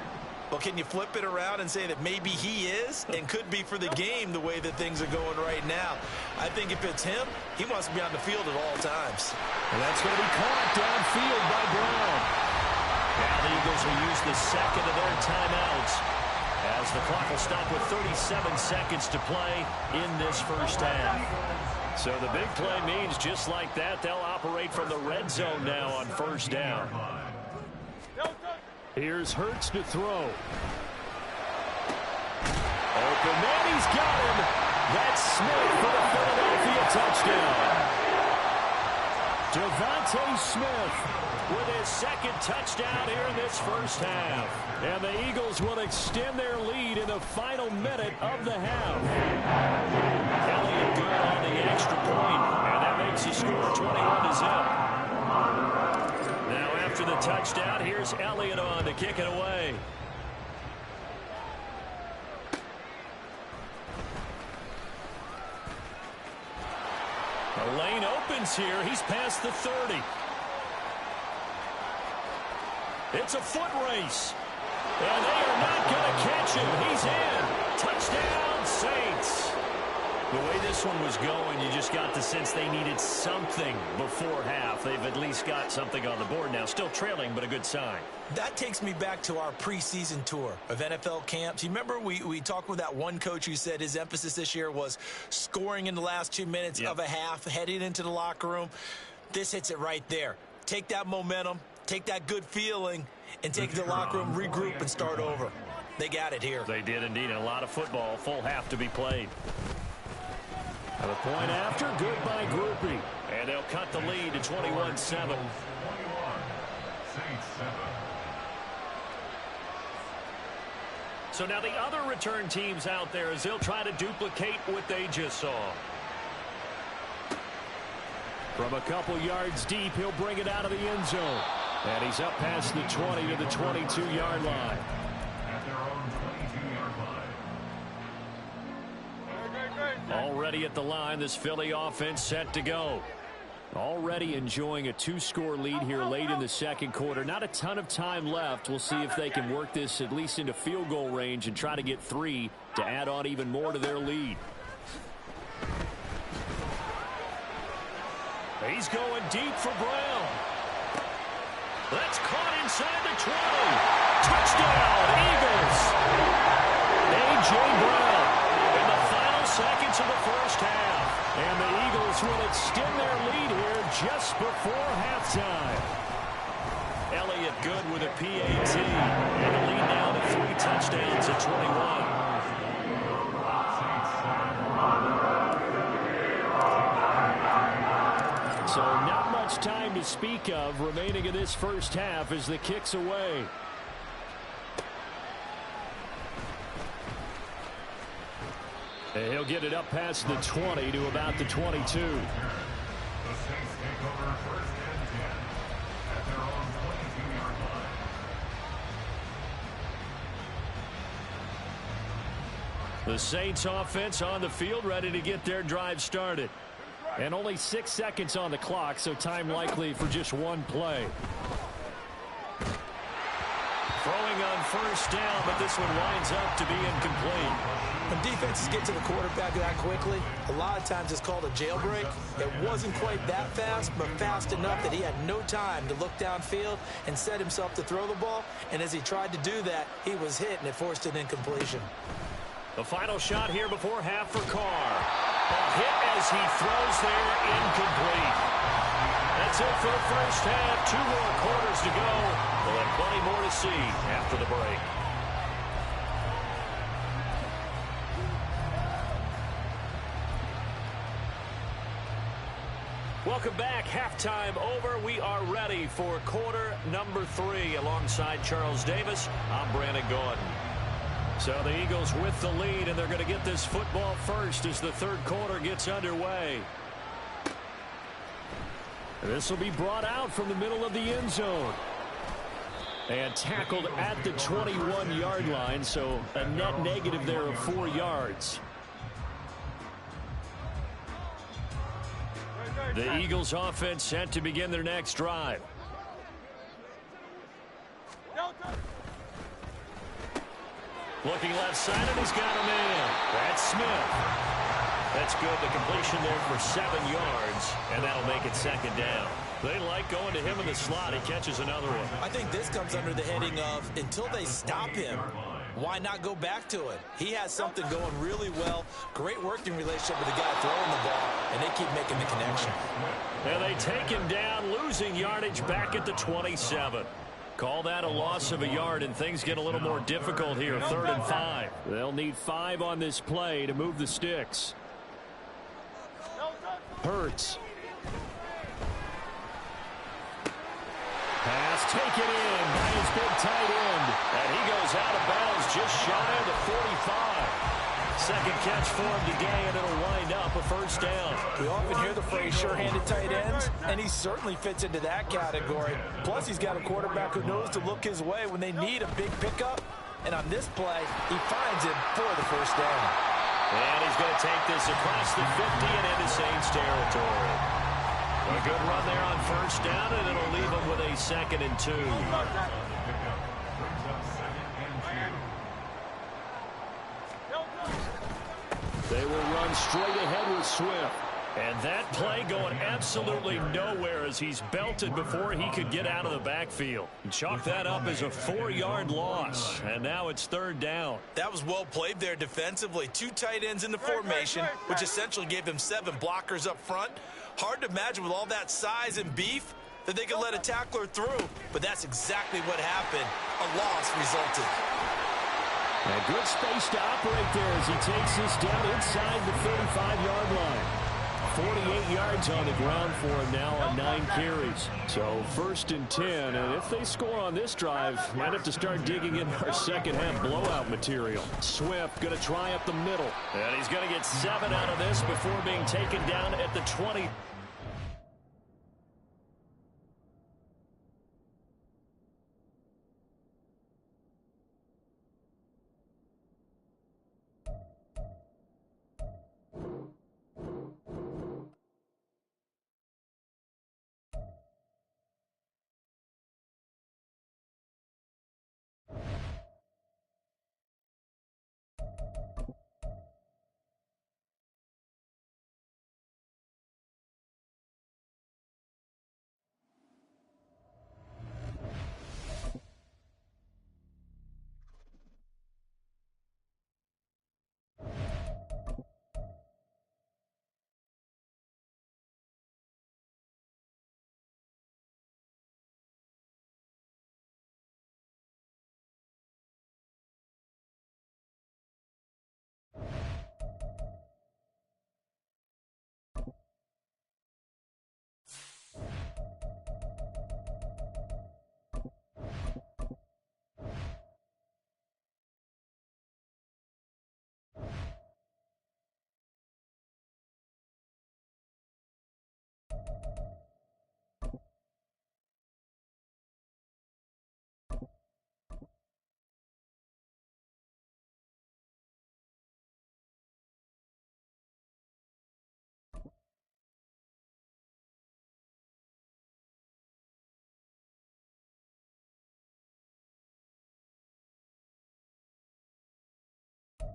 Well, can you flip it around and say that maybe he is and could be for the game the way that things are going right now? I think if it's him, he wants to be on the field at all times. And that's going to be caught downfield by Brown. Now the Eagles will use the second of their timeouts, as the clock will stop with 37 seconds to play in this first half. So the big play means just like that, they'll operate from the red zone now on first down. Here's Hurts to throw. Open man, he's got him. That's Smith for the Philadelphia touchdown. Devontae Smith with his second touchdown here in this first half. And the Eagles will extend their lead in the final minute of the half. Elliott good on the extra point, and that makes the score 21-0. Now after the touchdown, here's Elliott on to kick it away. The lane opens here. He's past the 30. It's a foot race. And they are not going to catch him. He's in. Touchdown, Saints. The way this one was going, you just got the sense they needed something before half. They've at least got something on the board now. Still trailing, but a good sign. That takes me back to our preseason tour of NFL camps. You remember we talked with that one coach who said his emphasis this year was scoring in the last 2 minutes of a half, heading into the locker room. This hits it right there. Take that momentum, take that good feeling, and take the locker room, regroup, and start over. They got it here. They did indeed. A lot of football, full half to be played. And the point after, good by Groupie. And they'll cut the lead to 21-7. So now the other return teams out there as they'll try to duplicate what they just saw. From a couple yards deep, he'll bring it out of the end zone. And he's up past the 20 to the 22-yard line. At their own 22-yard line. Already at the line, this Philly offense set to go. Already enjoying a 2-score lead here late in the second quarter. Not a ton of time left. We'll see if they can work this at least into field goal range and try to get 3 to add on even more to their lead. He's going deep for Brown. That's caught inside the 20. Touchdown, Eagles. A.J. Brown in the final seconds of the first half. And the Eagles will extend their lead here just before halftime. Elliott good with a PAT. And the lead now to 3 touchdowns at 21. So not much time to speak of remaining in this first half as the kick's away. And he'll get it up past the 20 to about the 22. The Saints take over first and 10 at their own 22-yard line. The Saints offense on the field, ready to get their drive started. And only 6 seconds on the clock, so time likely for just one play. Throwing on first down, but this one winds up to be incomplete. When defenses get to the quarterback that quickly, a lot of times it's called a jailbreak. It wasn't quite that fast, but fast enough that he had no time to look downfield and set himself to throw the ball. And as he tried to do that, he was hit, and it forced an incompletion. The final shot here before half for Carr. A hit as he throws there, incomplete. That's it for the first half. 2 more quarters to go. We'll have plenty more to see after the break. Welcome back. Halftime over. We are ready for quarter number 3. Alongside Charles Davis, I'm Brandon Gordon. So the Eagles with the lead, and they're going to get this football first as the third quarter gets underway. This will be brought out from the middle of the end zone. And tackled at the 21-yard line, so a net negative there of 4 yards. The Eagles offense set to begin their next drive. Looking left side, and he's got him in. That's Smith. That's good. The completion there for 7 yards, and that'll make it second down. They like going to him in the slot. He catches another one. I think this comes under the heading of until they stop him, why not go back to it? He has something going really well. Great working relationship with the guy throwing the ball, and they keep making the connection. And they take him down, losing yardage back at the 27. Call that a loss of a yard, and things get a little more difficult here. 3rd and 5. They'll need 5 on this play to move the sticks. Hurts. Pass taken in by his big tight end. And he goes out of bounds just shy of the 45. Second catch for him today, and it'll wind up a first down. We often hear the phrase sure-handed tight ends, and he certainly fits into that category. Plus, he's got a quarterback who knows to look his way when they need a big pickup. And on this play, he finds him for the first down. And he's going to take this across the 50 and into Saints territory. A good run there on first down, and it'll leave him with a 2nd and 2. They will run straight ahead with Swift. And that play going absolutely nowhere as he's belted before he could get out of the backfield. Chalk that up as a 4-yard loss, and now it's 3rd down. That was well played there defensively. 2 tight ends in the formation, which essentially gave him 7 blockers up front. Hard to imagine with all that size and beef that they could let a tackler through, but that's exactly what happened. A loss resulted. A good space to operate there as he takes this down inside the 35-yard line. 48 yards on the ground for him now on 9 carries. So 1st and 10, and if they score on this drive, might have to start digging in our second half blowout material. Swift going to try up the middle. And he's going to get 7 out of this before being taken down at the 20.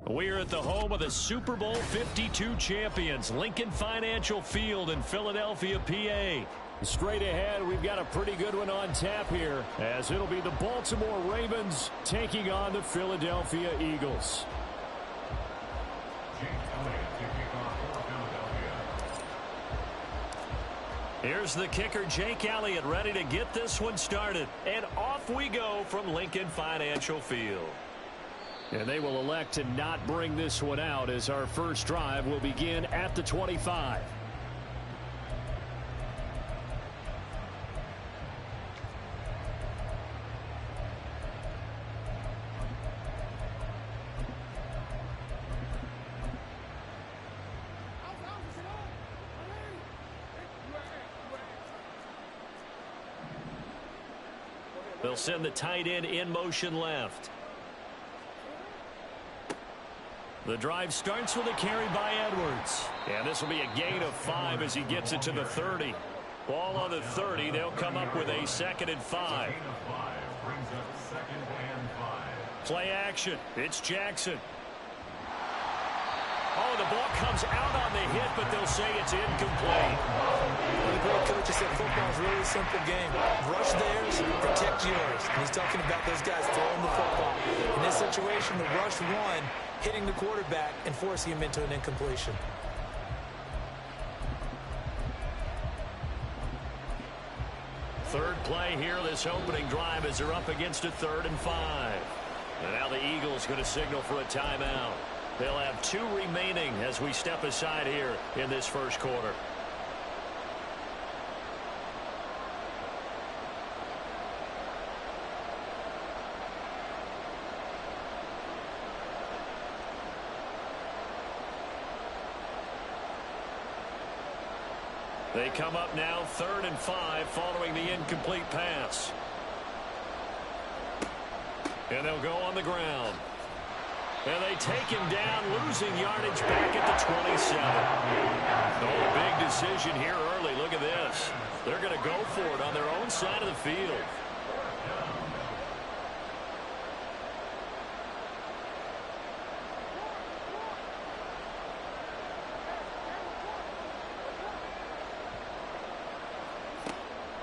We're at the home of the Super Bowl 52 champions, Lincoln Financial Field in Philadelphia, PA. Straight ahead, we've got a pretty good one on tap here, as it'll be the Baltimore Ravens taking on the Philadelphia Eagles. Here's the kicker, Jake Elliott, ready to get this one started. And off we go from Lincoln Financial Field. And they will elect to not bring this one out, as our first drive will begin at the 25. They'll send the tight end in motion left. The drive starts with a carry by Edwards. And this will be a gain of 5 as he gets it to the 30. Ball on the 30. They'll come up with a 2nd and 5. Play action. It's Jackson. Oh, the ball comes out on the hit, but they'll say it's incomplete. Well, the great coach has said football is really a simple game. Rush theirs, protect yours. And he's talking about those guys throwing the football. In this situation, the rush one, hitting the quarterback and forcing him into an incompletion. Third play here, this opening drive, as they're up against a 3rd and 5. And now the Eagles going to signal for a timeout. They'll have 2 remaining as we step aside here in this first quarter. They come up now 3rd and 5 following the incomplete pass. And they'll go on the ground. And they take him down, losing yardage back at the 27. Oh, big decision here early. Look at this. They're going to go for it on their own side of the field.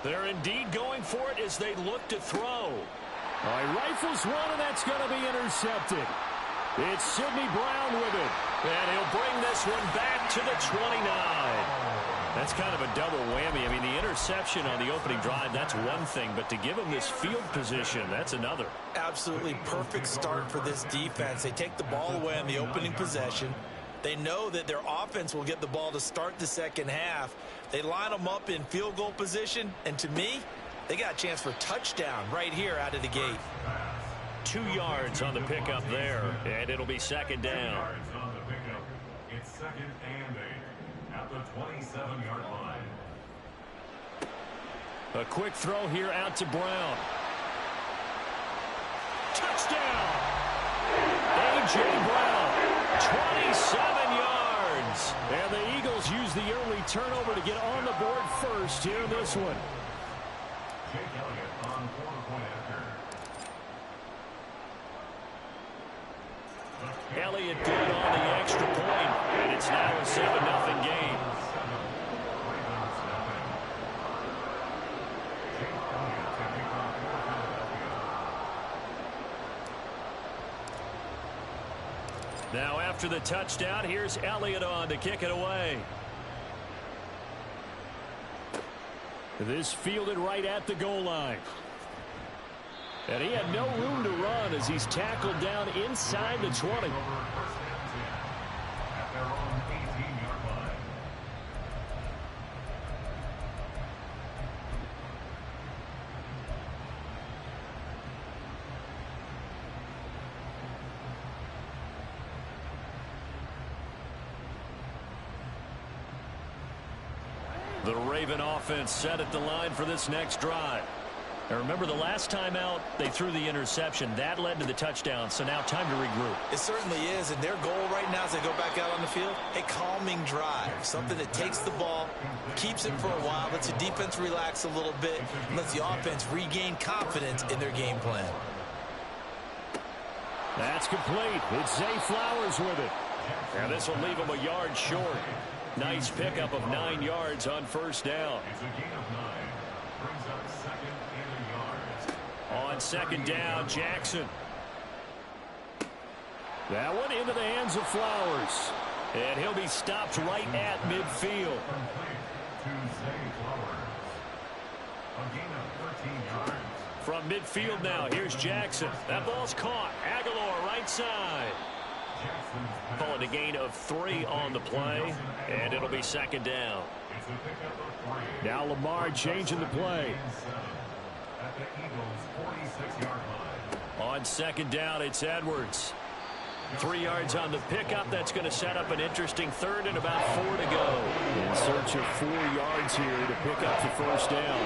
They're indeed going for it as they look to throw. All right, rifles one, and that's going to be intercepted. It's Sidney Brown with it. And he'll bring this one back to the 29. That's kind of a double whammy. I mean, the interception on the opening drive, that's one thing. But to give him this field position, that's another. Absolutely perfect start for this defense. They take the ball away on the opening possession. They know that their offense will get the ball to start the second half. They line them up in field goal position. And to me, they got a chance for touchdown right here out of the gate. 2 yards on the pickup there, and it'll be 2nd down. 2 yards on the pickup. It's 2nd and 8 at the 27-yard line. A quick throw here out to Brown. Touchdown! A.J. Brown, 27 yards. And the Eagles use the early turnover to get on the board first here in this one. Jake Elliott on 4-point after. Elliott good on the extra point, and it's now a 7-0 game. Now after the touchdown, here's Elliott on to kick it away. This fielded right at the goal line. And he had no room to run as he's tackled down inside the 20. At their own 18-yard line. The Raven offense set at the line for this next drive. And remember, the last time out, they threw the interception. That led to the touchdown, so now time to regroup. It certainly is, and their goal right now as they go back out on the field, a calming drive, something that takes the ball, keeps it for a while, lets the defense relax a little bit, and lets the offense regain confidence in their game plan. That's complete. It's Zay Flowers with it. And this will leave him a yard short. Nice pickup of 9 yards on first down. It's a gain of 9. Brings up second and a yard. On second down, Jackson. That one into the hands of Flowers. And he'll be stopped right at midfield. Complete to Zay Flowers. A gain of 13 yards. From midfield now, here's Jackson. That ball's caught. Aguilar right side. Calling a gain of 3 on the play, and it'll be second down. It's a pickup of 3. Now Lamar changing the play. At the Eagles' 46-yard line. On second down, it's Edwards. 3 yards on the pickup. That's going to set up an interesting third and about 4 to go. In search of 4 yards here to pick up the first down.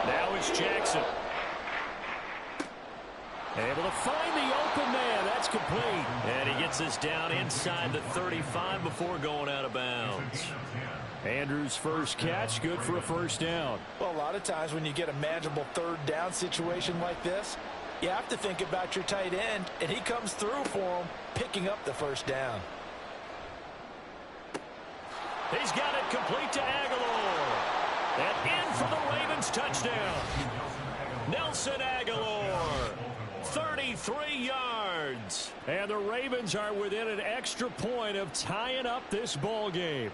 Now it's Jackson. Able to find the open man. That's complete. And he gets this down inside the 35 before going out of bounds. Andrews' first catch, good for a first down. Well, a lot of times when you get a manageable third down situation like this, you have to think about your tight end, and he comes through for him, picking up the first down. He's got it complete to Aguilar. And in for the Ravens touchdown. Nelson Aguilar. 33 yards. And the Ravens are within an extra point of tying up this ball game.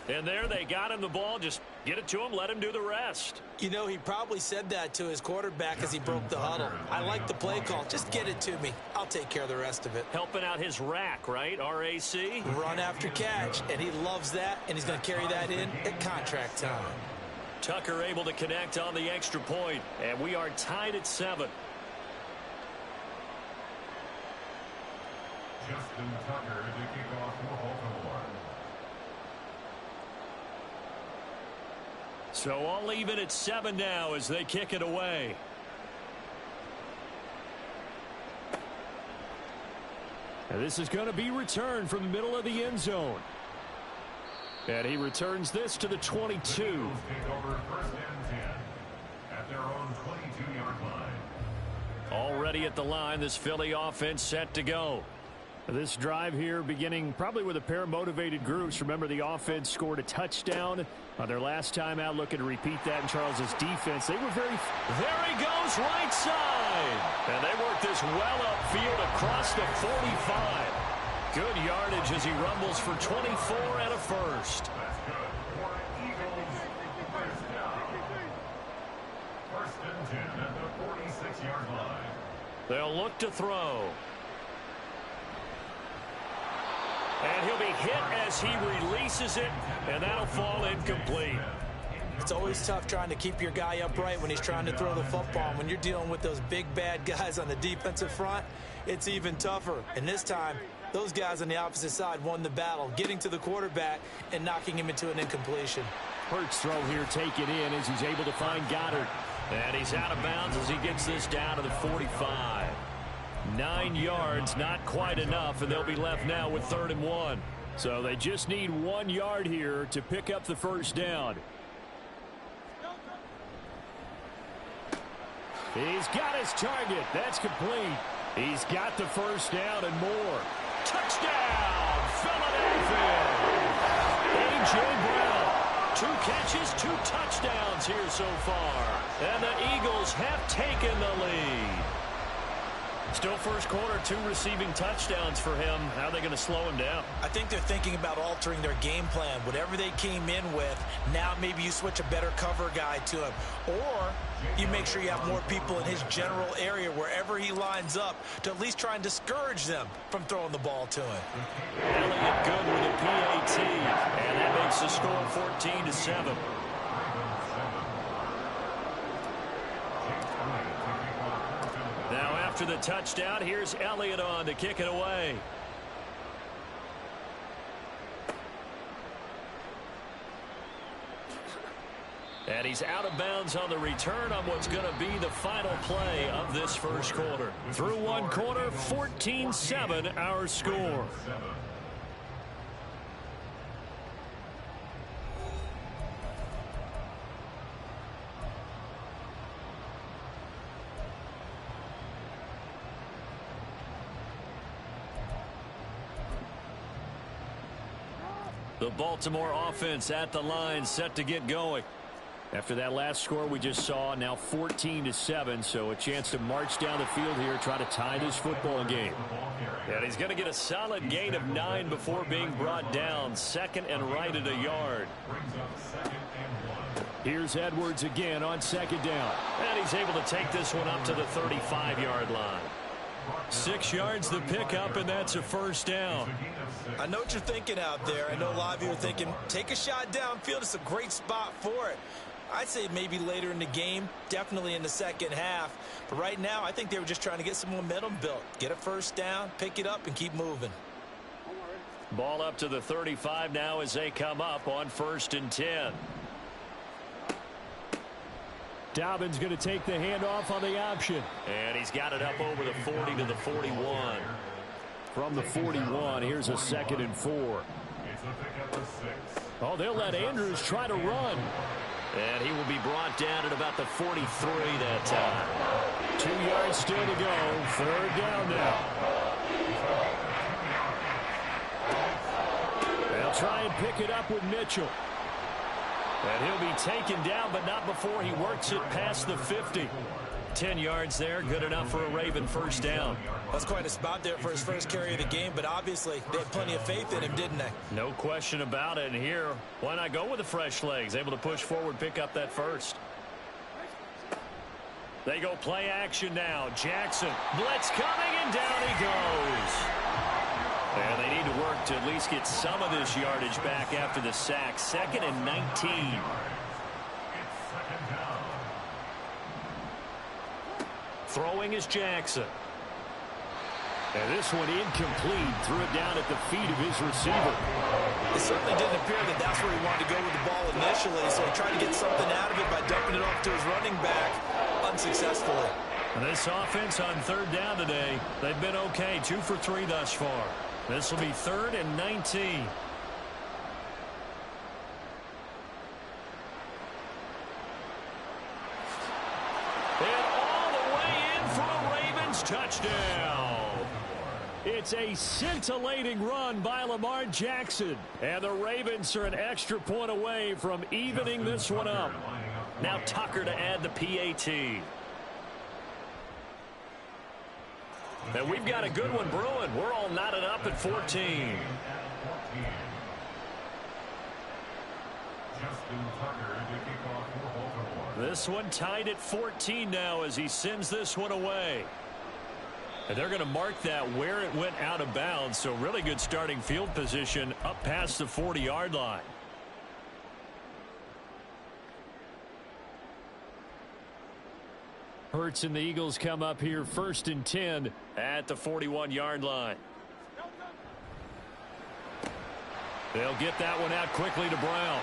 And there they got him the ball. Just get it to him, let him do the rest. You know, he probably said that to his quarterback as he broke the huddle. I like the play call. Just get it to me. I'll take care of the rest of it. Helping out his rack, right? RAC? Run after catch, and he loves that, and he's going to carry that in at contract time. Tucker able to connect on the extra point, and we are tied at 7. Justin Tucker to kick off for Baltimore. So all even at 7 now as they kick it away. And this is going to be returned from the middle of the end zone. And he returns this to the 22. Take over first and 10 at their own 22-yard line. Already at the line, this Philly offense set to go. This drive here beginning probably with a pair of motivated groups. Remember, the offense scored a touchdown on their last time out. Looking to repeat that in Charles's defense. They were very... There he goes, right side. And they work this well upfield across the 45. Good yardage as he rumbles for 24 and a first. That's good for Eagles. First down. First and 10 at the 46-yard line. They'll look to throw. And he'll be hit as he releases it, and that'll fall incomplete. It's always tough trying to keep your guy upright when he's trying to throw the football. When you're dealing with those big, bad guys on the defensive front, it's even tougher. And this time, those guys on the opposite side won the battle, getting to the quarterback and knocking him into an incompletion. Hurts throw here taken in as he's able to find Goddard. And he's out of bounds as he gets this down to the 45. 9 yards, not quite enough, and they'll be left now with 3rd and 1. So they just need 1 yard here to pick up the first down. He's got his target. That's complete. He's got the first down and more. Touchdown, Philadelphia. A.J. Brown, 2 catches, 2 touchdowns here so far. And the Eagles have taken the lead. Still first quarter, 2 receiving touchdowns for him. How are they going to slow him down? I think they're thinking about altering their game plan. Whatever they came in with, now maybe you switch a better cover guy to him. Or you make sure you have more people in his general area wherever he lines up to at least try and discourage them from throwing the ball to him. Elliott good with a PAT, and that makes the score 14-7. Now after the touchdown, here's Elliott on to kick it away. And he's out of bounds on the return on what's going to be the final play of this first quarter. Through 1 quarter, 14-7 our score. The Baltimore offense at the line, set to get going. After that last score we just saw, now 14-7, so a chance to march down the field here, try to tie this football game. And he's going to get a solid gain of 9 before being brought down. Second and right at a yard. Here's Edwards again on second down. And he's able to take this one up to the 35-yard line. 6 yards the pickup, and that's a first down. I know what you're thinking out there. I know a lot of you are thinking, take a shot downfield. It's a great spot for it. I'd say maybe later in the game, definitely in the second half. But right now, I think they were just trying to get some momentum built. Get a first down, pick it up, and keep moving. Ball up to the 35 now as they come up on 1st and 10. Dobbins going to take the handoff on the option. And he's got it up over the 40 to the 41. From the 41, here's a 2nd and 4. Oh, they'll let Andrews try to run. And he will be brought down at about the 43 that time. 2 yards still to go. 3rd down now. They'll try and pick it up with Mitchell. And he'll be taken down, but not before he works it past the 50. 10 yards there, good enough for a Raven first down. That's quite a spot there for his first carry of the game, but obviously they had plenty of faith in him, didn't they? No question about it. And here, why not go with the fresh legs? Able to push forward, pick up that first. They go play action now. Jackson, blitz coming, and down he goes. And they need to work to at least get some of this yardage back after the sack. 2nd and 19. Throwing is Jackson. And this one incomplete. Threw it down at the feet of his receiver. It certainly didn't appear that that's where he wanted to go with the ball initially, so he tried to get something out of it by dumping it off to his running back unsuccessfully. And this offense on 3rd down today, they've been okay. 2 for 3 thus far. This will be 3rd and 19. And all the way in for a Ravens touchdown. It's a scintillating run by Lamar Jackson. And the Ravens are an extra point away from evening this one up. Now Tucker to add the PAT. And we've got a good one brewing. We're all knotted up at 14. This one tied at 14 now as he sends this one away. And they're going to mark that where it went out of bounds. So really good starting field position up past the 40-yard line. Hurts and the Eagles come up here 1st and 10 at the 41-yard line. They'll get that one out quickly to Brown.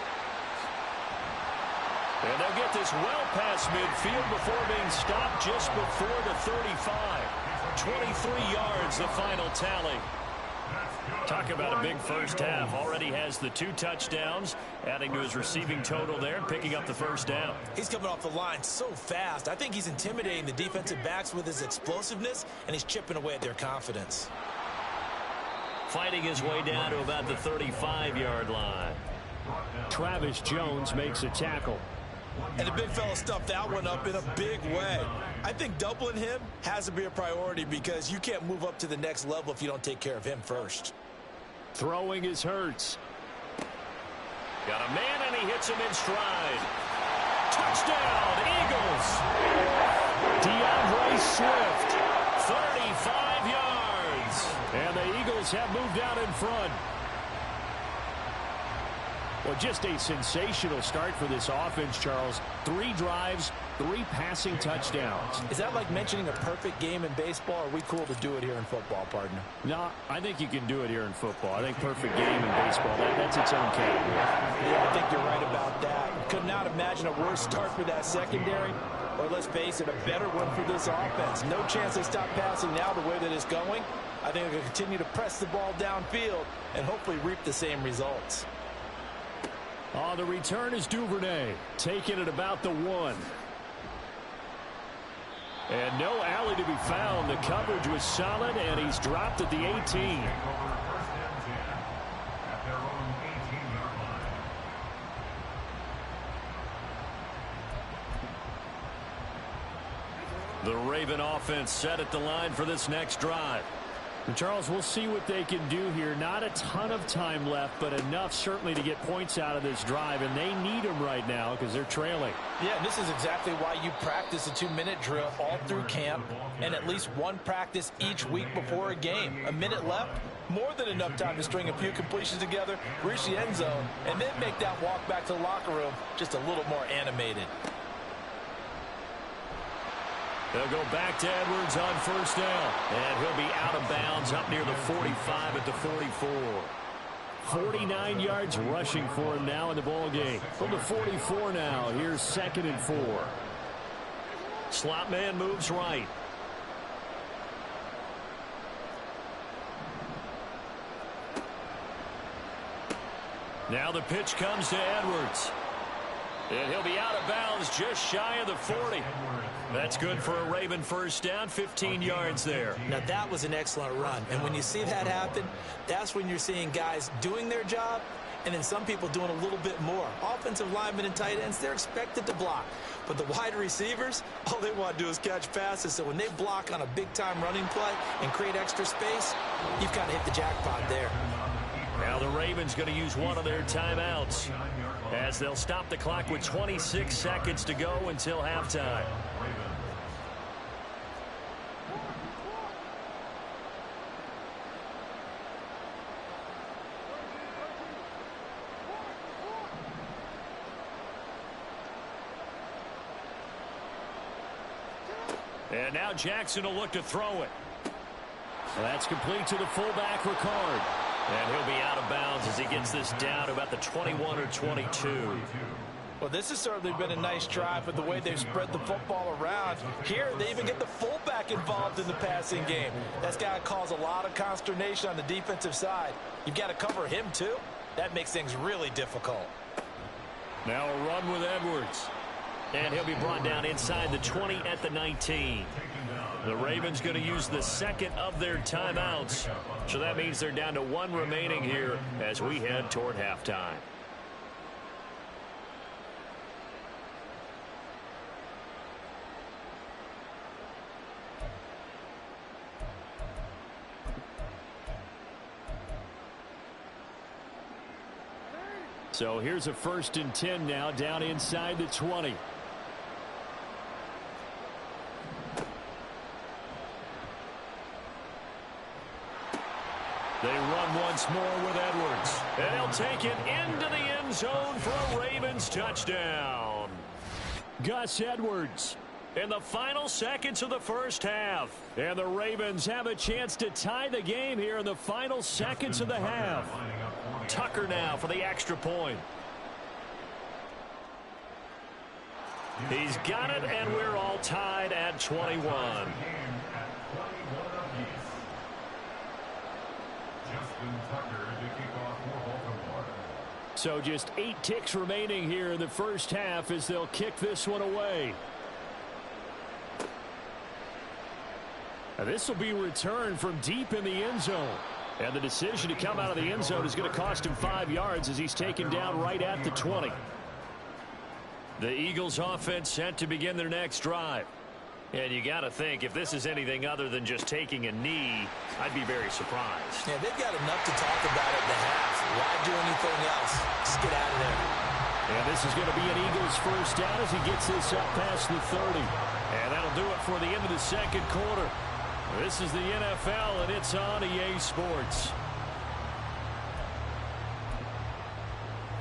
And they'll get this well past midfield before being stopped just before the 35. 23 yards, the final tally. Talk about a big first half. Already has the 2 touchdowns, adding to his receiving total there, picking up the first down. He's coming off the line so fast. I think he's intimidating the defensive backs with his explosiveness, and he's chipping away at their confidence. Fighting his way down to about the 35-yard line. Travis Jones makes a tackle. And the big fella stuffed that one up in a big way. I think doubling him has to be a priority because you can't move up to the next level if you don't take care of him first. Throwing is Hurts. Got a man, and he hits him in stride. Touchdown, Eagles. DeAndre Swift. 35 yards. And the Eagles have moved out in front. Well, just a sensational start for this offense, Charles. 3 drives, 3 passing touchdowns. Is that like mentioning a perfect game in baseball? Or are we cool to do it here in football, partner? No, I think you can do it here in football. I think perfect game in baseball, that's its own category. Yeah, I think you're right about that. Could not imagine a worse start for that secondary. Or let's face it, a better one for this offense. No chance they stop passing now the way that it's going. I think they're going to continue to press the ball downfield and hopefully reap the same results. On the return is Duvernay, taking it about the 1. And no alley to be found. The coverage was solid, and he's dropped at the 18. The Raven offense set at the line for this next drive. And Charles, we'll see what they can do here. Not a ton of time left, but enough certainly to get points out of this drive, and they need them right now because they're trailing. Yeah, and this is exactly why you practice a 2-minute drill all through camp and at least one practice each week before a game. A minute left, more than enough time to string a few completions together, reach the end zone, and then make that walk back to the locker room just a little more animated. They'll go back to Edwards on first down. And he'll be out of bounds up near the 45 at the 44. 49 yards rushing for him now in the ball game. From the 44 now, here's 2nd and 4. Slot man moves right. Now the pitch comes to Edwards. And he'll be out of bounds just shy of the 40. That's good for a Raven first down, 15 yards there. Now that was an excellent run. And when you see that happen, that's when you're seeing guys doing their job and then some people doing a little bit more. Offensive linemen and tight ends, they're expected to block. But the wide receivers, all they want to do is catch passes. So when they block on a big-time running play and create extra space, you've kind of hit the jackpot there. Now the Ravens going to use one of their timeouts as they'll stop the clock with 26 seconds to go until halftime. And now Jackson will look to throw it. So that's complete to the fullback, Ricard. And he'll be out of bounds as he gets this down to about the 21 or 22. Well, this has certainly been a nice drive with the way they've spread the football around. Here, they even get the fullback involved in the passing game. That's got to cause a lot of consternation on the defensive side. You've got to cover him, too. That makes things really difficult. Now a run with Edwards. And he'll be brought down inside the 20 at the 19. The Ravens going to use the second of their timeouts. So that means they're down to one remaining here as we head toward halftime. So here's a 1st and 10 now down inside the 20. They run once more with Edwards. And he'll take it into the end zone for a Ravens touchdown. Gus Edwards. In the final seconds of the first half. And the Ravens have a chance to tie the game here in the final seconds of the half. Tucker now for the extra point. He's got it, and we're all tied at 21. So just 8 ticks remaining here in the first half as they'll kick this one away. Now this will be returned from deep in the end zone. And the decision to come out of the end zone is going to cost him 5 yards as he's taken down right at the 20. The Eagles offense set to begin their next drive. And you got to think, if this is anything other than just taking a knee, I'd be very surprised. Yeah, they've got enough to talk about at the half. Why do anything else? Just get out of there. And this is going to be an Eagles first down as he gets this up past the 30. And that'll do it for the end of the second quarter. This is the NFL, and it's on EA Sports.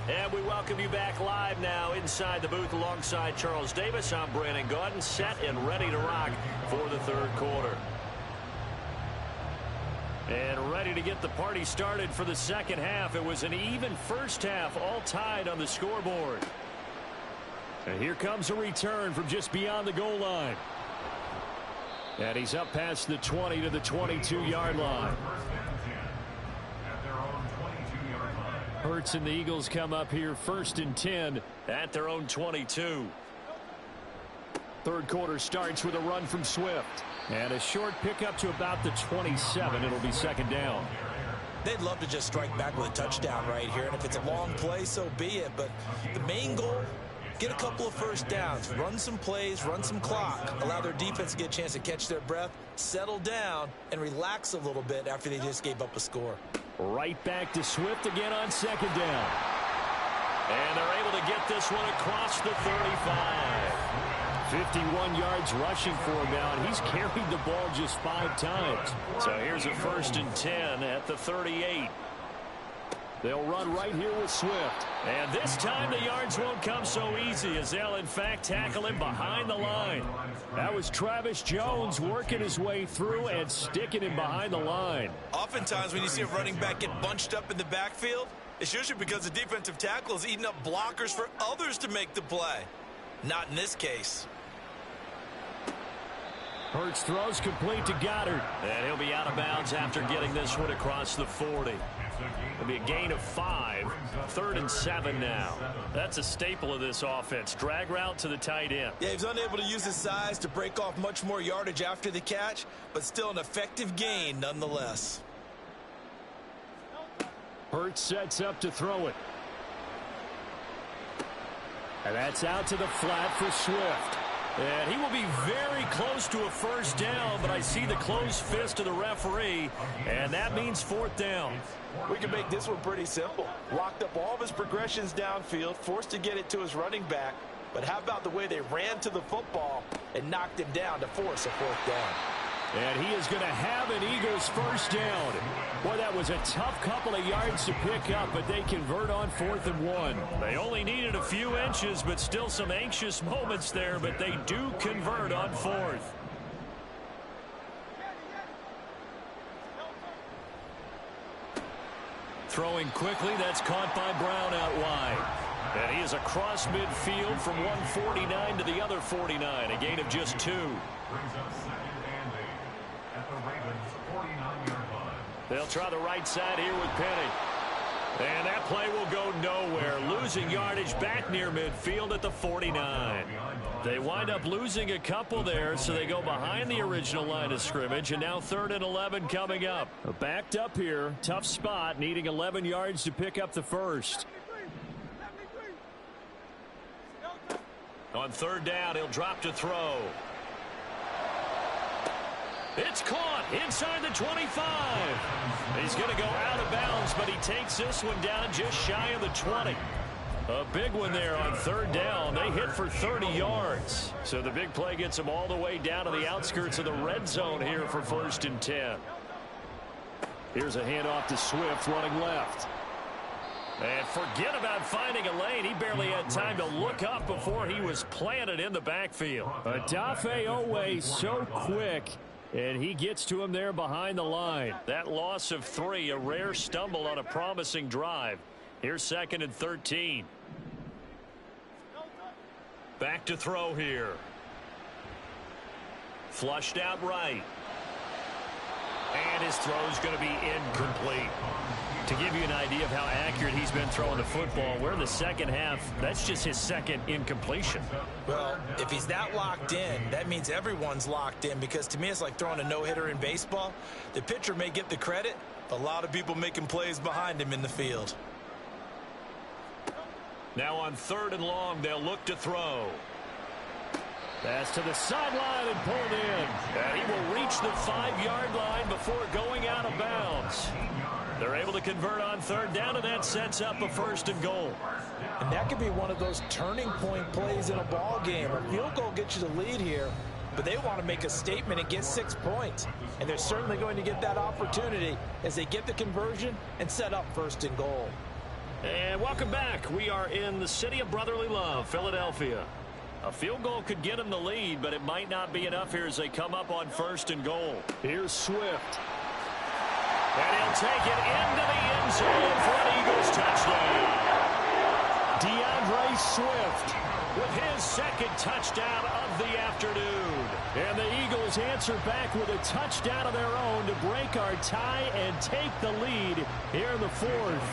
And we welcome you back live now inside the booth alongside Charles Davis. I'm Brandon Gaudin, set and ready to rock for the third quarter. And ready to get the party started for the second half. It was an even first half, all tied on the scoreboard. And here comes a return from just beyond the goal line. And he's up past the 20 to the 22-yard line. Hurts and the Eagles come up here 1st and 10 at their own 22. Third quarter starts with a run from Swift. And a short pickup to about the 27. It'll be second down. They'd love to just strike back with a touchdown right here. And if it's a long play, so be it. But the main goal get a couple of first downs, run some plays, run some clock, allow their defense to get a chance to catch their breath, settle down, and relax a little bit after they just gave up a score. Right back to Swift again on second down. And they're able to get this one across the 35. 51 yards rushing for him now, and he's carried the ball just 5 times. So here's a 1st and 10 at the 38. They'll run right here with Swift. And this time the yards won't come so easy as they'll, in fact, tackle him behind the line. That was Travis Jones working his way through and sticking him behind the line. Oftentimes when you see a running back get bunched up in the backfield, it's usually because the defensive tackle is eating up blockers for others to make the play. Not in this case. Hurts throws complete to Goddard. And he'll be out of bounds after getting this one across the 40. It'll be a gain of 5. 3rd and 7 now. That's a staple of this offense. Drag route to the tight end. Yeah, he's unable to use his size to break off much more yardage after the catch, but still an effective gain nonetheless. Hurts sets up to throw it. And that's out to the flat for Swift. And he will be very close to a first down, but I see the closed fist of the referee, and that means 4th down. We can make this one pretty simple. Locked up all of his progressions downfield, forced to get it to his running back. But how about the way they ran to the football and knocked him down to force a 4th down? And he is going to have an Eagles first down. Boy, that was a tough couple of yards to pick up, but they convert on 4th and 1. They only needed a few inches, but still some anxious moments there, but they do convert on 4th. Throwing quickly, that's caught by Brown out wide. And he is across midfield from 149 to the other 49, a gain of just 2. They'll try the right side here with Penny. And that play will go nowhere. Losing yardage back near midfield at the 49. They wind up losing a couple there, so they go behind the original line of scrimmage, and now 3rd and 11 coming up. Backed up here, tough spot, needing 11 yards to pick up the first. On 3rd down, he'll drop to throw. It's caught inside the 25. He's going to go out of bounds, but he takes this one down just shy of the 20. A big one there on 3rd down. They hit for 30 yards. So the big play gets them all the way down to the outskirts of the red zone here for 1st and 10. Here's a handoff to Swift running left. And forget about finding a lane. He barely had time to look up before he was planted in the backfield. Adafe Owe so quick. And he gets to him there behind the line. That loss of 3, a rare stumble on a promising drive. Here's 2nd and 13. Back to throw here. Flushed out right. And his throw's going to be incomplete. To give you an idea of how accurate he's been throwing the football, we're in the second half. That's just his 2nd incompletion. Well, if he's that locked in, that means everyone's locked in, because to me it's like throwing a no-hitter in baseball. The pitcher may get the credit, but a lot of people making plays behind him in the field. Now on 3rd and long, they'll look to throw. Pass to the sideline and pulled in. And he will reach the 5-yard line before going out of bounds. They're able to convert on 3rd down, and that sets up a 1st and goal. And that could be one of those turning point plays in a ball game. A field goal gets you the lead here, but they want to make a statement and get 6 points. And they're certainly going to get that opportunity as they get the conversion and set up 1st and goal. And welcome back. We are in the city of brotherly love, Philadelphia. A field goal could get them the lead, but it might not be enough here as they come up on 1st and goal. Here's Swift. And he'll take it into the end zone for an Eagles touchdown. DeAndre Swift with his 2nd touchdown of the afternoon. And the Eagles answer back with a touchdown of their own to break our tie and take the lead here in the 4th.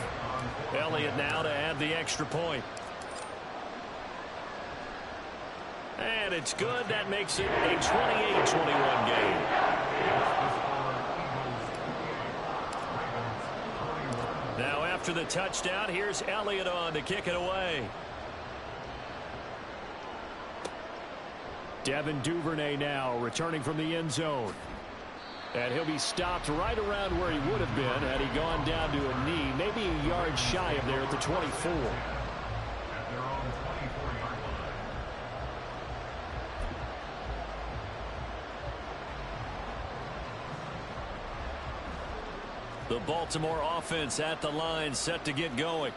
Elliott now to add the extra point. And it's good. That makes it a 28-21 game. Now after the touchdown, here's Elliott on to kick it away. Devin Duvernay now returning from the end zone. And he'll be stopped right around where he would have been had he gone down to a knee, maybe a yard shy of there at the 24. At their own 24-yard line. The Baltimore offense at the line, set to get going.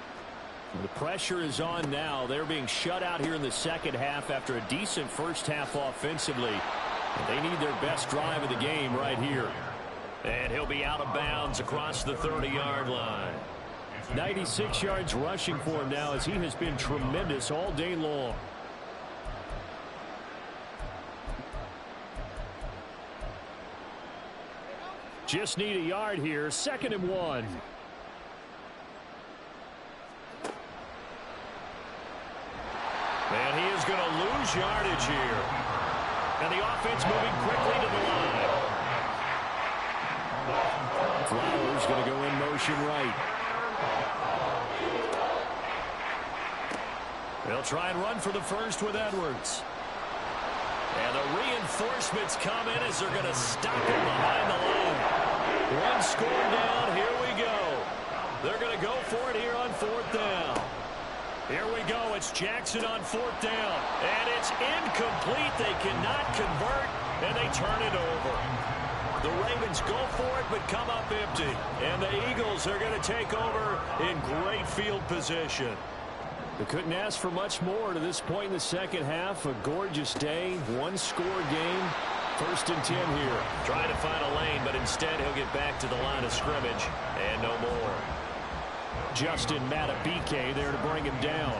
The pressure is on now. They're being shut out here in the second half after a decent first half offensively. They need their best drive of the game right here. And he'll be out of bounds across the 30-yard line. 96 yards rushing for him now as he has been tremendous all day long. Just need a yard here. 2nd and 1. And he is going to lose yardage here. And the offense moving quickly to the line. Flowers going to go in motion right. They'll try and run for the first with Edwards. And the reinforcements come in as they're going to stop him behind the line. One score down. Here we go. They're going to go for it here on 4th down. Here we go. It's Jackson on 4th down. And it's incomplete. They cannot convert, and they turn it over. The Ravens go for it, but come up empty. And the Eagles are going to take over in great field position. They couldn't ask for much more to this point in the second half. A gorgeous day, one-score game. 1st and 10 here. Trying to find a lane, but instead he'll get back to the line of scrimmage. And no more. Justin Matabike there to bring him down.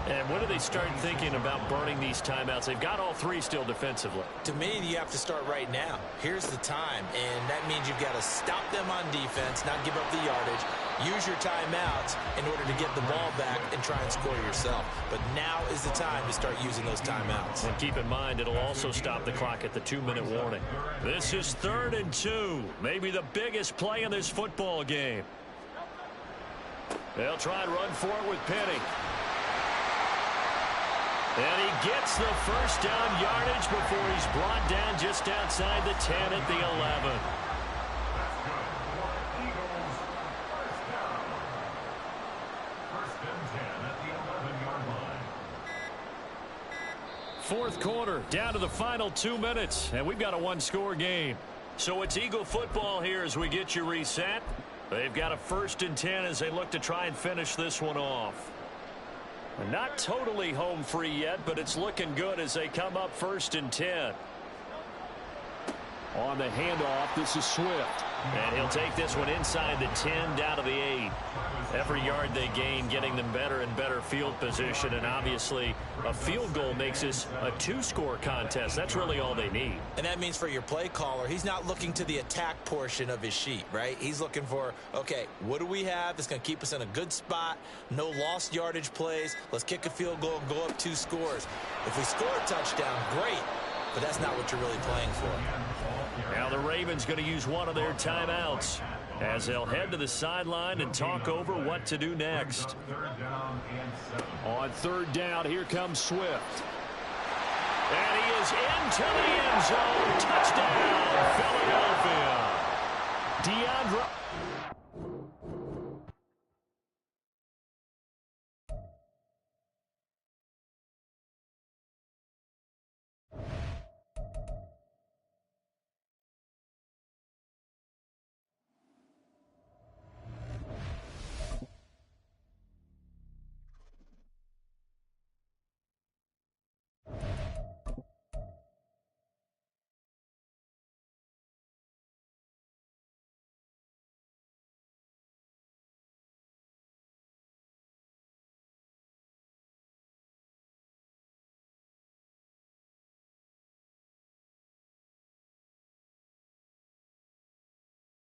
And when do they start thinking about burning these timeouts? They've got all 3 still defensively. To me, you have to start right now. Here's the time, and that means you've got to stop them on defense, not give up the yardage, use your timeouts in order to get the ball back and try and score yourself. But now is the time to start using those timeouts. And keep in mind, it'll also stop the clock at the 2-minute warning. This is 3rd and 2, maybe the biggest play in this football game. They'll try and run for it with Penny. And he gets the first down yardage before he's brought down just outside the 10 at the 11. That's good for Eagles. First down. 1st and 10 at the 11-yard line. 4th quarter, down to the final 2 minutes, and we've got a one-score game. So it's Eagle football here as we get you reset. They've got a 1st and 10 as they look to try and finish this one off. Not totally home free yet, but it's looking good as they come up 1st and 10. On the handoff, this is Swift. And he'll take this one inside the 10 down to the 8. Every yard they gain getting them better and better field position. And obviously a field goal makes this a 2-score contest. That's really all they need. And that means for your play caller, he's not looking to the attack portion of his sheet, right? He's looking for, okay, what do we have that's going to keep us in a good spot? No lost yardage plays. Let's kick a field goal and go up 2 scores. If we score a touchdown, great. But that's not what you're really playing for. Now the Ravens going to use one of their timeouts as they'll head to the sideline and talk over what to do next. On 3rd down, here comes Swift. And he is into the end zone. Touchdown, Philadelphia. DeAndre